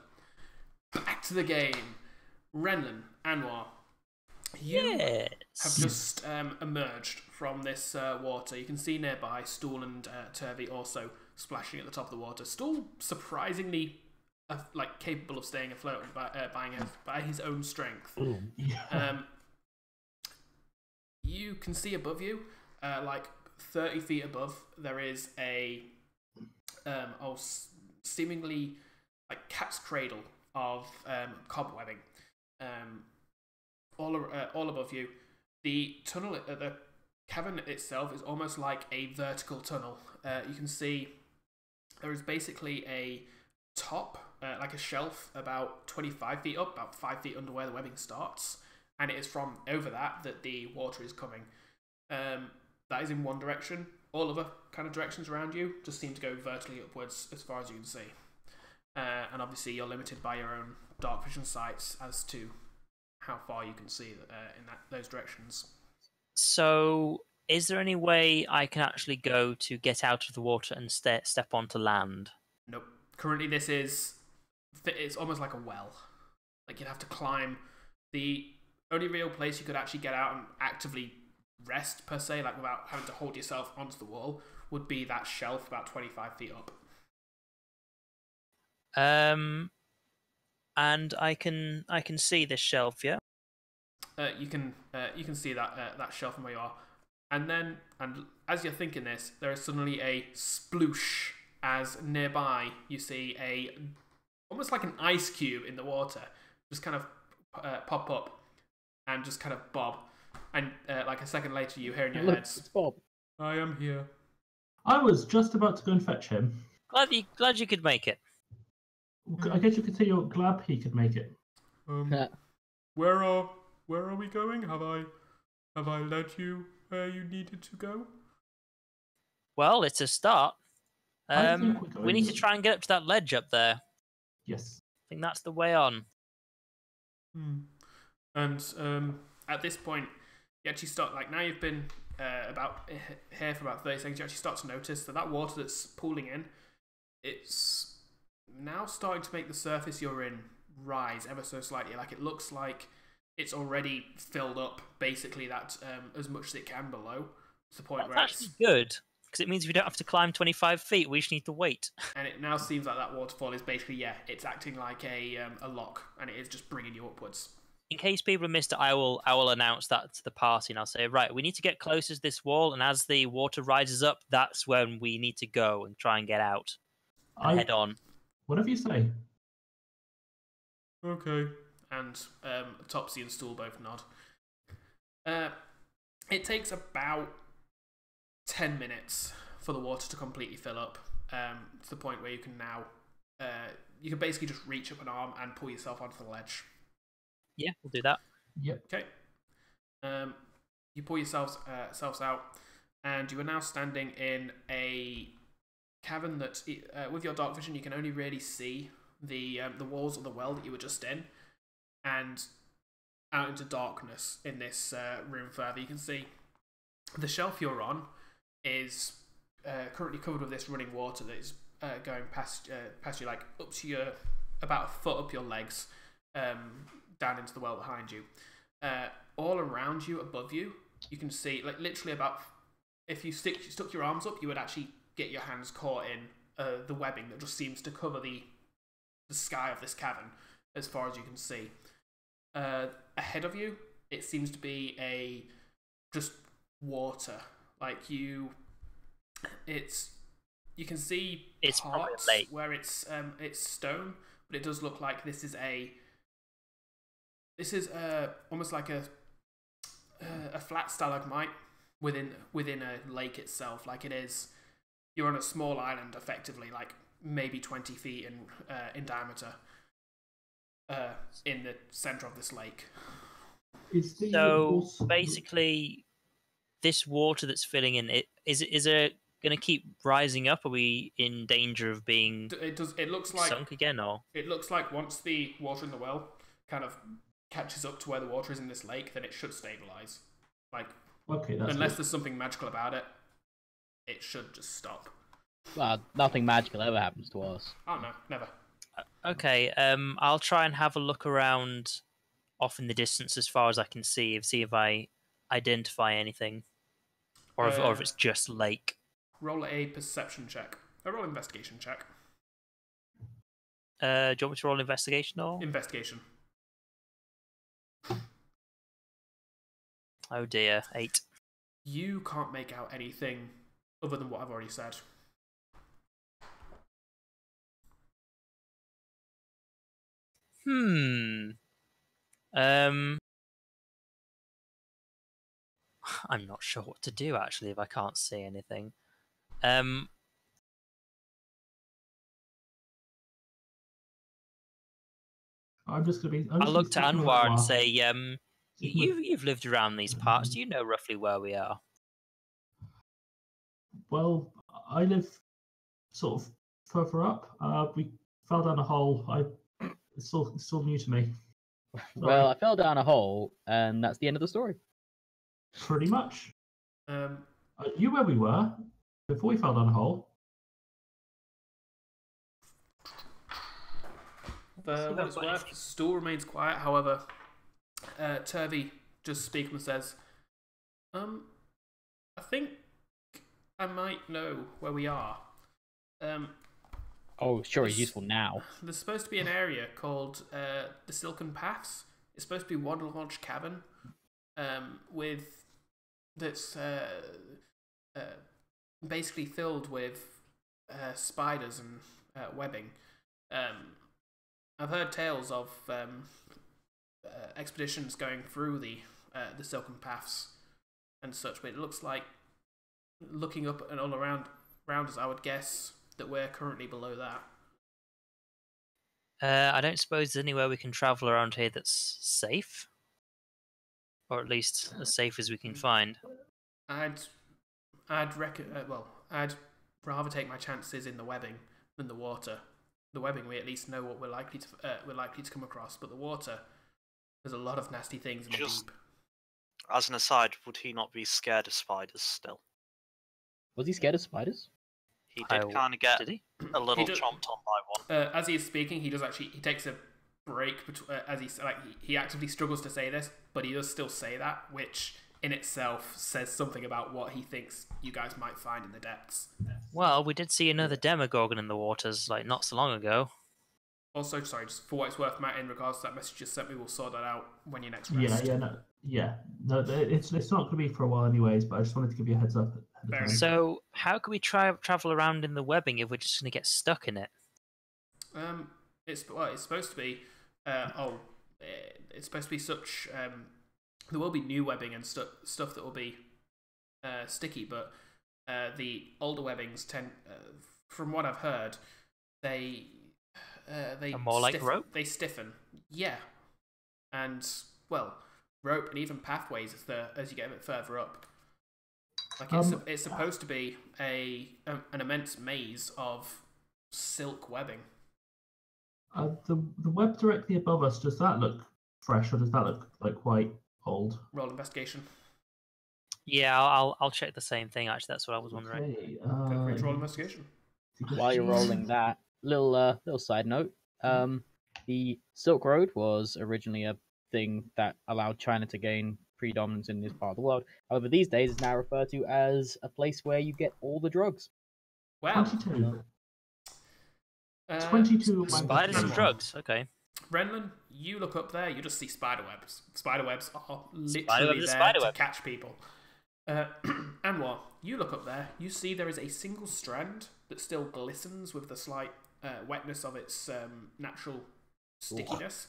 [SPEAKER 1] back to the game. Renlan, Anwar, you have just emerged from this water. You can see nearby Stool and Turvey also splashing at the top of the water. Stool surprisingly capable of staying afloat by his own strength. You can see above you, 30 feet above, there is a seemingly like cat's cradle of cobwebbing. All above you, the tunnel, the cavern itself is almost like a vertical tunnel. You can see there is basically a top, like a shelf, about 25 feet up, about 5 feet under where the webbing starts, and it is from over that the water is coming. That is in one direction. All other kind of directions around you just seem to go vertically upwards as far as you can see. And obviously you're limited by your own dark vision sights as to how far you can see in those directions.
[SPEAKER 2] So, is there any way I can actually go to get out of the water and step onto land?
[SPEAKER 1] Nope. Currently it's almost like a well. Like you'd have to climb. The only real place you could actually get out and actively rest, per se, like without having to hold yourself onto the wall, would be that shelf about 25 feet up.
[SPEAKER 2] And I can see this shelf, yeah.
[SPEAKER 1] You can see that shelf from where you are, and as you're thinking this, there is suddenly a sploosh as nearby you see almost like an ice cube in the water, just kind of pop up and just kind of bob, and like a second later you hear in your heads,
[SPEAKER 5] It's Bob.
[SPEAKER 1] "I am here."
[SPEAKER 4] I was just about to go and fetch him.
[SPEAKER 2] Glad you could make it.
[SPEAKER 4] I guess you could say you're glad he could make it.
[SPEAKER 1] Where are we going? Have I led you where you needed to go?
[SPEAKER 2] Well, it's a start.
[SPEAKER 4] I think we're
[SPEAKER 2] We need to
[SPEAKER 4] going-
[SPEAKER 2] try and get up to that ledge up there.
[SPEAKER 4] Yes.
[SPEAKER 2] I think that's the way on.
[SPEAKER 1] And at this point, you actually start, like, now you've been about here for about 30 seconds, you actually start to notice that water that's pooling in, it's now starting to make the surface you're in rise ever so slightly. Like, it looks like it's already filled up, basically, that as much as it can below, to the point where
[SPEAKER 2] That's actually good, because it means we don't have to climb 25 feet, we just need to wait.
[SPEAKER 1] And it now seems like that waterfall is basically, it's acting like a lock, and it is just bringing you upwards.
[SPEAKER 2] In case people have missed it, I will announce that to the party, and I'll say, right, we need to get closer to this wall, and as the water rises up, that's when we need to go and try and get out. And head on.
[SPEAKER 4] Whatever you say.
[SPEAKER 1] Okay. And Topsy and Stool both nod. It takes about 10 minutes for the water to completely fill up, to the point where you can now, you can basically just reach up an arm and pull yourself onto the ledge.
[SPEAKER 2] Yeah, we'll do that.
[SPEAKER 4] Yep.
[SPEAKER 1] Okay. You pull yourselves out, and you are now standing in a cavern that, with your dark vision, you can only really see the walls of the well that you were just in, and out into darkness in this room further. You can see the shelf you're on is currently covered with this running water that is going past you, like up to your about a foot up your legs, down into the well behind you. All around you, above you, you can see, like, literally about, if you stuck your arms up, you would actually get your hands caught in the webbing that just seems to cover the sky of this cavern as far as you can see. Ahead of you, it seems to be just water. Like, you can see
[SPEAKER 2] It's probably a
[SPEAKER 1] parts
[SPEAKER 2] lake.
[SPEAKER 1] where it's stone, but it does look like this is almost like a flat stalagmite within a lake itself. Like, it is, you're on a small island, effectively, like maybe 20 feet in diameter, in the center of this lake.
[SPEAKER 2] So basically, this water that's filling in, is it going to keep rising up? Are we in danger of being
[SPEAKER 1] It looks like
[SPEAKER 2] sunk again, or
[SPEAKER 1] it looks like once the water in the well kind of catches up to where the water is in this lake, then it should stabilize. Like,
[SPEAKER 4] Okay, that's
[SPEAKER 1] unless
[SPEAKER 4] good.
[SPEAKER 1] there's something magical about it, it should just stop.
[SPEAKER 5] Well, nothing magical ever happens to us.
[SPEAKER 1] Oh no, never.
[SPEAKER 2] okay? I'll try and have a look around off in the distance as far as I can see if I identify anything, or if it's just lake.
[SPEAKER 1] Roll a perception check. Roll an investigation check.
[SPEAKER 2] Do you want me to roll investigation or?
[SPEAKER 1] Investigation.
[SPEAKER 2] Oh dear, 8.
[SPEAKER 1] You can't make out anything other than what I've already said.
[SPEAKER 2] I'm not sure what to do actually if I can't see anything.
[SPEAKER 4] I'm just gonna be.
[SPEAKER 2] I'll look to Anwar and say,
[SPEAKER 4] Just
[SPEAKER 2] you've lived around these parts. Do you know roughly where we are?
[SPEAKER 4] Well, I live sort of further up. We fell down a hole. It's still new to me.
[SPEAKER 5] Well, I fell down a hole, and that's the end of the story.
[SPEAKER 4] Pretty much.
[SPEAKER 1] Um,
[SPEAKER 4] I knew where we were before we fell down a hole.
[SPEAKER 1] For what it's worth, Stool remains quiet. However, Turvey just speaks and says, I think I might know where we are.
[SPEAKER 5] Oh, sure, he's useful now.
[SPEAKER 1] There's supposed to be an area called the Silken Paths. It's supposed to be one large cavern that's basically filled with spiders and webbing. I've heard tales of expeditions going through the Silken Paths and such, but it looks like, looking up and all around us, I would guess that we're currently below that.
[SPEAKER 2] I don't suppose there's anywhere we can travel around here that's safe, or at least as safe as we can find.
[SPEAKER 1] I'd rather take my chances in the webbing than the water. The webbing, we at least know what we're likely to come across, but the water, there's a lot of nasty things in the deep.
[SPEAKER 3] As an aside, would he not be scared of spiders still?
[SPEAKER 5] Was he scared of spiders?
[SPEAKER 3] He did kind of get a little
[SPEAKER 1] He
[SPEAKER 3] chomped on by one.
[SPEAKER 1] As he is speaking, he takes a break as he actively struggles to say this, but he does still say that, which in itself says something about what he thinks you guys might find in the depths.
[SPEAKER 2] Well, we did see another Demogorgon in the waters, like, not so long ago.
[SPEAKER 1] Also, sorry, just for what it's worth, Matt, in regards to that message you sent me, we'll sort that out when you next rest.
[SPEAKER 4] No, it's not going to be for a while anyways, but I just wanted to give you a heads up.
[SPEAKER 2] So, how can we travel around in the webbing if we're just going to get stuck in it?
[SPEAKER 1] It's supposed to be. It's supposed to be such. There will be new webbing and stuff that will be sticky, but the older webbings tend, from what I've heard, they
[SPEAKER 2] are more like rope.
[SPEAKER 1] They stiffen, yeah, and well, rope and even pathways as you get a bit further up. Like it's supposed to be an immense maze of silk webbing.
[SPEAKER 4] The web directly above us, does that look fresh or does that look like quite old?
[SPEAKER 1] Roll investigation.
[SPEAKER 2] Yeah, I'll check the same thing. Actually, that's what I was wondering.
[SPEAKER 4] Okay,
[SPEAKER 1] Go for each roll investigation.
[SPEAKER 5] While you're rolling that, little side note. The Silk Road was originally a thing that allowed China to gain predominance in this part of the world. However, these days it's now referred to as a place where you get all the drugs.
[SPEAKER 1] Wow.
[SPEAKER 4] 22. 22.
[SPEAKER 2] Spiders and drugs. Okay.
[SPEAKER 1] Renlan, you look up there, you just see spider webs. Spider webs are literally there to catch people. Anwar, you look up there, you see there is a single strand that still glistens with the slight wetness of its natural stickiness.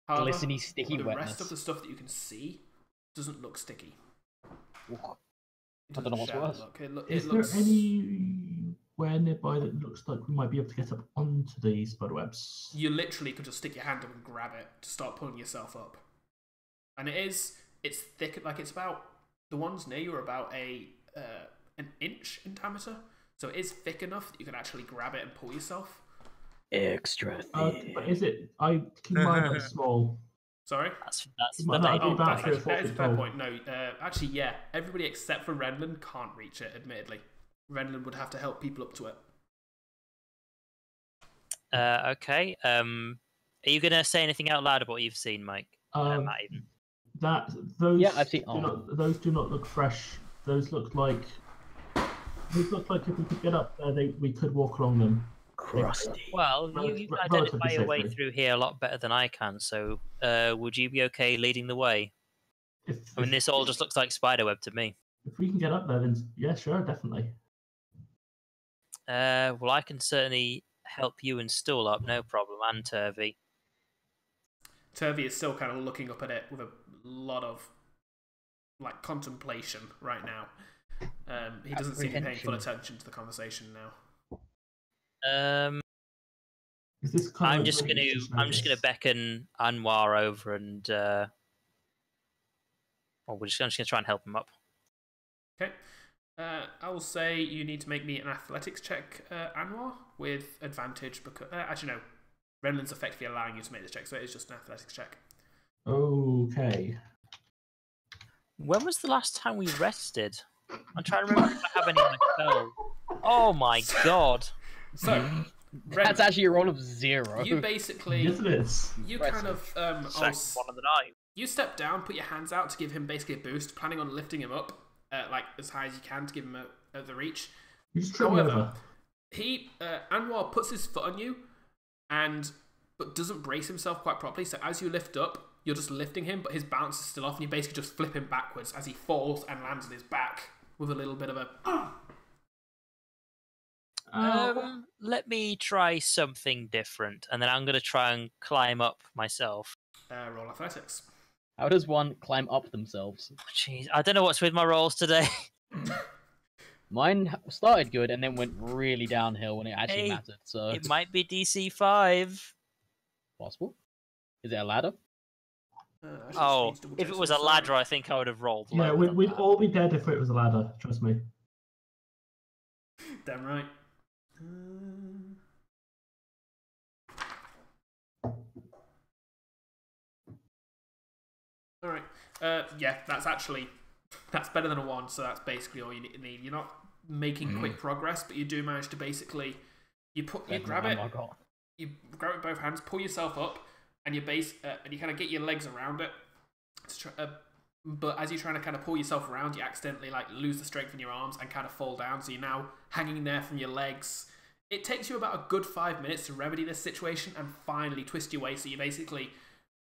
[SPEAKER 1] However,
[SPEAKER 5] Glistening, sticky
[SPEAKER 1] the
[SPEAKER 5] wetness.
[SPEAKER 1] rest of the stuff that you can see doesn't look sticky.
[SPEAKER 5] I don't know what's worse.
[SPEAKER 4] Is there anywhere nearby that looks like we might be able to get up onto these spider webs?
[SPEAKER 1] You literally could just stick your hand up and grab it to start pulling yourself up. And it's thick, like it's about, the ones near you are about an inch in diameter. So it is thick enough that you can actually grab it and pull yourself.
[SPEAKER 5] Extra thick.
[SPEAKER 4] But is it? I keep in mind that's small.
[SPEAKER 1] Sorry?
[SPEAKER 2] That's
[SPEAKER 1] That is a fair point. No, actually, yeah. Everybody except for Renlan can't reach it, admittedly. Renlan would have to help people up to it.
[SPEAKER 2] Okay. Are you going to say anything out loud about what you've seen, Mike? Matt, even?
[SPEAKER 4] I've seen. Those do not look fresh. Those look like if we could get up there, we could walk along them.
[SPEAKER 5] Crusty.
[SPEAKER 2] Well, you identify your way through here a lot better than I can, so would you be okay leading the way? I mean, this all just looks like spiderweb to me.
[SPEAKER 4] If we can get up there, then yeah, sure, definitely.
[SPEAKER 2] Well, I can certainly help you install up, no problem, and Turvey.
[SPEAKER 1] Turvey is still kind of looking up at it with a lot of contemplation right now. He doesn't seem to be paying full attention to the conversation now.
[SPEAKER 4] Is this
[SPEAKER 2] I'm just gonna beckon Anwar over and I'm just gonna try and help him up.
[SPEAKER 1] Okay. I will say you need to make me an athletics check, Anwar, with advantage because actually no, Renlan's effectively allowing you to make this check, so it is just an athletics check.
[SPEAKER 4] Okay.
[SPEAKER 2] When was the last time we rested? I'm trying to remember if I have any on my phone. Oh my god.
[SPEAKER 1] So,
[SPEAKER 5] that's actually a roll of 0.
[SPEAKER 1] You basically,
[SPEAKER 4] yes, it is.
[SPEAKER 1] You kind of,
[SPEAKER 3] one of the 9.
[SPEAKER 1] You step down, put your hands out to give him basically a boost, planning on lifting him up, as high as you can to give him the reach. However, Anwar puts his foot on you, but doesn't brace himself quite properly. So as you lift up, you're just lifting him, but his balance is still off, and you basically just flip him backwards as he falls and lands on his back with a little bit of a.
[SPEAKER 2] Let me try something different, and then I'm going to try and climb up myself.
[SPEAKER 1] Roll athletics.
[SPEAKER 5] How does one climb up themselves?
[SPEAKER 2] Jeez, I don't know what's with my rolls today.
[SPEAKER 5] Mine started good and then went really downhill when it actually mattered. So
[SPEAKER 2] it might be DC 5.
[SPEAKER 5] Possible. Is it a ladder?
[SPEAKER 2] If it was a ladder, I think I would have rolled.
[SPEAKER 4] Yeah, we'd all be dead if it was a ladder. Trust me.
[SPEAKER 1] Damn right. All right. Yeah, that's better than a 1. So that's basically all you need. You're not making quick progress, but you do manage to basically you grab it with both hands, pull yourself up, and and you kind of get your legs around it. But as you're trying to kind of pull yourself around, you accidentally like lose the strength in your arms and kind of fall down. So you're now hanging there from your legs. It takes you about a good 5 minutes to remedy this situation and finally twist your way. So you basically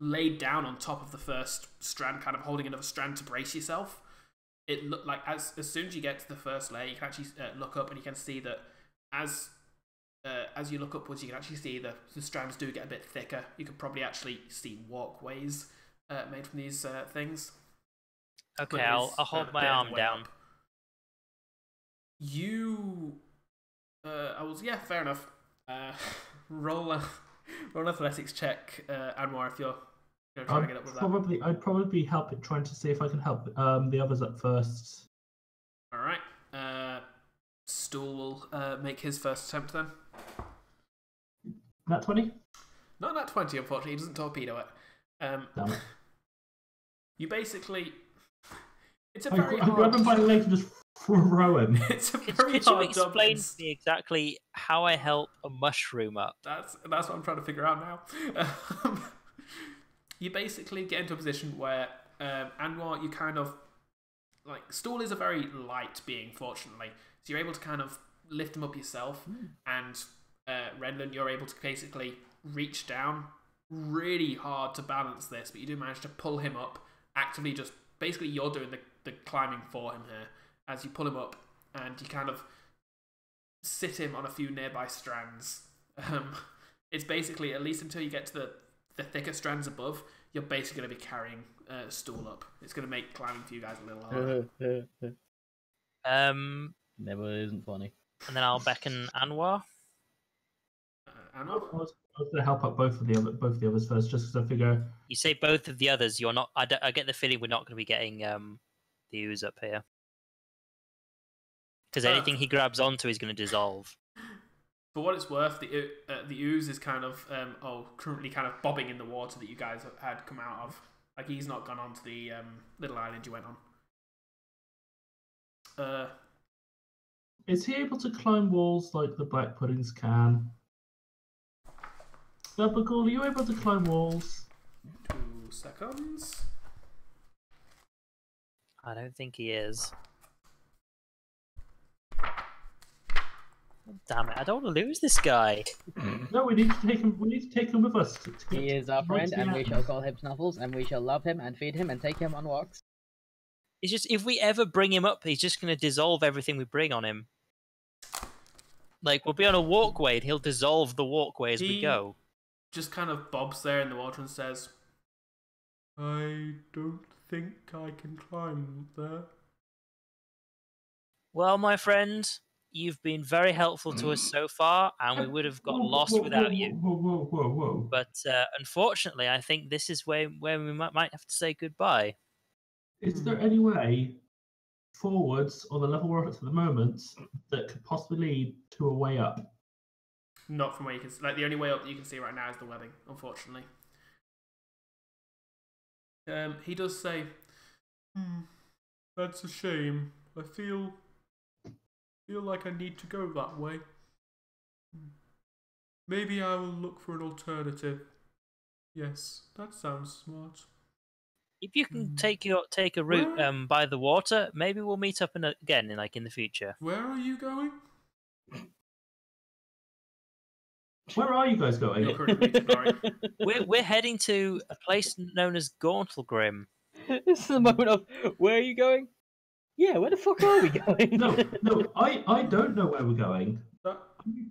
[SPEAKER 1] laid down on top of the first strand, kind of holding another strand to brace yourself. It looked like as soon as you get to the first layer, you can actually look up and you can see that as you look upwards, you can actually see the strands do get a bit thicker. You could probably actually see walkways made from these things.
[SPEAKER 2] Okay, I'll hold my arm down.
[SPEAKER 1] Up. You, yeah, fair enough. Roll an athletics check, Anwar, if you're trying to get up with that.
[SPEAKER 4] I'd probably help it, trying to see if I can help the others up first.
[SPEAKER 1] All right. Stool will make his first attempt then.
[SPEAKER 4] Nat 20?
[SPEAKER 1] Not nat 20, unfortunately. He doesn't torpedo it.
[SPEAKER 4] Damn it.
[SPEAKER 1] You basically... It's a
[SPEAKER 4] I
[SPEAKER 1] very hard...
[SPEAKER 4] grab him by the leg and just throw him.
[SPEAKER 1] It's a very
[SPEAKER 2] Could
[SPEAKER 1] hard
[SPEAKER 2] you explain
[SPEAKER 1] job.
[SPEAKER 2] to me exactly how I help a mushroom up?
[SPEAKER 1] That's what I'm trying to figure out now. You basically get into a position where Anwar, you kind of... Like, Stool is a very light being, fortunately. So you're able to kind of lift him up yourself. And Renlan, you're able to basically reach down really hard to balance this, but you do manage to pull him up. Actively just... Basically, you're doing the climbing for him here. As you pull him up, and you kind of sit him on a few nearby strands. It's basically, at least until you get to the thicker strands above, you're basically going to be carrying Stool up. It's going to make climbing for you guys a little harder.
[SPEAKER 5] Never isn't funny.
[SPEAKER 2] And then I'll beckon Anwar.
[SPEAKER 1] Anwar?
[SPEAKER 4] I was going to help up both of the others first, just because I figure...
[SPEAKER 2] You say both of the others, you're not... I get the feeling we're not going to be getting the ooze up here. Because anything he grabs onto is going to dissolve.
[SPEAKER 1] For what it's worth, the ooze is kind of currently kind of bobbing in the water that you guys had come out of. Like, he's not gone onto the little island you went on.
[SPEAKER 4] Is he able to climb walls like the Black Puddings can? Gabagool, are you able to climb walls?
[SPEAKER 1] 2 seconds.
[SPEAKER 2] I don't think he is. Damn it! I don't want to lose this guy.
[SPEAKER 4] No, we need to take him. We need to take him with us.
[SPEAKER 5] He is our friend, and we shall call him Snuffles, and we shall love him and feed him and take him on walks.
[SPEAKER 2] It's just if we ever bring him up, he's just going to dissolve everything we bring on him. Like, we'll be on a walkway, and he'll dissolve the walkway as we go.
[SPEAKER 1] Just kind of bobs there in the water and says, "I don't think I can climb there."
[SPEAKER 2] Well, my friend, you've been very helpful to us so far, and we would have got lost without you.
[SPEAKER 4] Whoa.
[SPEAKER 2] But unfortunately, I think this is where we might have to say goodbye.
[SPEAKER 4] Is there any way forwards or the level we're at the moment that could possibly lead to a way up?
[SPEAKER 1] Not from where you can... Like, the only way up that you can see right now is the webbing, unfortunately. He does say, "That's a shame. I feel like I need to go that way. Maybe I will look for an alternative. Yes, that sounds smart."
[SPEAKER 2] If you can take a route by the water, maybe we'll meet up again in the future.
[SPEAKER 1] Where are you going?
[SPEAKER 4] Where are you guys going?
[SPEAKER 1] You're currently exploring.
[SPEAKER 2] We're heading to a place known as Gauntlgrim.
[SPEAKER 5] This is the moment of, where are you going? Yeah, where the fuck are we going?
[SPEAKER 4] No, I don't know where we're going.
[SPEAKER 1] That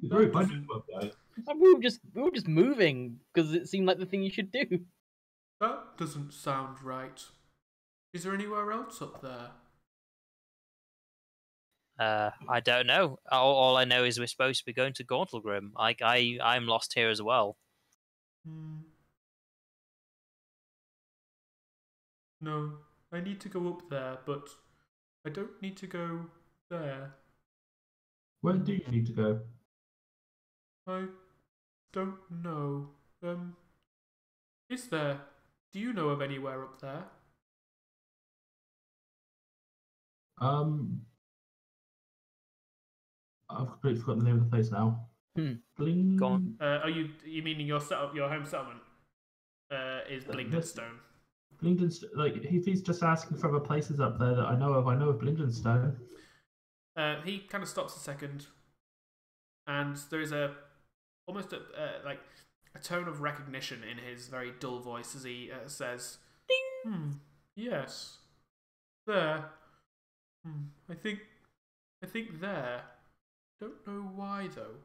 [SPEAKER 4] The group, I know where we're going.
[SPEAKER 5] We were just moving because it seemed like the thing you should do.
[SPEAKER 1] That doesn't sound right. Is there anywhere else up there?
[SPEAKER 2] I don't know. All I know is we're supposed to be going to Gauntlgrim. I'm lost here as well.
[SPEAKER 1] No, I need to go up there, but I don't need to go there.
[SPEAKER 4] Where do you need to go?
[SPEAKER 1] I don't know. Is there? Do you know of anywhere up there?
[SPEAKER 4] I've completely forgotten the name of the place now. Bling.
[SPEAKER 2] Go on.
[SPEAKER 1] Are you meaning your home settlement? Is Blingdenstone.
[SPEAKER 4] Blingdenstone. Like, if he's just asking for other places up there that I know of Blingdenstone.
[SPEAKER 1] He kind of stops a second, and there is almost a tone of recognition in his very dull voice as he says, "Ding. Yes, there. I think there. Don't know why though.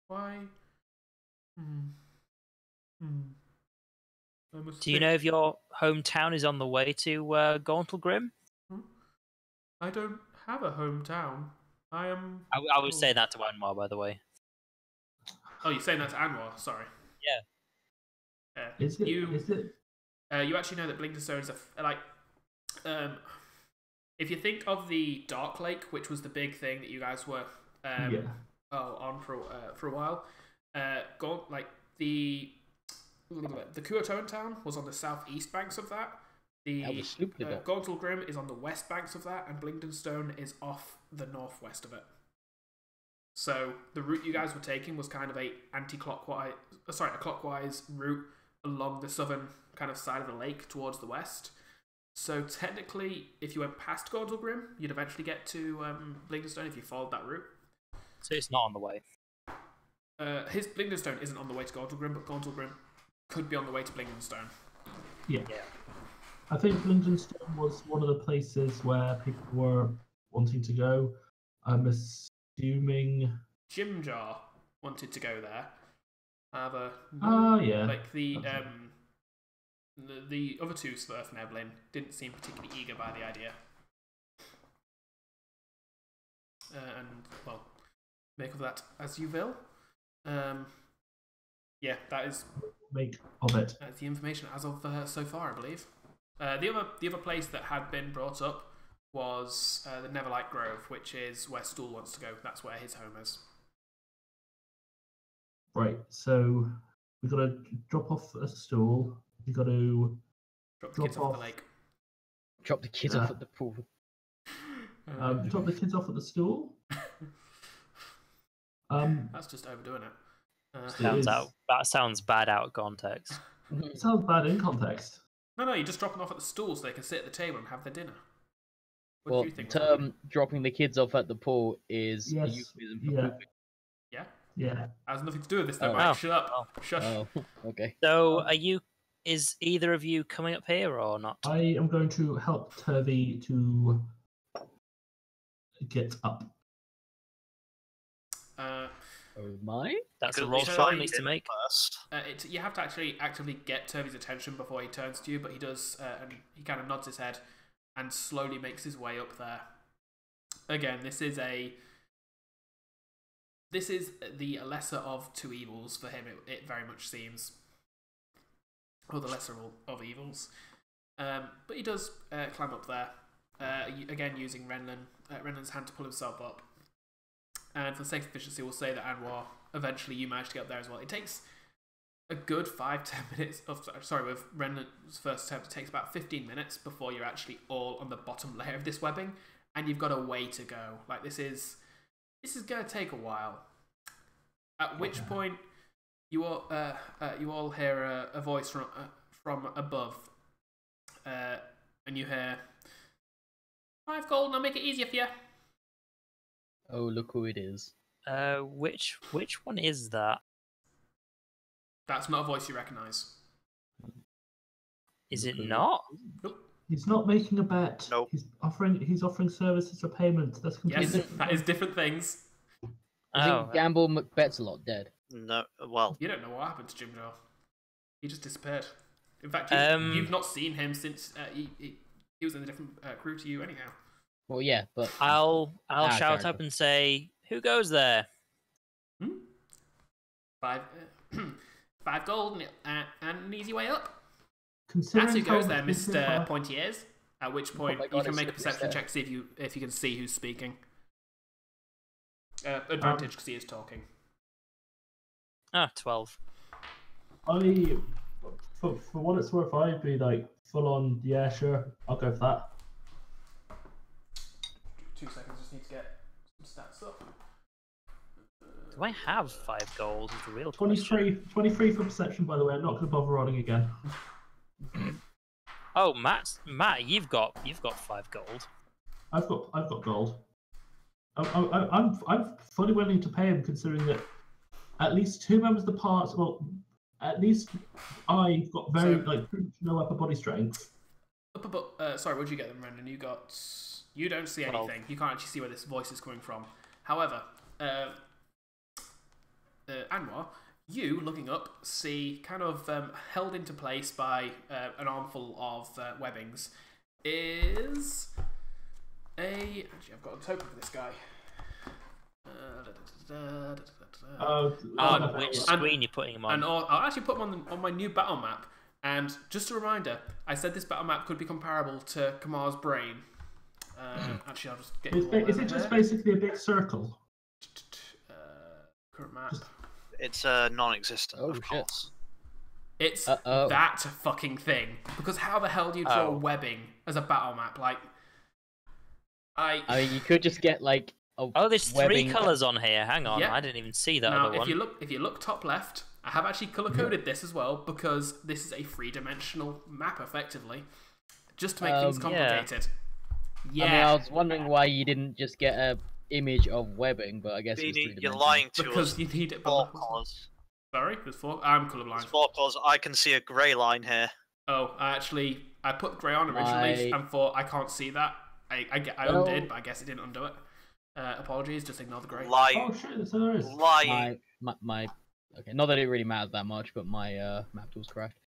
[SPEAKER 1] Why?
[SPEAKER 2] Do you know if your hometown is on the way to Gauntlgrim?
[SPEAKER 1] I don't have a hometown. I am.
[SPEAKER 2] I would say that to Anwar, by the way.
[SPEAKER 1] Oh, you're saying that to Anwar? Sorry.
[SPEAKER 2] Yeah.
[SPEAKER 4] Is it?
[SPEAKER 1] You actually know that Blingdenstone is if you think of the Dark Lake, which was the big thing that you guys were on for a while, the Kuotoan town was on the southeast banks of that. The Gauntlgrim is on the west banks of that, and Blingdenstone is off the northwest of it. So the route you guys were taking was kind of a clockwise route along the southern kind of side of the lake towards the west. So technically, if you went past Gauntlgrim, you'd eventually get to Blingdenstone if you followed that route.
[SPEAKER 2] So it's not on the way.
[SPEAKER 1] His Blingdenstone isn't on the way to Gauntlgrim, but Gauntlgrim could be on the way to Blingdenstone.
[SPEAKER 4] Yeah. I think Blingdenstone was one of the places where people were wanting to go. I'm assuming
[SPEAKER 1] Jimjar wanted to go there. However, the other two Sverfneblin didn't seem particularly eager by the idea. Make of that as you will. That is
[SPEAKER 4] make of it.
[SPEAKER 1] That's the information as of so far, I believe. The other place that had been brought up was the Neverlight Grove, which is where Stool wants to go. That's where his home is.
[SPEAKER 4] Right, so we've got to drop off a Stool. We've got to
[SPEAKER 1] drop the kids off at the lake.
[SPEAKER 5] Drop the kids off at the pool.
[SPEAKER 4] Drop the kids off at the Stool.
[SPEAKER 1] That's just overdoing it.
[SPEAKER 2] That sounds bad out of context.
[SPEAKER 4] It sounds bad in context.
[SPEAKER 1] No, you're just dropping off at the stool so they can sit at the table and have their dinner.
[SPEAKER 5] What do you think? The term dropping the kids off at the pool is a euphemism for pooping.
[SPEAKER 1] Yeah. Has nothing to do with this though, Mike. Shut up. Shush.
[SPEAKER 5] Oh, okay.
[SPEAKER 2] So is either of you coming up here or not?
[SPEAKER 4] I am going to help Turvy to get up.
[SPEAKER 2] That's a roll Flynt needs to make.
[SPEAKER 1] You have to actually actively get Turvy's attention before he turns to you, but he does, and he kind of nods his head and slowly makes his way up there. Again, this is the lesser of two evils for him, it very much seems. Or the lesser of evils. But he does climb up there, again using Renlan's hand to pull himself up. And for the sake of efficiency, we'll say that Anwar, eventually you manage to get up there as well. It takes a good 5-10 minutes with Renlan's first attempt, it takes about 15 minutes before you're actually all on the bottom layer of this webbing, and you've got a way to go. Like, this is going to take a while. At which point, you all hear a voice from above, and you hear, 5 gold and I'll make it easier for you.
[SPEAKER 5] Oh, look who it is.
[SPEAKER 2] Which one is that?
[SPEAKER 1] That's not a voice you recognise.
[SPEAKER 2] Is it not?
[SPEAKER 1] Nope.
[SPEAKER 4] He's not making a bet.
[SPEAKER 3] Nope.
[SPEAKER 4] He's offering services for payment. That's completely different.
[SPEAKER 1] That is different things.
[SPEAKER 5] Isn't Gamble McBet's a lot dead?
[SPEAKER 3] No, well...
[SPEAKER 1] You don't know what happened to Jim Jar. He just disappeared. In fact, you've not seen him since he was in a different crew to you anyhow.
[SPEAKER 5] Well, yeah, but...
[SPEAKER 2] I'll shout up and say, who goes there?
[SPEAKER 1] 5 gold and an easy way up. That's
[SPEAKER 4] Considering
[SPEAKER 1] who goes there,
[SPEAKER 4] how-
[SPEAKER 1] Mr. Pointy Ears. At which point,
[SPEAKER 5] my God,
[SPEAKER 1] you can
[SPEAKER 5] it's
[SPEAKER 1] make a
[SPEAKER 5] super
[SPEAKER 1] perception
[SPEAKER 5] sad.
[SPEAKER 1] check to see if you can see who's speaking. Advantage because he is talking.
[SPEAKER 2] Ah, 12.
[SPEAKER 4] For what it's worth, I'd be like full on. Yeah, sure, I'll go for that.
[SPEAKER 1] 2 seconds, just need to get some stats up.
[SPEAKER 2] Do I have 5 gold? Is the real
[SPEAKER 4] 23,
[SPEAKER 2] question.
[SPEAKER 4] 23 for perception, by the way. I'm not going to bother rolling again.
[SPEAKER 2] Oh, Matt, you've got 5 gold.
[SPEAKER 4] I've got gold. I'm fully willing to pay him, considering that at least 2 members of the party. Well, at least I've got very no upper body strength.
[SPEAKER 1] Sorry, where'd you get them, Renlan? You don't see anything. You can't actually see where this voice is coming from. However, Anwar, you, looking up, see kind of held into place by an armful of webbings is a... Actually, I've got a token for this guy.
[SPEAKER 2] Which screen you're putting him on?
[SPEAKER 1] And I'll actually put them on my new battle map. And just a reminder, I said this battle map could be comparable to Kamar's brain. Actually, I'll just get...
[SPEAKER 4] Is it just basically a big circle?
[SPEAKER 1] Current map.
[SPEAKER 3] It's non-existent, of course.
[SPEAKER 1] It's that fucking thing. Because how the hell do you draw webbing as a battle map? Like,
[SPEAKER 5] I mean, you could just get like
[SPEAKER 2] there's
[SPEAKER 5] webbing...
[SPEAKER 2] 3 colours on here. Hang on,
[SPEAKER 1] yeah.
[SPEAKER 2] I didn't even see that
[SPEAKER 1] now,
[SPEAKER 2] other one.
[SPEAKER 1] If you look top left, I have actually color coded this as well because this is a 3-dimensional map, effectively, just to make things complicated. Yeah.
[SPEAKER 5] I mean, I was wondering why you didn't just get a image of webbing, but I guess it's 3-dimensional.
[SPEAKER 3] You're lying to
[SPEAKER 1] because
[SPEAKER 3] us.
[SPEAKER 1] You need it
[SPEAKER 3] 4 colours.
[SPEAKER 1] Sorry, there's 4. I'm colorblind.
[SPEAKER 3] There's 4 colours. I can see a grey line here.
[SPEAKER 1] Oh, I put grey on originally and thought I can't see that. I undid, but I guess it didn't undo it. Apologies, just ignore the grey.
[SPEAKER 3] Lying.
[SPEAKER 4] Oh shit, so there is.
[SPEAKER 3] Lying.
[SPEAKER 5] My okay, not that it really matters that much, but my map tool's crashed.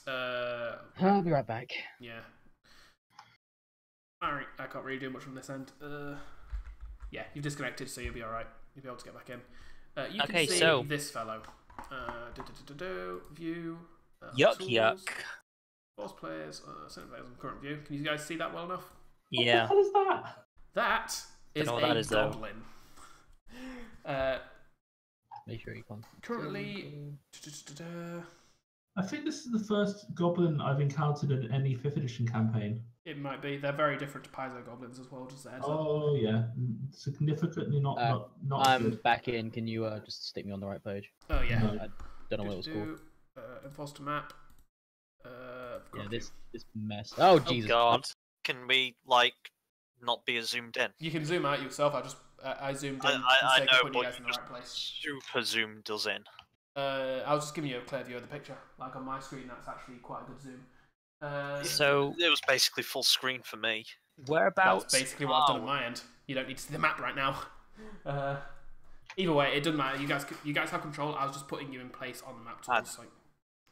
[SPEAKER 5] I'll be right back.
[SPEAKER 1] Yeah. Alright, I can't really do much from this end. Yeah, you've disconnected, so you'll be alright. You'll be able to get back in. You can see this fellow. View.
[SPEAKER 2] Yuck,
[SPEAKER 1] tools,
[SPEAKER 2] yuck.
[SPEAKER 1] Force players, certain players on current view. Can you guys see that well enough?
[SPEAKER 2] Yeah.
[SPEAKER 4] What the hell is that?
[SPEAKER 1] That is a goblin.
[SPEAKER 5] Make sure you can't.
[SPEAKER 1] Currently,
[SPEAKER 4] I think this is the first goblin I've encountered in any 5th edition campaign.
[SPEAKER 1] it might be. They're very different to Paizo goblins as well, just the heads up.
[SPEAKER 4] Oh yeah, significantly not.
[SPEAKER 5] I'm
[SPEAKER 4] good.
[SPEAKER 5] back in. Can you just stick me on the right page?
[SPEAKER 1] Oh yeah.
[SPEAKER 4] No.
[SPEAKER 5] I don't know what it was called.
[SPEAKER 1] Imposter map.
[SPEAKER 5] Yeah, this mess. Oh Jesus!
[SPEAKER 3] God. Can we not be zoomed in?
[SPEAKER 1] You can zoom out yourself. I zoomed in.
[SPEAKER 3] I know,
[SPEAKER 1] you
[SPEAKER 3] but
[SPEAKER 1] guys in the
[SPEAKER 3] just
[SPEAKER 1] right place.
[SPEAKER 3] super zoomed us in.
[SPEAKER 1] I was just giving you a clear view of the picture. Like on my screen, that's actually quite a good zoom.
[SPEAKER 2] So
[SPEAKER 3] It was basically full screen for me.
[SPEAKER 2] whereabouts?
[SPEAKER 1] That's basically what I've done on my end. You don't need to see the map right now. Either way, it doesn't matter. You guys have control. I was just putting you in place on the map tools. Like,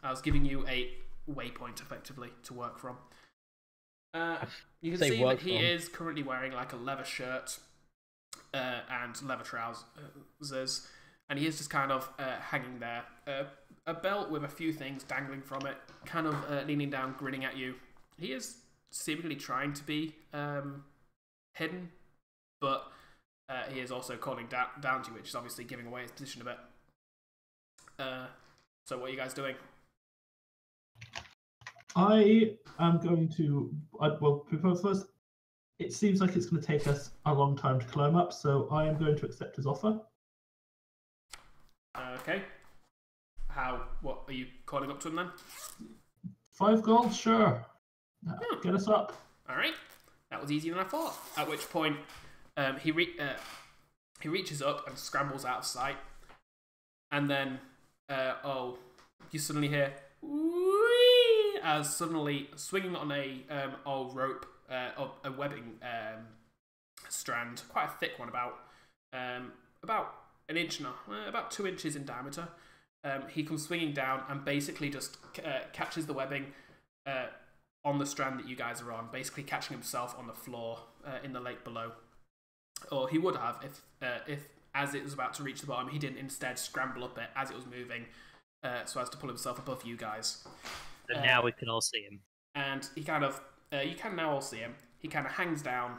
[SPEAKER 1] I was giving you a waypoint effectively to work from. You can see that he is currently wearing like a leather shirt and leather trousers, and he is just kind of hanging there. A belt with a few things dangling from it, kind of leaning down, grinning at you. He is seemingly trying to be hidden, but he is also calling down to you, which is obviously giving away his position a bit. So what are you guys doing?
[SPEAKER 4] I am going to. Well, first, it seems like it's going to take us a long time to climb up, so I am going to accept his offer.
[SPEAKER 1] Okay. What are you calling up to him then?
[SPEAKER 4] 5 gold, sure. Get us up.
[SPEAKER 1] All right. That was easier than I thought. At which point, he reaches up and scrambles out of sight, and then you suddenly hear whee, as suddenly swinging on a old rope, a webbing strand, quite a thick one, about an inch and about 2 inches in diameter. He comes swinging down and basically just catches the webbing on the strand that you guys are on, basically catching himself on the floor in the lake below. Or he would have if as it was about to reach the bottom, he didn't instead scramble up it as it was moving so as to pull himself above you guys.
[SPEAKER 2] And now we can all see him.
[SPEAKER 1] And he kind of, you can now all see him. He kind of hangs down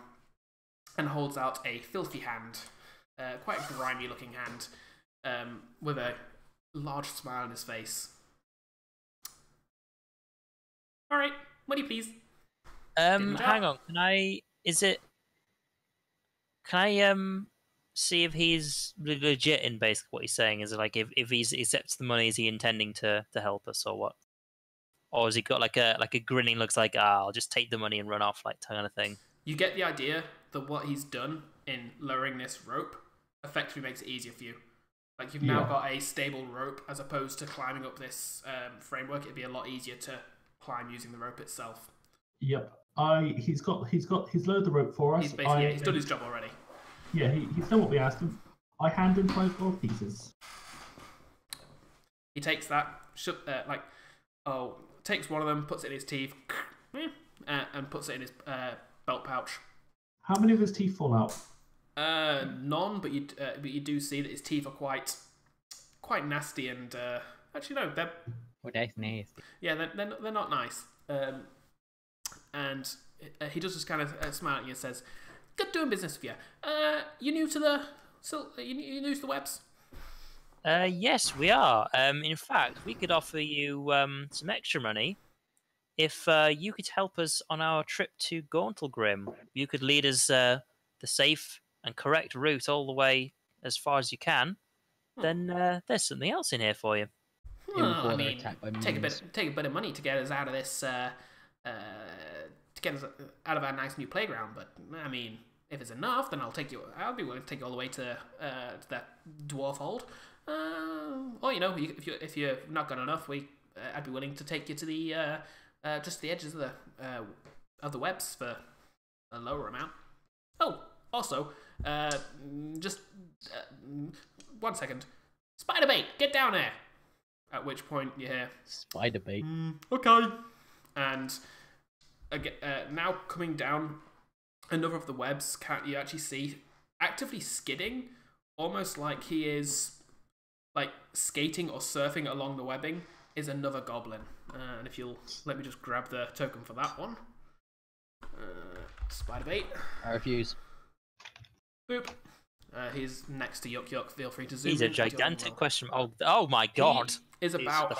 [SPEAKER 1] and holds out a filthy hand, quite a grimy looking hand, with a large smile on his face. All right, money, please.
[SPEAKER 2] Hang on. Can I see if he's legit in basically what he's saying? Is it like if he accepts the money, is he intending to help us or what? Or has he got like a grinning looks like I'll just take the money and run off like kind of thing?
[SPEAKER 1] You get the idea that what he's done in lowering this rope effectively makes it easier for you. Like you've now got a stable rope as opposed to climbing up this framework. It'd be a lot easier to climb using the rope itself.
[SPEAKER 4] Yep. He's lowered the rope for us.
[SPEAKER 1] He's basically he's done his job already.
[SPEAKER 4] Yeah, he's done what we asked him. I hand him 5 gold pieces.
[SPEAKER 1] He takes that, takes one of them, puts it in his teeth, and puts it in his belt pouch.
[SPEAKER 4] How many of his teeth fall out?
[SPEAKER 1] None, but you do see that his teeth are quite nasty and actually no, they're.
[SPEAKER 5] Oh, that's nasty.
[SPEAKER 1] Yeah, they're not nice. And he does just kind of smile at you and says, "Good doing business with you. You new to the you new to the webs?"
[SPEAKER 2] Yes, we are. In fact, we could offer you some extra money if you could help us on our trip to Gauntlgrim. You could lead us the safe and correct route all the way as far as you can. Then there's something else in here for you.
[SPEAKER 1] I mean, take a bit of money to get us out of this, to get us out of our nice new playground. But I mean, if it's enough, then I'll be willing to take you all the way to that dwarf hold. Or if you're not got enough, I'd be willing to take you to the just the edges of the webs for a lower amount. Oh, also, just 1 second, spider bait, get down there. At which point you hear
[SPEAKER 5] spider bait.
[SPEAKER 1] Okay, and again, now coming down another of the webs, you actually see actively skidding, almost like he is like skating or surfing along the webbing, is another goblin. And if you'll let me just grab the token for that one. Spider bait.
[SPEAKER 5] I refuse.
[SPEAKER 1] Boop. He's next to Yuck Yuck. Feel free to zoom in.
[SPEAKER 2] He's a gigantic question. Oh my god.
[SPEAKER 1] He is about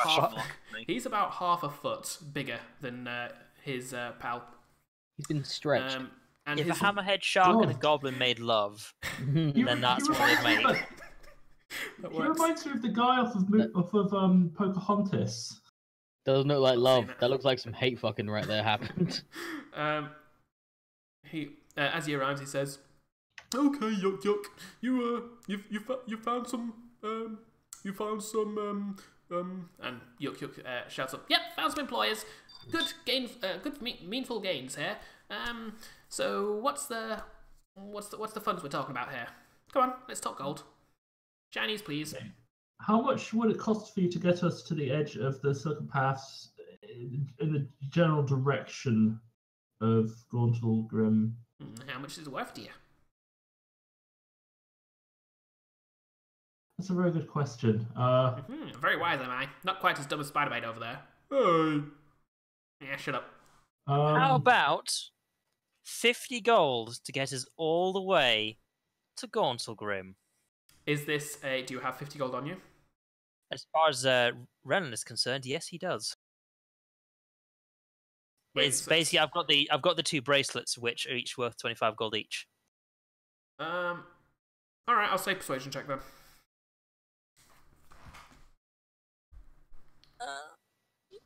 [SPEAKER 1] he's about half a foot bigger than his pal.
[SPEAKER 5] He's been stretched.
[SPEAKER 2] And if a hammerhead shark and a goblin made love, then that's what they'd make.
[SPEAKER 4] He reminds me of the guy off of Pocahontas.
[SPEAKER 5] Doesn't look like love. That looks like some hate fucking right there happened.
[SPEAKER 1] He as he arrives, he says, "Okay, Yuck Yuck, you found some and Yuck Yuck shouts up, "Yep, found some employers. Good gains, good meaningful gains here. So what's the funds we're talking about here? Come on, let's talk gold. Chinese, please."
[SPEAKER 4] How much would it cost for you to get us to the edge of the Silken Paths in the general direction of Gauntlgrim?
[SPEAKER 1] How much is it worth to you?
[SPEAKER 4] That's a very good question.
[SPEAKER 1] Very wise, am I? Not quite as dumb as Spider-Bite over there. Hey. Yeah, shut up.
[SPEAKER 2] How about 50 gold to get us all the way to Gauntlgrim?
[SPEAKER 1] Is this a... Do you have 50 gold on you?
[SPEAKER 2] As far as Renlan is concerned, yes, he does.
[SPEAKER 1] Wait,
[SPEAKER 2] it's basically I've got the 2 bracelets, which are each worth 25 gold each.
[SPEAKER 1] All right, I'll say persuasion check then.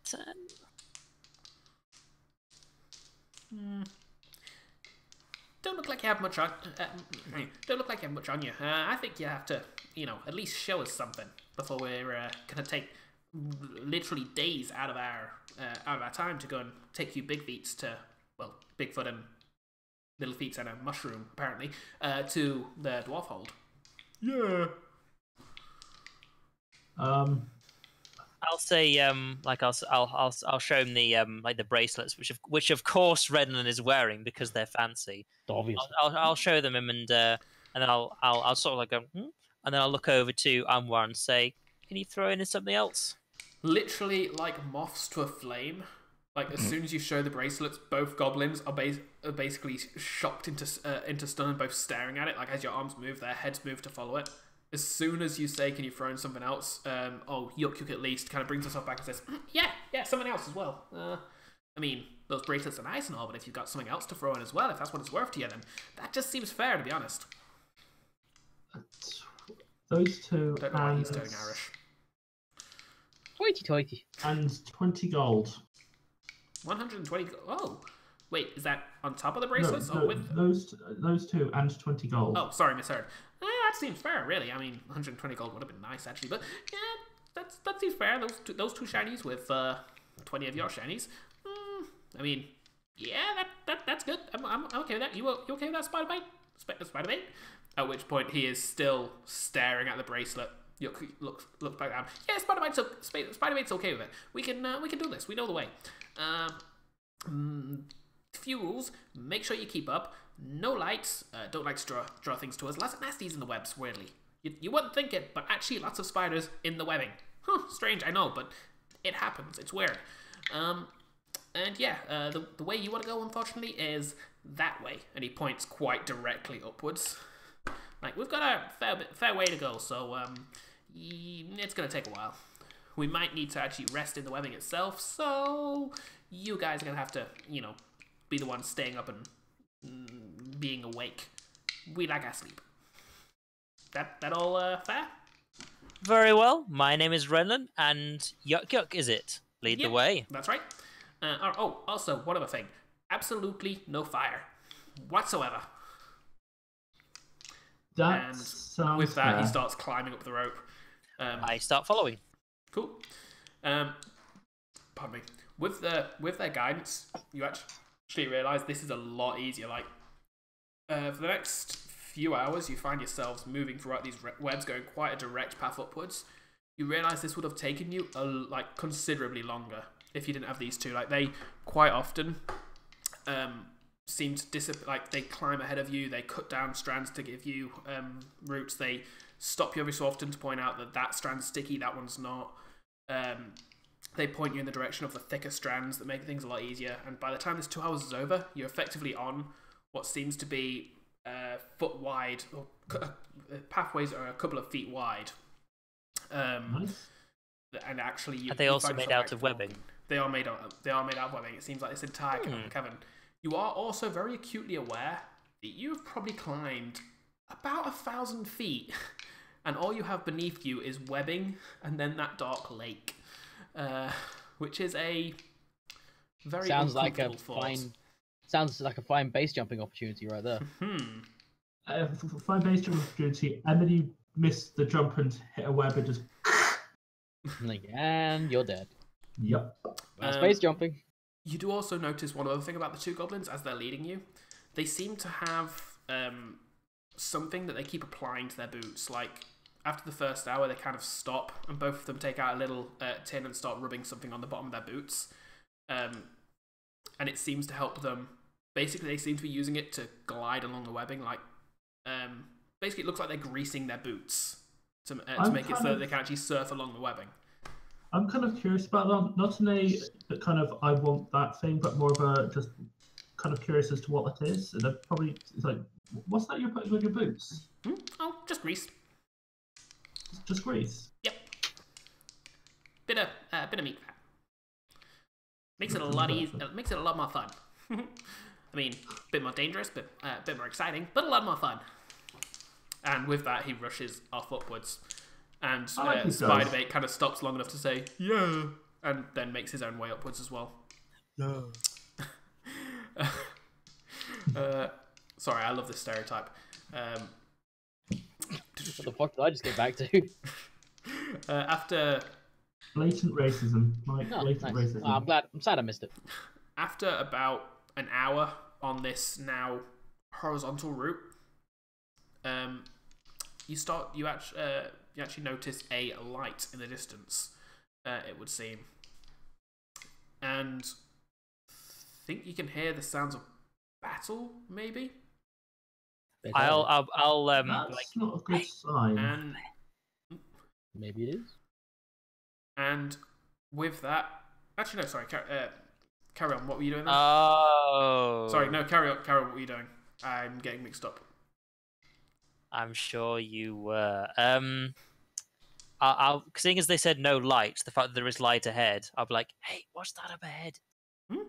[SPEAKER 2] 10.
[SPEAKER 1] Don't look like you have much on. Don't look like you have much on you. I think you have to, at least show us something before we're gonna take literally days out of our time to go and take you big feets to, well, Bigfoot and Little Feets and a mushroom apparently to the dwarf hold. Yeah.
[SPEAKER 2] I'll say I'll show him the the bracelets, which of course Renlan is wearing because they're fancy.
[SPEAKER 5] Obviously.
[SPEAKER 2] I'll show them him and then I'll sort of like go, and then I'll look over to Anwar and say, "Can you throw in something else?"
[SPEAKER 1] Literally like moths to a flame. Like as soon as you show the bracelets, both goblins are basically shocked into stun and both staring at it. Like as your arms move, their heads move to follow it. as soon as you say, "Can you throw in something else?" Yuk at least kind of brings herself back and says, "Yeah, something else as well. I mean, those bracelets are nice and all, but if you've got something else to throw in as well, if that's what it's worth to you, then that just seems fair, to be honest."
[SPEAKER 4] Those two.
[SPEAKER 1] I don't know why he's turning Irish.
[SPEAKER 5] Hoity-toity.
[SPEAKER 4] And 20 gold.
[SPEAKER 1] 120. Oh, wait, is that on top of the bracelets
[SPEAKER 4] No,
[SPEAKER 1] or with
[SPEAKER 4] those two and 20 gold.
[SPEAKER 1] Oh, sorry, misheard. That seems fair, really. I mean, 120 gold would have been nice, actually, but yeah, that seems fair. Those two shinies with 20 of your shinies. I mean, yeah, that's good. I'm okay with that. You okay with that, Spider-Bite? Spider-Bite? At which point he is still staring at the bracelet. Looks back down. Yeah, Spider-Bait's okay with it. We can do this. We know the way. Few rules. Make sure you keep up. No lights. Don't like to draw things to us. Lots of nasties in the webs, weirdly. You wouldn't think it, but actually lots of spiders in the webbing. Strange, I know, but it happens. It's weird. And yeah, the way you want to go, unfortunately, is that way. And he points quite directly upwards. Like, we've got a fair way to go, so it's going to take a while. We might need to actually rest in the webbing itself, so you guys are going to have to, be the ones staying up and being awake. We like our sleep. That all fair?
[SPEAKER 2] Very well. My name is Renlan, and Yuk, is it? Lead the way.
[SPEAKER 1] That's right. Also, one other thing. Absolutely no fire whatsoever.
[SPEAKER 4] That
[SPEAKER 1] and
[SPEAKER 4] sounds
[SPEAKER 1] with that,
[SPEAKER 4] fair.
[SPEAKER 1] he starts climbing up the rope.
[SPEAKER 2] I start following.
[SPEAKER 1] Cool. Pardon me. With their guidance, you actually realise this is a lot easier. Like, for the next few hours, you find yourselves moving throughout these webs, going quite a direct path upwards. You realise this would have taken you considerably longer if you didn't have these two. Like, they quite often seem to they climb ahead of you. They cut down strands to give you routes. They stop you every so often to point out that strand's sticky, that one's not. They point you in the direction of the thicker strands that make things a lot easier. And by the time this 2 hours is over, you're effectively on what seems to be foot wide, or pathways are a couple of feet wide.
[SPEAKER 4] Nice.
[SPEAKER 1] And actually,
[SPEAKER 2] Are they also made out of webbing?
[SPEAKER 1] They are made out of webbing. It seems like this entire cavern. You are also very acutely aware that you've probably climbed about 1,000 feet, and all you have beneath you is webbing and then that dark lake, which is a very
[SPEAKER 5] sounds like a
[SPEAKER 1] force.
[SPEAKER 5] fine base jumping opportunity right there.
[SPEAKER 4] Fine base jump opportunity, and then you miss the jump and hit a web and just.
[SPEAKER 5] And you're dead.
[SPEAKER 4] Yep.
[SPEAKER 5] Space jumping.
[SPEAKER 1] You do also notice one other thing about the two goblins as they're leading you. They seem to have something that they keep applying to their boots. Like, after the first hour, they kind of stop, and both of them take out a little tin and start rubbing something on the bottom of their boots. And it seems to help them. Basically, they seem to be using it to glide along the webbing. Like, basically, it looks like they're greasing their boots to make it so that they can actually surf along the webbing.
[SPEAKER 4] I'm kind of curious about that. Not in a kind of I want that thing, but more of a just kind of curious as to what that is. And it's like, what's that you're putting on your boots?
[SPEAKER 1] Oh, just grease.
[SPEAKER 4] Just grease.
[SPEAKER 1] Yep. Bit of meat fat. Makes it a lot easier. Makes it a lot more fun. I mean, a bit more dangerous, but a bit more exciting, but a lot more fun. And with that, he rushes off upwards. And Spider-Bait kind of stops long enough to say, yeah, and then makes his own way upwards as well.
[SPEAKER 5] No.
[SPEAKER 1] Sorry, I love this stereotype.
[SPEAKER 5] What the fuck did I just get back to?
[SPEAKER 1] After
[SPEAKER 4] blatant racism, Mike. Blatant
[SPEAKER 5] nice.
[SPEAKER 4] racism.
[SPEAKER 5] I'm sad I missed it.
[SPEAKER 1] After about an hour on this now horizontal route, you actually notice a light in the distance. It would seem, and think you can hear the sounds of battle, maybe.
[SPEAKER 2] I'll
[SPEAKER 4] That's not a good sign.
[SPEAKER 1] And
[SPEAKER 5] maybe it is.
[SPEAKER 1] And with that, actually no, sorry. Carry on. What were you doing? Then?
[SPEAKER 2] Oh.
[SPEAKER 1] Sorry, no. Carry on. What were you doing? I'm getting mixed up.
[SPEAKER 2] I'm sure you were. Seeing as they said no light, the fact that there is light ahead, I'll be like, hey, what's that up ahead?
[SPEAKER 1] Well,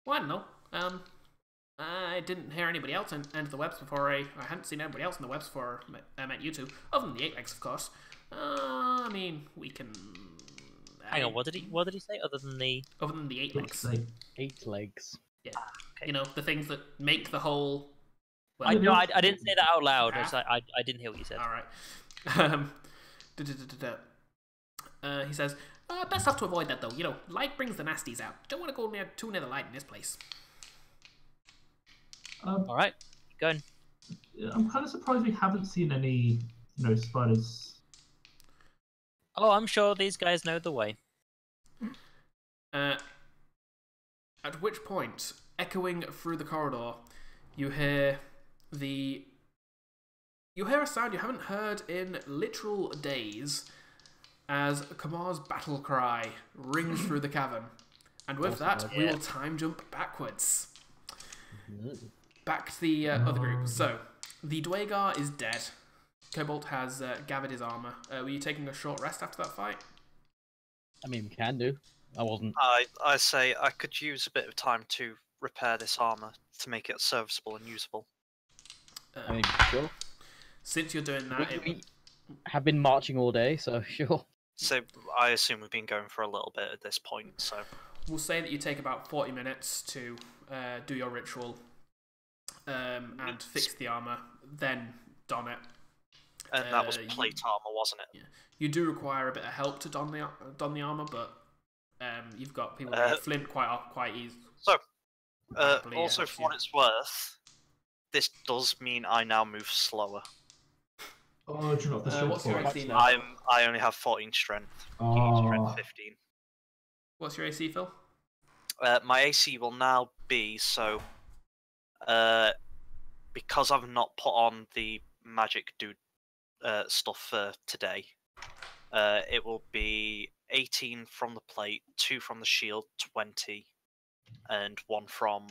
[SPEAKER 1] I don't know. I didn't hear anybody else enter the webs before I hadn't seen anybody else in the webs before I met you two. Other than the 8 legs, of course. I mean, we can...
[SPEAKER 2] Hang on, what did he say? Other than the
[SPEAKER 1] 8 legs.
[SPEAKER 5] 8 legs.
[SPEAKER 1] Yeah.
[SPEAKER 2] Okay.
[SPEAKER 1] You know, the things that make the whole... Well,
[SPEAKER 2] I didn't say that out loud.
[SPEAKER 1] Ah.
[SPEAKER 2] I didn't hear what you said.
[SPEAKER 1] Alright. He says, best have to avoid that though. You know, light brings the nasties out. Don't want to go too near the light in this place.
[SPEAKER 2] All right, keep going.
[SPEAKER 4] I'm kind of surprised we haven't seen any, spiders.
[SPEAKER 2] Oh, I'm sure these guys know the way.
[SPEAKER 1] At which point, echoing through the corridor, you hear a sound you haven't heard in literal days, as Kamar's battle cry rings through the cavern. And with that, we will time jump backwards. Back to the other group. So, the Dwagar is dead. Cobalt has gathered his armor. Were you taking a short rest after that fight?
[SPEAKER 5] I mean, we can do. I wasn't.
[SPEAKER 3] I say I could use a bit of time to repair this armor to make it serviceable and usable.
[SPEAKER 5] I mean, sure.
[SPEAKER 1] Since you're doing that...
[SPEAKER 5] We have been marching all day, so sure.
[SPEAKER 3] So, I assume we've been going for a little bit at this point, so...
[SPEAKER 1] We'll say that you take about 40 minutes to do your ritual and fix the armor, then don it.
[SPEAKER 3] And that was plate armor, wasn't it?
[SPEAKER 1] Yeah. You do require a bit of help to don the armor, but you've got people like Flynt quite easy.
[SPEAKER 3] So, also for what it's worth, this does mean I now move slower.
[SPEAKER 4] Oh, do you not have the
[SPEAKER 1] what's your
[SPEAKER 4] strength
[SPEAKER 1] AC
[SPEAKER 4] for
[SPEAKER 1] now?
[SPEAKER 4] it?
[SPEAKER 3] I only have 14 strength.
[SPEAKER 4] Oh.
[SPEAKER 3] Strength 15.
[SPEAKER 1] What's your AC, Phil?
[SPEAKER 3] My AC will now be so. Because I've not put on the magic dude stuff for today, it will be 18 from the plate, 2 from the shield, 20, and 1 from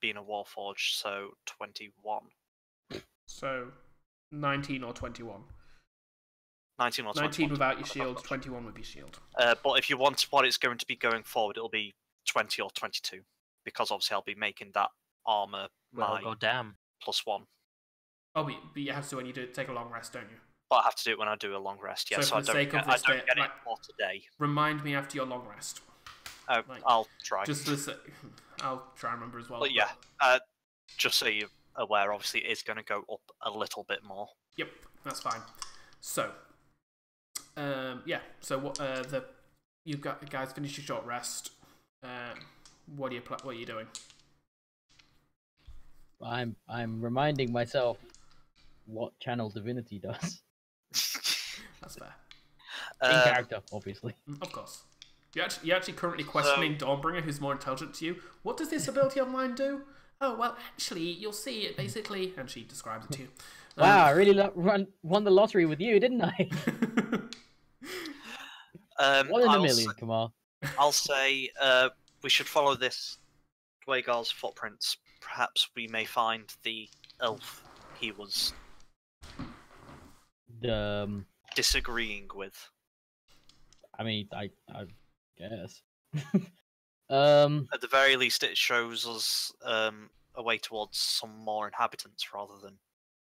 [SPEAKER 3] being a warforged, so 21.
[SPEAKER 1] So, 19 or 21.
[SPEAKER 3] 19 or 21.
[SPEAKER 1] 19 without your shield, 21 with your shield.
[SPEAKER 3] But if you want what it's going to be going forward, it'll be 20 or 22. Because obviously I'll be making that armor my
[SPEAKER 2] goddamn.
[SPEAKER 3] +1.
[SPEAKER 1] Oh, but you have to when you take a long rest, don't you?
[SPEAKER 3] But I have to do it when I do a long rest, yeah, so I don't get it for today.
[SPEAKER 1] Remind me after your long rest.
[SPEAKER 3] I'll try.
[SPEAKER 1] Just to say, I'll try and remember as well.
[SPEAKER 3] But yeah, just so you're aware, obviously it is going to go up a little bit more.
[SPEAKER 1] Yep, that's fine. So, yeah. So what? You guys finished your short rest. What are you doing?
[SPEAKER 5] I'm reminding myself what channel divinity does.
[SPEAKER 1] That's fair.
[SPEAKER 5] In character, obviously.
[SPEAKER 1] Of course. You're actually currently questioning Dawnbringer, who's more intelligent to you. What does this ability of mine do? Oh, well, actually, you'll see it basically, and she describes it to you.
[SPEAKER 5] Wow, I really won the lottery with you, didn't I? 1 in a million, Kamar.
[SPEAKER 3] I'll say we should follow this Dwagar's footprints. Perhaps we may find the elf he was disagreeing with.
[SPEAKER 5] I mean, I guess.
[SPEAKER 3] At the very least, it shows us a way towards some more inhabitants rather than...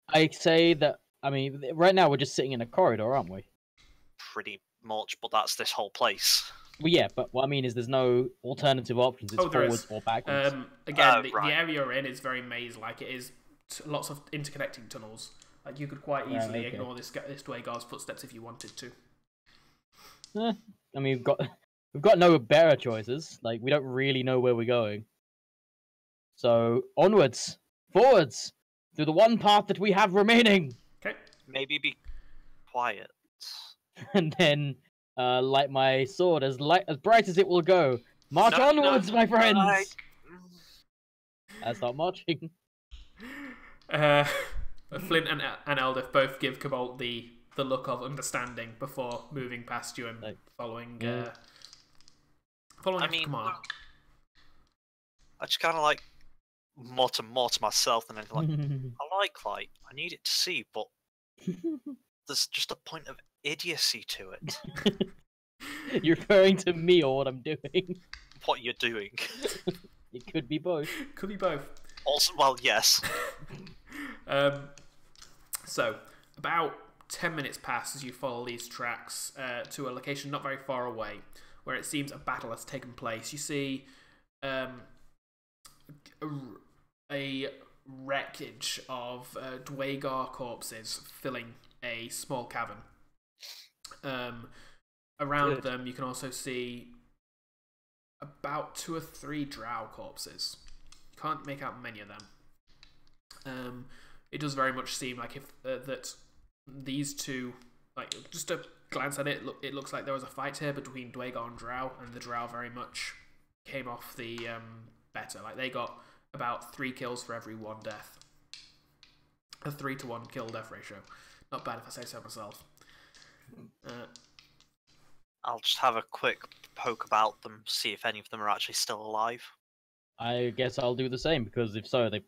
[SPEAKER 5] I say that, I mean, right now we're just sitting in a corridor, aren't we?
[SPEAKER 3] Pretty much, but that's this whole place.
[SPEAKER 5] Well, yeah, but what I mean is there's no alternative options. It's forwards or backwards.
[SPEAKER 1] Again, the area you're in is very maze-like. It is lots of interconnecting tunnels. Like, you could quite easily ignore this Dwagar's footsteps if you wanted to.
[SPEAKER 5] I mean, we've got no better choices. Like, we don't really know where we're going. So, onwards, forwards, through the one path that we have remaining.
[SPEAKER 1] Okay.
[SPEAKER 3] Maybe be quiet.
[SPEAKER 5] And then light my sword as bright as it will go. March onwards, my friends! I start marching.
[SPEAKER 1] Flynt and Eldif both give Cobalt the look of understanding before moving past you and following
[SPEAKER 3] Kamar. I just kind of mutter more to myself than anything. Like, I like light. I need it to see, but there's just a point of idiocy to it.
[SPEAKER 5] You're referring to me or what I'm doing?
[SPEAKER 3] What you're doing.
[SPEAKER 5] It could be both.
[SPEAKER 1] Could be both.
[SPEAKER 3] Also, well, yes.
[SPEAKER 1] So, about 10 minutes pass as you follow these tracks to a location not very far away, where it seems a battle has taken place. You see a wreckage of Dwagar corpses filling a small cavern. Around them, you can also see about 2 or 3 drow corpses. You can't make out many of them. It does very much seem like if that these two, like just a glance at it, it looks like there was a fight here between Dwagar and drow, and the drow very much came off the better. Like they got about 3 kills for every 1 death. A 3-to-1 kill-death ratio. Not bad if I say so myself.
[SPEAKER 3] I'll just have a quick poke about them, see if any of them are actually still alive.
[SPEAKER 5] I guess I'll do the same, because if so, they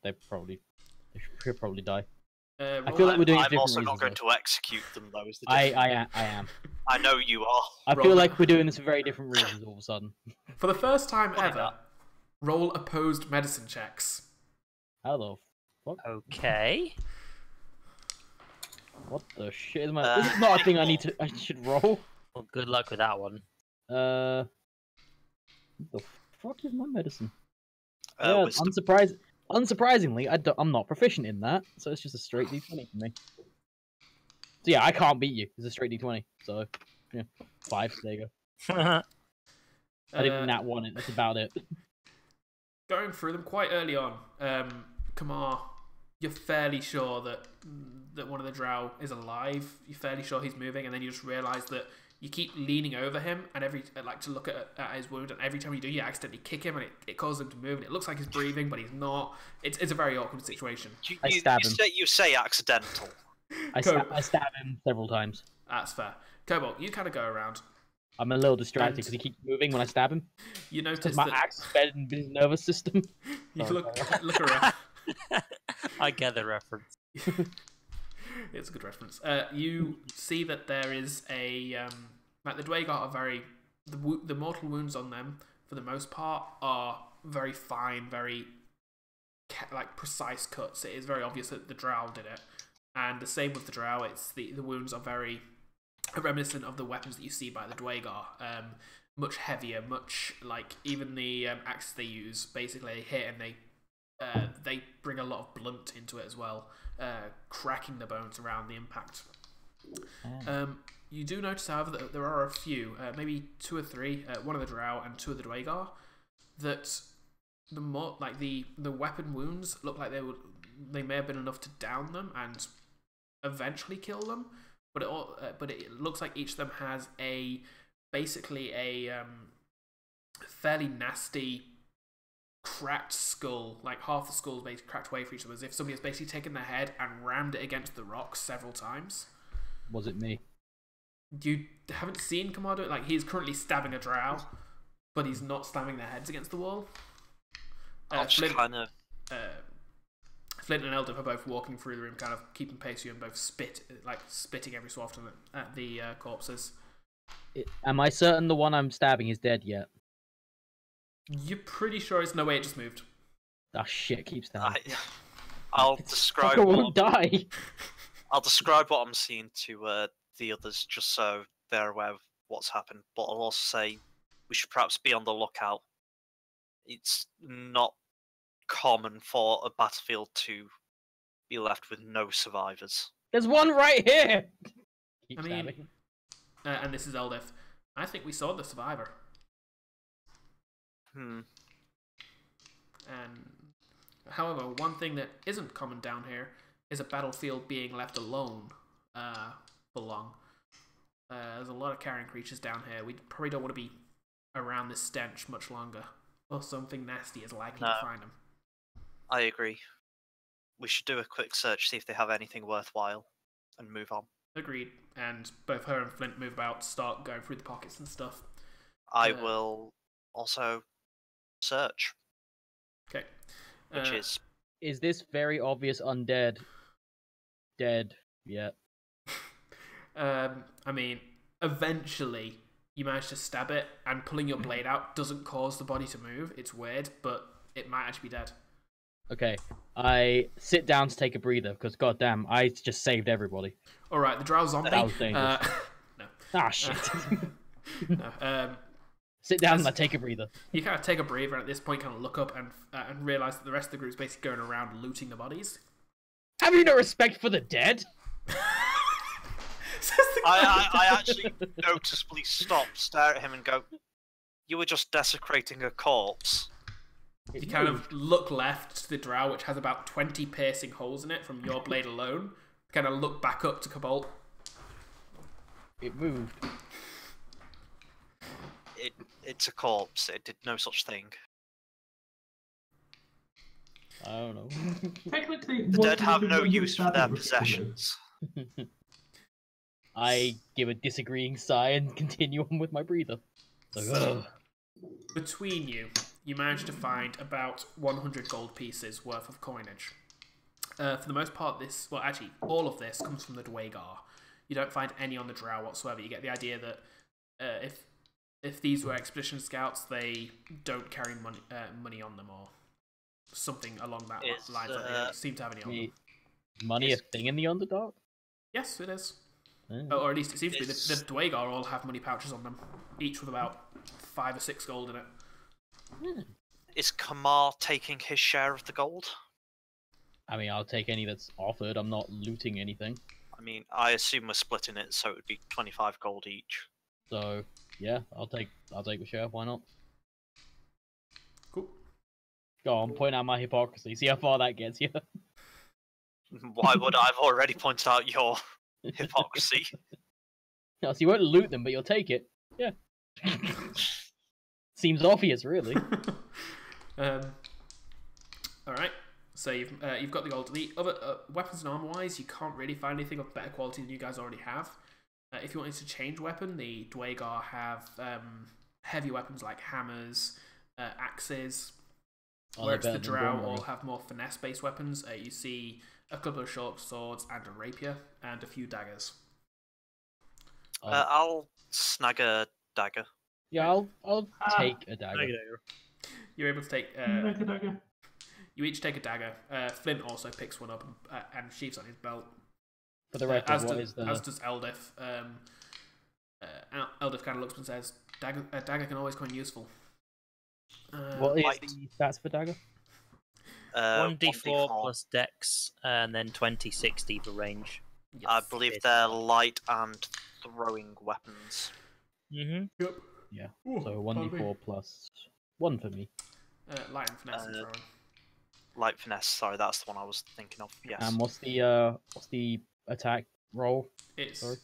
[SPEAKER 5] should probably die.
[SPEAKER 1] I
[SPEAKER 5] feel like we're doing it
[SPEAKER 3] I'm also
[SPEAKER 5] different
[SPEAKER 3] not going
[SPEAKER 5] reasons,
[SPEAKER 3] to execute them, though. Is the
[SPEAKER 5] I am.
[SPEAKER 3] I know you are.
[SPEAKER 5] I feel like we're doing this for very different reasons all of a sudden.
[SPEAKER 1] For the first time
[SPEAKER 3] Probably
[SPEAKER 1] ever,
[SPEAKER 3] not.
[SPEAKER 1] roll opposed medicine checks.
[SPEAKER 5] How the fuck?
[SPEAKER 2] Okay.
[SPEAKER 5] What the shit is my? This is not a thing I should roll.
[SPEAKER 2] Well, good luck with that one.
[SPEAKER 5] What the fuck is my medicine? Yeah,
[SPEAKER 3] Wisdom.
[SPEAKER 5] unsurprisingly, I'm not proficient in that, so it's just a straight d20 for me. So yeah, I can't beat you. It's a straight d20. So yeah, 5. There you go. I didn't nat 1 it. That's about it.
[SPEAKER 1] Going through them quite early on, Kamar, you're fairly sure that one of the drow is alive. You're fairly sure he's moving, and then you just realise that you keep leaning over him and to look at his wound, and every time you do, you accidentally kick him, and it causes him to move, and it looks like he's breathing, but he's not. It's a very awkward situation.
[SPEAKER 5] I stab him.
[SPEAKER 3] You say accidental.
[SPEAKER 5] I stab him several times.
[SPEAKER 1] That's fair. Cobalt, you kind of go around.
[SPEAKER 5] I'm a little distracted because he keeps moving when I stab him.
[SPEAKER 1] You notice
[SPEAKER 5] Because my
[SPEAKER 1] that
[SPEAKER 5] axe is better than his nervous system.
[SPEAKER 1] you look around.
[SPEAKER 2] I get the reference.
[SPEAKER 1] It's a good reference. You see that there is a like the Dwagar are very the mortal wounds on them for the most part are very fine, very like precise cuts. It is very obvious that the drow did it, and the same with the drow. It's the wounds are very reminiscent of the weapons that you see by the Dwagar. Much heavier, much like even the axes they use. Basically, they hit and they bring a lot of blunt into it as well, cracking the bones around the impact. You do notice, however, that there are a few, maybe 2 or 3, one of the drow and 2 of the Dwagar, that the weapon wounds look like they may have been enough to down them and eventually kill them, but it looks like each of them has basically a fairly nasty cracked skull, like half the skull is basically cracked away for each of them, as if somebody has basically taken their head and rammed it against the rocks several times.
[SPEAKER 5] Was it me?
[SPEAKER 1] You haven't seen Kamar do it? Like, he's currently stabbing a drow, but he's not slamming their heads against the wall. Flynt and Eldif are both walking through the room, kind of keeping pace with you, and both spitting every so often at the corpses.
[SPEAKER 5] Am I certain the one I'm stabbing is dead yet?
[SPEAKER 1] You're pretty sure it's no way it just moved.
[SPEAKER 5] Ah, shit, keep stabbing.
[SPEAKER 3] I'll describe.
[SPEAKER 5] Fucker won't die.
[SPEAKER 3] I'll describe what I'm seeing to the others, just so they're aware of what's happened. But I'll also say we should perhaps be on the lookout. It's not common for a battlefield to be left with no survivors.
[SPEAKER 5] There's one right here. Keep stabbing.
[SPEAKER 1] And this is Eldif. I think we saw the survivor. And however, one thing that isn't common down here is a battlefield being left alone for long. There's a lot of carrion creatures down here. We probably don't want to be around this stench much longer, or something nasty is likely to find them.
[SPEAKER 3] I agree. We should do a quick search, see if they have anything worthwhile, and move on.
[SPEAKER 1] Agreed. And both her and Flynt move about, start going through the pockets and stuff.
[SPEAKER 3] I will also search.
[SPEAKER 1] Okay.
[SPEAKER 3] which is...
[SPEAKER 5] Is this very obvious undead dead yet?
[SPEAKER 1] I mean, eventually you manage to stab it, and pulling your blade out doesn't cause the body to move. It's weird, but it might actually be dead.
[SPEAKER 5] Okay, I sit down to take a breather because goddamn, I just saved everybody.
[SPEAKER 1] All right, the drow zombie.
[SPEAKER 5] That was dangerous.
[SPEAKER 1] No.
[SPEAKER 5] Ah shit.
[SPEAKER 1] No.
[SPEAKER 5] Sit down and I take a breather.
[SPEAKER 1] You kind of take a breather, and at this point, kind of look up and realize that the rest of the group is basically going around looting the bodies.
[SPEAKER 5] Have you no respect for the dead?
[SPEAKER 3] I actually noticeably stop, stare at him, and go, "You were just desecrating a corpse."
[SPEAKER 1] You kind of look left to the drow, which has about 20 piercing holes in it from your blade alone. Kind of look back up to Cobalt.
[SPEAKER 5] It moved.
[SPEAKER 3] It's a corpse. It did no such thing.
[SPEAKER 5] I don't know.
[SPEAKER 4] Technically,
[SPEAKER 3] The dead have no
[SPEAKER 4] when you
[SPEAKER 3] use for
[SPEAKER 4] stab
[SPEAKER 3] their
[SPEAKER 4] it repeatedly.
[SPEAKER 3] possessions.
[SPEAKER 5] I give a disagreeing sigh and continue on with my breather. Like, ugh.
[SPEAKER 1] Between you, you manage to find about 100 gold pieces worth of coinage. For the most part, all of this comes from the Dwagar. You don't find any on the drow whatsoever. You get the idea that if these were expedition scouts, they don't carry money on them or something along that line. They don't seem to have any on them.
[SPEAKER 5] Money a thing in the Underdark?
[SPEAKER 1] Yes, it is.
[SPEAKER 5] Mm.
[SPEAKER 1] Or at least it seems to be. The Dwagar all have money pouches on them, each with about 5 or 6 gold in it.
[SPEAKER 3] Is Kamar taking his share of the gold?
[SPEAKER 5] I mean, I'll take any that's offered. I'm not looting anything.
[SPEAKER 3] I mean, I assume we're splitting it, so it would be 25 gold each.
[SPEAKER 5] So yeah, I'll take a share. Why not?
[SPEAKER 1] Cool.
[SPEAKER 5] Go on, point out my hypocrisy. See how far that gets you.
[SPEAKER 3] Why would I? I've already pointed out your hypocrisy.
[SPEAKER 5] No, so you won't loot them, but you'll take it. Yeah. Seems obvious, really.
[SPEAKER 1] All right. So you've got the gold. The other weapons and armor wise, you can't really find anything of better quality than you guys already have. If you wanted to change weapon, the Dwagar have heavy weapons like hammers, axes, whereas the drow all have more finesse-based weapons. You see a couple of short swords and a rapier and a few daggers.
[SPEAKER 3] I'll snag a dagger.
[SPEAKER 5] Yeah, I'll take a dagger.
[SPEAKER 1] You're able to take.
[SPEAKER 4] Dagger.
[SPEAKER 1] You each take a dagger. Flynt also picks one up and sheaves on his belt.
[SPEAKER 5] For the record,
[SPEAKER 1] as
[SPEAKER 5] what is the...
[SPEAKER 1] does Eldif. Eldif kind of looks and says, "A dagger can always come in useful."
[SPEAKER 5] What is the stats for dagger?
[SPEAKER 2] 1d4 plus dex, and then 20/60 for range.
[SPEAKER 1] Yes.
[SPEAKER 3] I believe they're light and throwing weapons.
[SPEAKER 2] Mm-hmm.
[SPEAKER 1] Yep.
[SPEAKER 5] Yeah.
[SPEAKER 1] Ooh,
[SPEAKER 5] So 1d4 plus 1 for me.
[SPEAKER 1] Light and finesse and throwing.
[SPEAKER 3] Light finesse. Sorry, that's the one I was thinking of. Yes.
[SPEAKER 5] And what's the attack roll?
[SPEAKER 1] It's
[SPEAKER 5] Sorry?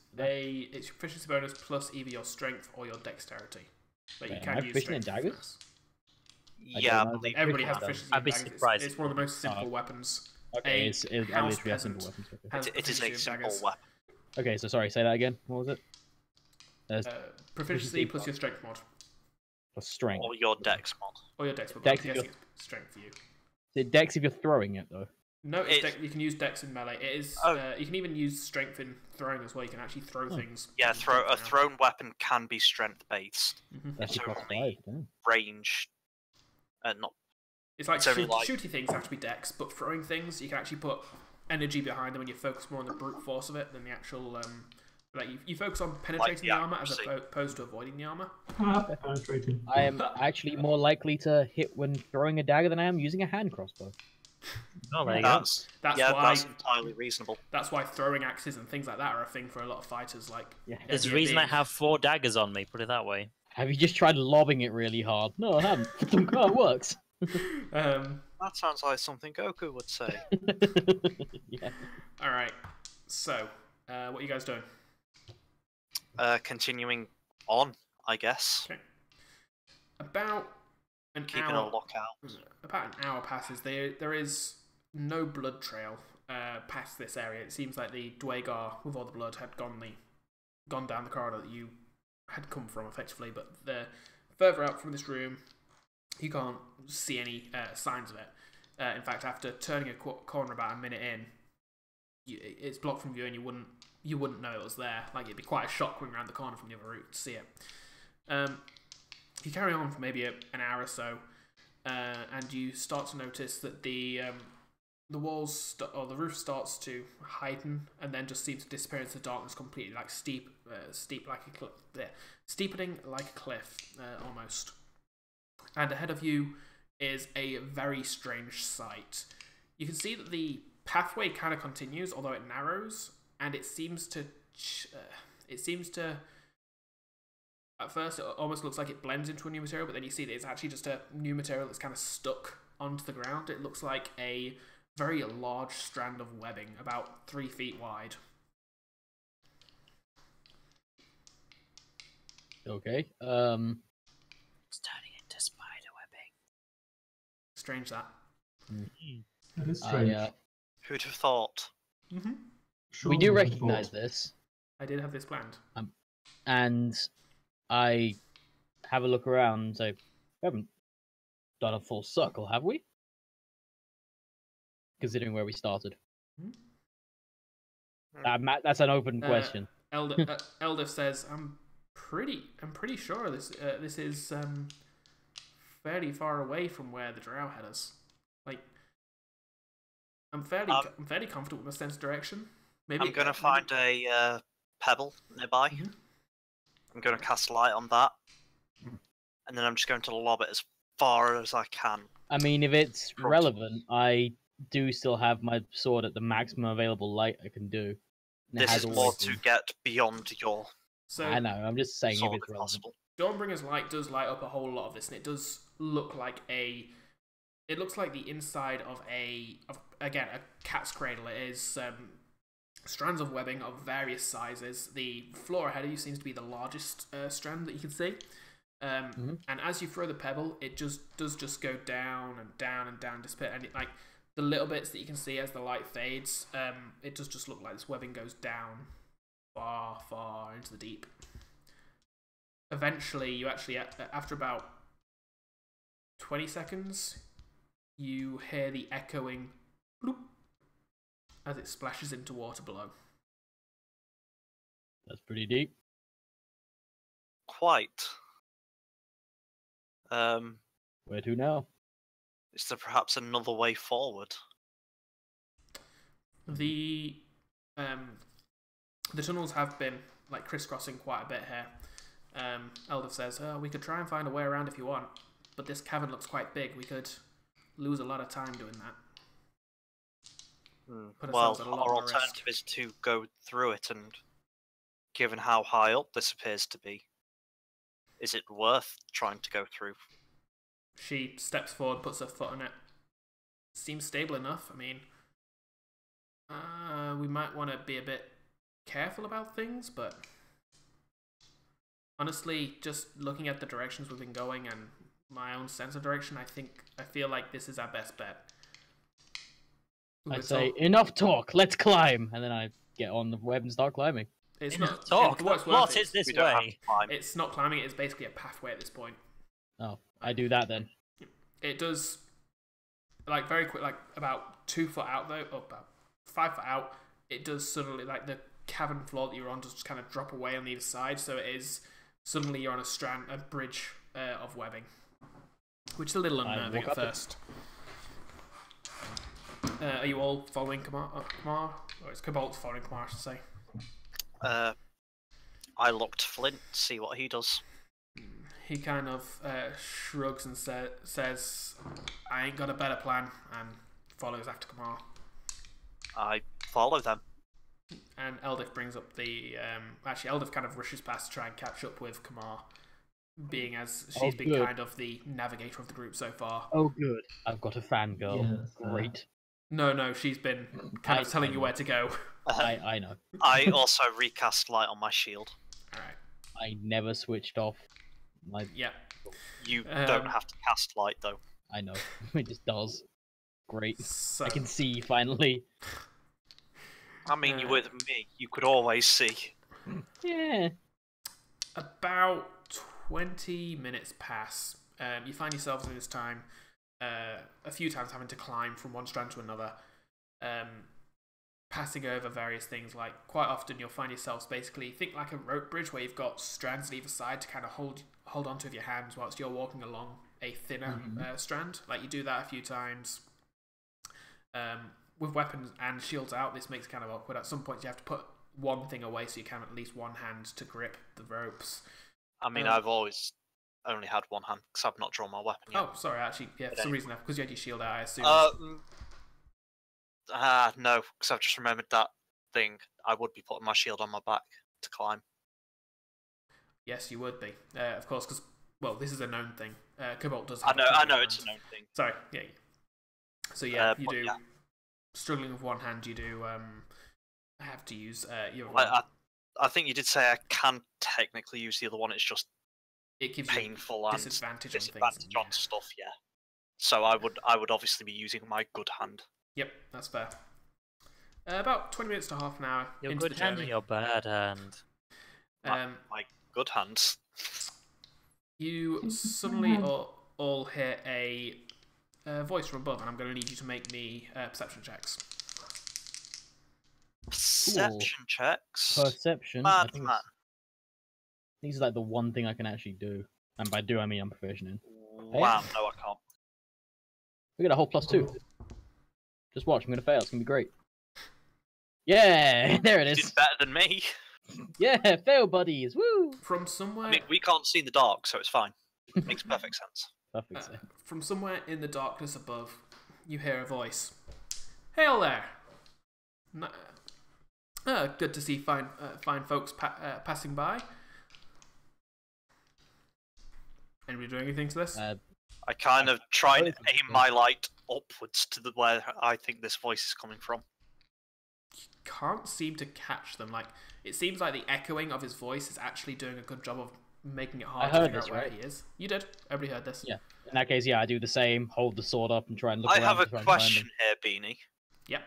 [SPEAKER 1] it's your proficiency bonus plus either your strength or your dexterity. But you
[SPEAKER 5] Okay,
[SPEAKER 1] can
[SPEAKER 5] am I
[SPEAKER 1] use
[SPEAKER 5] proficient in
[SPEAKER 1] strength.
[SPEAKER 5] daggers?
[SPEAKER 3] Yeah, I
[SPEAKER 5] don't know.
[SPEAKER 3] believe
[SPEAKER 1] Everybody
[SPEAKER 3] you
[SPEAKER 1] has
[SPEAKER 3] can.
[SPEAKER 1] proficiency
[SPEAKER 2] I'd
[SPEAKER 1] in
[SPEAKER 2] be
[SPEAKER 1] daggers.
[SPEAKER 2] surprised.
[SPEAKER 1] It's one of the most simple weapons.
[SPEAKER 5] Okay,
[SPEAKER 1] A
[SPEAKER 5] it's I
[SPEAKER 1] house
[SPEAKER 5] literally have simple
[SPEAKER 1] peasant
[SPEAKER 5] weapons. Okay.
[SPEAKER 1] has
[SPEAKER 3] It is a
[SPEAKER 1] proficiency in
[SPEAKER 3] simple
[SPEAKER 1] daggers.
[SPEAKER 3] weapon.
[SPEAKER 5] Okay, so sorry, say that again. What was it?
[SPEAKER 1] Proficiency plus your strength mod.
[SPEAKER 5] Plus strength.
[SPEAKER 3] Or your dex mod.
[SPEAKER 1] Or your dex mod.
[SPEAKER 5] Dex
[SPEAKER 1] I'm
[SPEAKER 5] if
[SPEAKER 1] guessing it's strength for you.
[SPEAKER 5] Is it dex if you're throwing it, though?
[SPEAKER 1] No, you can use dex in melee. It is.
[SPEAKER 3] Oh.
[SPEAKER 1] You can even use strength in throwing as well. You can actually throw things.
[SPEAKER 3] Yeah,
[SPEAKER 1] using strength
[SPEAKER 3] a thrown weapon can be strength based.
[SPEAKER 5] That's
[SPEAKER 3] It's
[SPEAKER 5] your plus
[SPEAKER 3] only
[SPEAKER 5] 5. Damn.
[SPEAKER 3] range. Not.
[SPEAKER 1] It's like
[SPEAKER 3] It's only like-
[SPEAKER 1] shooty things have to be dex, but throwing things you can actually put energy behind them when you focus more on the brute force of it than the actual. Like you focus on penetrating the armor as opposed to avoiding the armor.
[SPEAKER 4] Penetrating.
[SPEAKER 5] I am actually more likely to hit when throwing a dagger than I am using a hand crossbow.
[SPEAKER 2] Oh, there you go.
[SPEAKER 3] That's
[SPEAKER 1] That's
[SPEAKER 3] yeah,
[SPEAKER 1] why.
[SPEAKER 3] that's entirely reasonable.
[SPEAKER 1] That's why throwing axes and things like that are a thing for a lot of fighters. Like
[SPEAKER 5] Yeah.
[SPEAKER 2] There's a
[SPEAKER 1] yeah,
[SPEAKER 2] reason I
[SPEAKER 1] being-
[SPEAKER 2] have 4 daggers on me, put it that way.
[SPEAKER 5] Have you just tried lobbing it really hard? No, I haven't. Oh, it works.
[SPEAKER 3] That sounds like something Goku would say.
[SPEAKER 5] Yeah.
[SPEAKER 1] All right. So, what are you guys doing?
[SPEAKER 3] Continuing on, I guess.
[SPEAKER 1] Okay. About an
[SPEAKER 3] Keeping
[SPEAKER 1] hour.
[SPEAKER 3] a lookout.
[SPEAKER 1] About an hour passes. There is no blood trail past this area. It seems like the Dwagar with all the blood had gone down the corridor that you had come from, effectively. But the further out from this room, you can't see any signs of it. In fact, after turning a corner about a minute in, it's blocked from view, and you wouldn't know it was there. Like, it'd be quite a shock going around the corner from the other route to see it. You carry on for maybe an hour or so, and you start to notice that the walls or the roof starts to heighten, and then just seems to disappear into the darkness completely, like steepening like a cliff, almost. And ahead of you is a very strange sight. You can see that the pathway kind of continues, although it narrows, and it seems to at first it almost looks like it blends into a new material, but then you see that it's actually just a new material that's kind of stuck onto the ground. It looks like a very large strand of webbing, about 3 feet wide.
[SPEAKER 5] Okay.
[SPEAKER 2] It's turning into spider webbing.
[SPEAKER 1] Strange that.
[SPEAKER 4] That is strange.
[SPEAKER 3] Who'd have thought?
[SPEAKER 1] Mm-hmm.
[SPEAKER 4] Sure,
[SPEAKER 5] We do
[SPEAKER 4] who'd have
[SPEAKER 5] recognize
[SPEAKER 4] thought?
[SPEAKER 5] this,
[SPEAKER 1] I did have this planned.
[SPEAKER 5] and I have a look around and say, we haven't done a full circle, have we? Considering where we started. That's an open question.
[SPEAKER 1] Eldif says, "I'm pretty sure this is fairly far away from where the drow had us. Like, I'm fairly comfortable with my sense of direction. Maybe
[SPEAKER 3] I'm going to find a pebble nearby.
[SPEAKER 1] Mhm.
[SPEAKER 3] I'm going to cast light on that, and then I'm just going to lob it as far as I can.
[SPEAKER 5] I mean, if it's relevant, I do still have my sword at the maximum available light I can do. And it
[SPEAKER 3] This
[SPEAKER 5] has
[SPEAKER 3] is
[SPEAKER 5] all
[SPEAKER 3] more
[SPEAKER 5] the-
[SPEAKER 3] to get beyond your
[SPEAKER 1] So
[SPEAKER 5] I know, I'm just saying if
[SPEAKER 3] sword
[SPEAKER 5] it's
[SPEAKER 3] if
[SPEAKER 5] relevant.
[SPEAKER 3] possible.
[SPEAKER 1] Dawnbringer's light does light up a whole lot of this, and it does look like it looks like the inside of a cat's cradle. It is strands of webbing of various sizes. The floor ahead of you seems to be the largest strand that you can see. And as you throw the pebble, it does go down and down and down, disappear, and like the little bits that you can see as the light fades, it does just look like this webbing goes down far, far into the deep. Eventually, you actually, after about 20 seconds, you hear the echoing bloop as it splashes into water below.
[SPEAKER 5] That's pretty deep.
[SPEAKER 3] Quite.
[SPEAKER 5] Where to now?
[SPEAKER 3] Is there perhaps another way forward?
[SPEAKER 1] The tunnels have been like crisscrossing quite a bit here. Eldif says, we could try and find a way around if you want, but this cavern looks quite big. We could lose a lot of time doing that. Put
[SPEAKER 3] Well,
[SPEAKER 1] ourselves at a lot
[SPEAKER 3] our
[SPEAKER 1] more risk.
[SPEAKER 3] alternative is to go through it, and given how high up this appears to be, is it worth trying to go through?
[SPEAKER 1] She steps forward, puts her foot on it. Seems stable enough. I mean, we might want to be a bit careful about things, but honestly, just looking at the directions we've been going and my own sense of direction, I feel like this is our best bet.
[SPEAKER 5] I'd say, enough talk, let's climb! And then I get on the web and start climbing.
[SPEAKER 1] It's
[SPEAKER 2] Enough
[SPEAKER 1] not
[SPEAKER 2] talk.
[SPEAKER 1] for what it's
[SPEAKER 2] What
[SPEAKER 1] worth,
[SPEAKER 2] is this
[SPEAKER 3] We don't have
[SPEAKER 2] way?
[SPEAKER 3] to climb.
[SPEAKER 1] It's not climbing. It's basically a pathway at this point.
[SPEAKER 5] Oh, I do that then.
[SPEAKER 1] It does, like, very quick, like about 2 foot out though, or about 5 foot out. It does suddenly, like, the cavern floor that you're on does just kind of drop away on either side. So it is suddenly you're on a bridge of webbing, which is a little unnerving
[SPEAKER 5] walk
[SPEAKER 1] at
[SPEAKER 5] up it.
[SPEAKER 1] first. Are you all following Kamar? Or it's Cobalt following Kamar, I should say.
[SPEAKER 3] I look to Flynt, see what he does.
[SPEAKER 1] He kind of shrugs and says, I ain't got a better plan, and follows after Kamar.
[SPEAKER 3] I follow them.
[SPEAKER 1] And Eldif brings up the... actually, Eldif kind of rushes past to try and catch up with Kamar, being as she's been
[SPEAKER 5] good.
[SPEAKER 1] kind of the navigator of the group so far.
[SPEAKER 5] Oh, good. I've got a fangirl.
[SPEAKER 4] Yes,
[SPEAKER 5] Great.
[SPEAKER 1] No, she's been kind of telling you where to go.
[SPEAKER 5] I know.
[SPEAKER 3] I also recast light on my shield.
[SPEAKER 1] Alright,
[SPEAKER 5] I never switched off.
[SPEAKER 1] yeah.
[SPEAKER 3] You don't have to cast light, though.
[SPEAKER 5] I know. It just does. Great.
[SPEAKER 1] So,
[SPEAKER 5] I can see finally.
[SPEAKER 3] I mean, you're with me. You could always see.
[SPEAKER 5] Yeah.
[SPEAKER 1] about 20 minutes pass. You find yourselves in this time a few times having to climb from one strand to another, passing over various things. Like quite often you'll find yourselves basically think like a rope bridge where you've got strands on either side to kind of hold onto with your hands whilst you're walking along a thinner strand. Like you do that a few times. With weapons and shields out, this makes it kind of awkward. At some points you have to put one thing away so you can at least one hand to grip the ropes.
[SPEAKER 3] I mean, I've always only had one hand because I've not drawn my weapon yet.
[SPEAKER 1] Oh, sorry, actually, yeah, for some reason, because you had your shield out, I assume.
[SPEAKER 3] No, because I've just remembered that thing. I would be putting my shield on my back to climb.
[SPEAKER 1] Yes, you would be. Of course, because, well, this is a known thing. Cobalt does
[SPEAKER 3] I
[SPEAKER 1] have
[SPEAKER 3] know it's a known thing.
[SPEAKER 1] Sorry, yeah. So, yeah, you do... Yeah. Struggling with one hand, you do have to use your...
[SPEAKER 3] I think you did say I can technically use the other one, it's just
[SPEAKER 1] it gives
[SPEAKER 3] painful
[SPEAKER 1] you
[SPEAKER 3] and
[SPEAKER 1] disadvantage
[SPEAKER 3] on stuff, yeah. So I would obviously be using my good hand.
[SPEAKER 1] Yep, that's fair. About 20 minutes to half an hour.
[SPEAKER 2] Your
[SPEAKER 1] into
[SPEAKER 2] good
[SPEAKER 1] the
[SPEAKER 2] hand
[SPEAKER 1] journey.
[SPEAKER 2] and your bad hand.
[SPEAKER 3] My good hands.
[SPEAKER 1] You suddenly all hear a voice from above, and I'm going to need you to make me perception checks.
[SPEAKER 3] Perception checks?
[SPEAKER 5] Perception.
[SPEAKER 3] Mad man.
[SPEAKER 5] I think it's like the one thing I can actually do. And by do, I mean I'm proficient in.
[SPEAKER 3] Wow, no I can't.
[SPEAKER 5] We got a whole +2. Just watch, I'm going to fail. It's going to be great. Yeah, there it is.
[SPEAKER 3] You did better than me.
[SPEAKER 5] Yeah, fail buddies. Woo!
[SPEAKER 1] From somewhere...
[SPEAKER 3] I mean, we can't see in the dark, so it's fine. Makes perfect sense.
[SPEAKER 5] Perfect sense.
[SPEAKER 1] From somewhere in the darkness above, you hear a voice. Hail there! Good to see fine folks passing by. Anybody doing anything to this?
[SPEAKER 3] I kind of try and aim my light upwards to where I think this voice is coming from.
[SPEAKER 1] Can't seem to catch them. Like it seems like the echoing of his voice is actually doing a good job of making it hard to figure out where he is. You did. Everybody heard this.
[SPEAKER 5] Yeah. In that case, yeah, I do the same. Hold the sword up and try and look
[SPEAKER 3] I
[SPEAKER 5] around.
[SPEAKER 3] have a question here, Beanie.
[SPEAKER 1] Yep.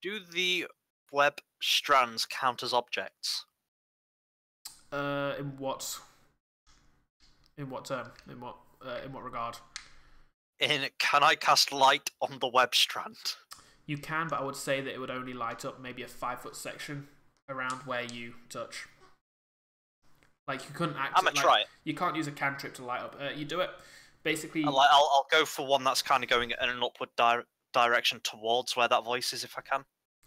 [SPEAKER 3] Do the web strands count as objects?
[SPEAKER 1] In what term? In what regard?
[SPEAKER 3] Can I cast light on the web strand?
[SPEAKER 1] You can, but I would say that it would only light up maybe a 5-foot section around where you touch. Like you couldn't
[SPEAKER 3] I'm gonna try it.
[SPEAKER 1] You can't use a cantrip to light up. You do it basically.
[SPEAKER 3] I'll go for one that's kind of going in an upward direction towards where that voice is, if I can.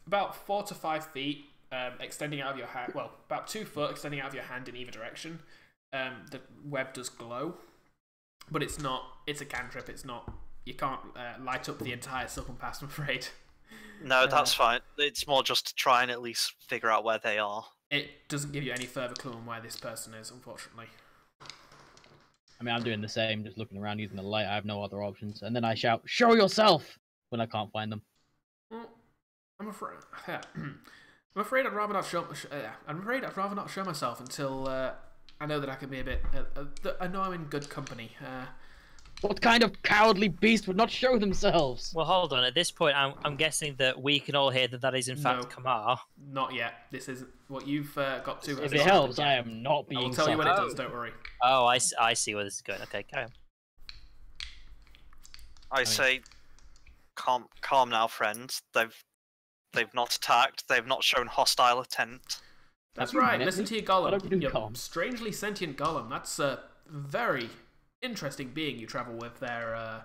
[SPEAKER 1] About 4 to 5 feet, extending out of your hand. Well, about 2 foot, extending out of your hand in either direction. The web does glow, but it's not. It's a cantrip. It's not. You can't light up the entire silken pass, I'm afraid.
[SPEAKER 3] No, that's fine. It's more just to try and at least figure out where they are.
[SPEAKER 1] It doesn't give you any further clue on where this person is, unfortunately.
[SPEAKER 5] I mean, I'm doing the same, just looking around using the light. I have no other options. And then I shout, "Show yourself!" when I can't find them.
[SPEAKER 1] Well, I'm afraid. I'm afraid I'd rather not show. I'm afraid I'd rather not show myself until I know that I can be a bit. I know I'm in good company.
[SPEAKER 5] What kind of cowardly beast would not show themselves?
[SPEAKER 2] Well, hold on. At this point, I'm guessing that we can all hear that is in fact Kamar.
[SPEAKER 1] Not yet. This is what you've got to.
[SPEAKER 5] If it helps, I am not being.
[SPEAKER 1] I'll tell you when it does. Don't worry.
[SPEAKER 2] Oh, I see where this is going. Okay, carry on.
[SPEAKER 3] I say, calm now, friends. They've not attacked. They've not shown hostile intent.
[SPEAKER 1] That's right. Listen to your golem. Your strangely sentient golem. That's a very interesting being you travel with there.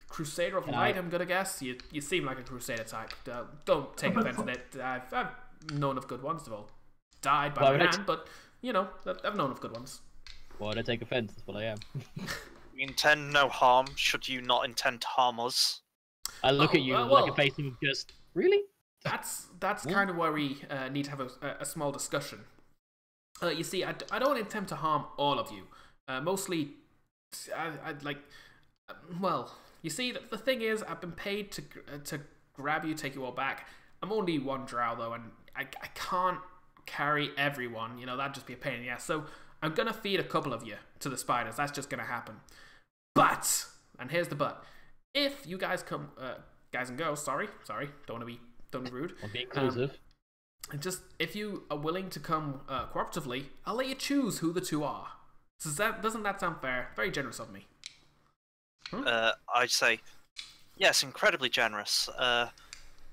[SPEAKER 1] Crusader of Light, I'm gonna guess. You seem like a Crusader type. Don't take offense to it. I've known of good ones. They've all died by my hand, but you know, I've known of good ones.
[SPEAKER 5] Why would I take offense? That's what I am.
[SPEAKER 3] We intend no harm. Should you not intend to harm us?
[SPEAKER 5] I look at you like a face of just really.
[SPEAKER 1] That's kind of where we need to have a small discussion. You see, I don't intend to harm all of you. Mostly, I'd like. Well, you see, the thing is, I've been paid to grab you, take you all back. I'm only one drow though, and I can't carry everyone. You know, that'd just be a pain in the ass. So I'm gonna feed a couple of you to the spiders. That's just gonna happen. But, and here's the but: if you guys come, guys and girls, sorry, don't want to be rude.
[SPEAKER 5] I'll be inclusive.
[SPEAKER 1] Just if you are willing to come cooperatively, I'll let you choose who the two are. Doesn't that sound fair? Very generous of me.
[SPEAKER 3] I'd say, yes, incredibly generous. Why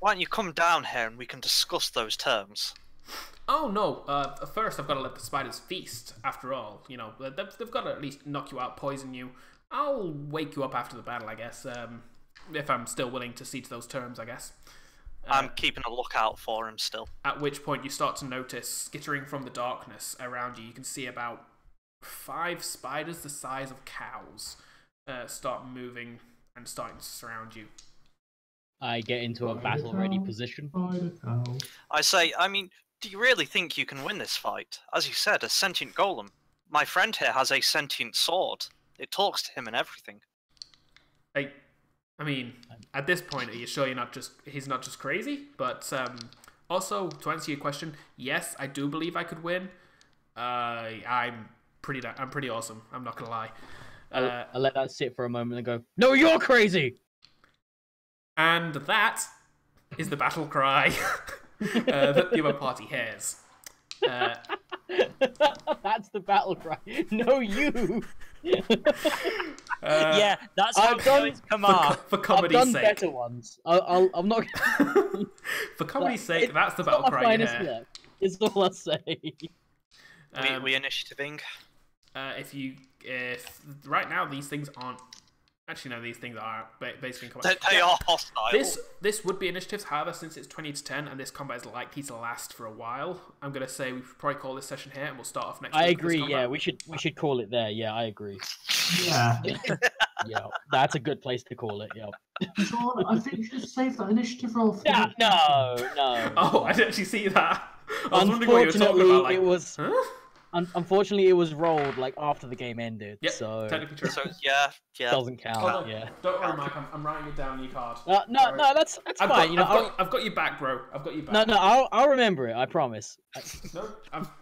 [SPEAKER 3] don't you come down here and we can discuss those terms?
[SPEAKER 1] Oh no! First, I've got to let the spiders feast. After all, you know, they've got to at least knock you out, poison you. I'll wake you up after the battle, I guess. If I'm still willing to see to those terms, I guess.
[SPEAKER 3] I'm keeping a lookout for him still.
[SPEAKER 1] At which point, you start to notice, skittering from the darkness around you, you can see about 5 spiders the size of cows start moving and starting to surround you.
[SPEAKER 5] I get into a battle-ready position.
[SPEAKER 3] I say, I mean, do you really think you can win this fight? As you said, a sentient golem. My friend here has a sentient sword. It talks to him and everything.
[SPEAKER 1] I mean, at this point, are you sure he's not just crazy? But also, to answer your question, yes, I do believe I could win. I'm pretty awesome. I'm not gonna lie.
[SPEAKER 5] I'll let that sit for a moment and go, no, you're crazy!
[SPEAKER 1] And that is the battle cry that the other party hears.
[SPEAKER 5] That's the battle cry. No, you!
[SPEAKER 2] Yeah, that's how it's Kamar.
[SPEAKER 1] For comedy's
[SPEAKER 5] I've done
[SPEAKER 1] sake.
[SPEAKER 5] better ones. I'm not...
[SPEAKER 1] For comedy's sake, that's the battle cry you hear.
[SPEAKER 5] It's all I'll say.
[SPEAKER 3] We initiativing?
[SPEAKER 1] If right now these things aren't... Actually, no, these things are basically in combat.
[SPEAKER 3] They are hostile.
[SPEAKER 1] This would be initiatives, however, since it's 20 to 10 and this combat is likely to last for a while, I'm going to say we should probably call this session here and we'll start off next week.
[SPEAKER 5] I agree, yeah, we should call it there. Yeah, I agree.
[SPEAKER 4] Yeah.
[SPEAKER 5] Yeah, that's a good place to call it, yeah.
[SPEAKER 4] Sean, I think you should save that initiative roll for
[SPEAKER 5] No.
[SPEAKER 1] Oh, I didn't actually see that. I was wondering what you were talking about. Like,
[SPEAKER 5] it was...
[SPEAKER 1] Huh?
[SPEAKER 5] Unfortunately, it was rolled like after the game ended,
[SPEAKER 1] Yep,
[SPEAKER 5] so
[SPEAKER 1] technically true.
[SPEAKER 3] So yeah.
[SPEAKER 5] doesn't count.
[SPEAKER 1] Hold on.
[SPEAKER 5] Yeah.
[SPEAKER 1] Don't worry, Mike. I'm writing it down on your card.
[SPEAKER 5] No, that's fine.
[SPEAKER 1] I've got your back, bro. I've got your back.
[SPEAKER 5] No, I'll remember it. I promise.
[SPEAKER 1] No,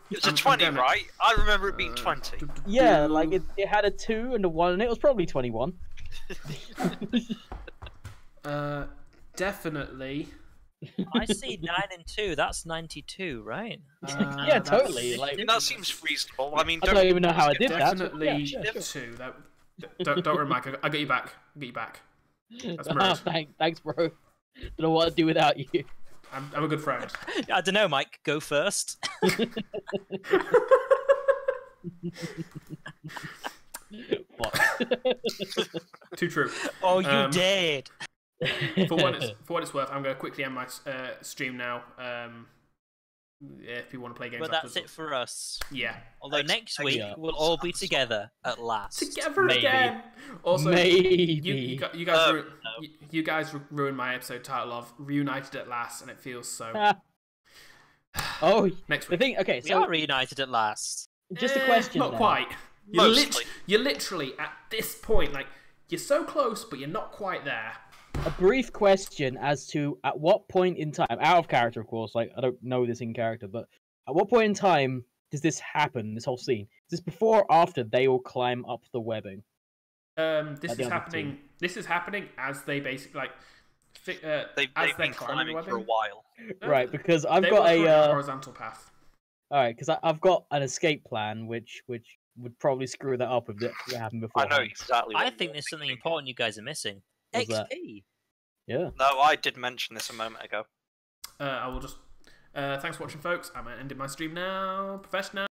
[SPEAKER 3] It's a 20, right? I remember it being 20.
[SPEAKER 5] Yeah, like it had a 2 and a 1, and it was probably 21.
[SPEAKER 1] Definitely.
[SPEAKER 2] I see 9 and 2. That's 92, right?
[SPEAKER 5] Yeah, totally. Like
[SPEAKER 3] That seems reasonable. I mean,
[SPEAKER 5] I don't even know how I did that.
[SPEAKER 1] Definitely
[SPEAKER 5] Yeah, sure.
[SPEAKER 1] 2. Don't worry, Mike. I got you back. I got you back. That's murdered.
[SPEAKER 5] Thanks, bro. Don't know what I'd do without you.
[SPEAKER 1] I'm a good friend.
[SPEAKER 2] I don't know, Mike. Go first.
[SPEAKER 5] Fuck.
[SPEAKER 1] Too true.
[SPEAKER 2] Oh, you did.
[SPEAKER 1] For what it's worth, I'm going to quickly end my stream now. If you want to play games,
[SPEAKER 2] But that's it for us.
[SPEAKER 1] Yeah.
[SPEAKER 2] Although next week we'll all be together at last.
[SPEAKER 1] Together
[SPEAKER 5] Maybe.
[SPEAKER 1] again. Also,
[SPEAKER 5] Maybe.
[SPEAKER 1] you guys ruined my episode title of Reunited at Last, and it feels so.
[SPEAKER 5] Oh,
[SPEAKER 1] Next
[SPEAKER 5] the
[SPEAKER 1] week.
[SPEAKER 5] thing. Okay,
[SPEAKER 2] We
[SPEAKER 5] so
[SPEAKER 2] are reunited at last.
[SPEAKER 5] just a question.
[SPEAKER 1] Not
[SPEAKER 5] then.
[SPEAKER 1] quite.
[SPEAKER 3] Mostly.
[SPEAKER 1] You're literally at this point, like you're so close, but you're not quite there.
[SPEAKER 5] A brief question as to at what point in time, out of character, of course. Like I don't know this in character, but at what point in time does this happen? This whole scene. Is this before or after they all climb up the webbing?
[SPEAKER 1] This is happening. This is happening as they basically like.
[SPEAKER 3] They've been climbing for a while.
[SPEAKER 5] Right, because I've
[SPEAKER 1] They
[SPEAKER 5] got
[SPEAKER 1] were
[SPEAKER 5] a
[SPEAKER 1] horizontal path.
[SPEAKER 5] all right, because I've got an escape plan, which would probably screw that up if it happened before.
[SPEAKER 3] I know exactly.
[SPEAKER 2] I
[SPEAKER 3] what
[SPEAKER 2] think
[SPEAKER 3] you're
[SPEAKER 2] there's something
[SPEAKER 3] thinking.
[SPEAKER 2] important you guys are missing.
[SPEAKER 5] What's that?
[SPEAKER 2] XP.
[SPEAKER 5] Yeah.
[SPEAKER 3] No, I did mention this a moment ago.
[SPEAKER 1] I will just. Thanks for watching, folks. I'm ending my stream now. Professional.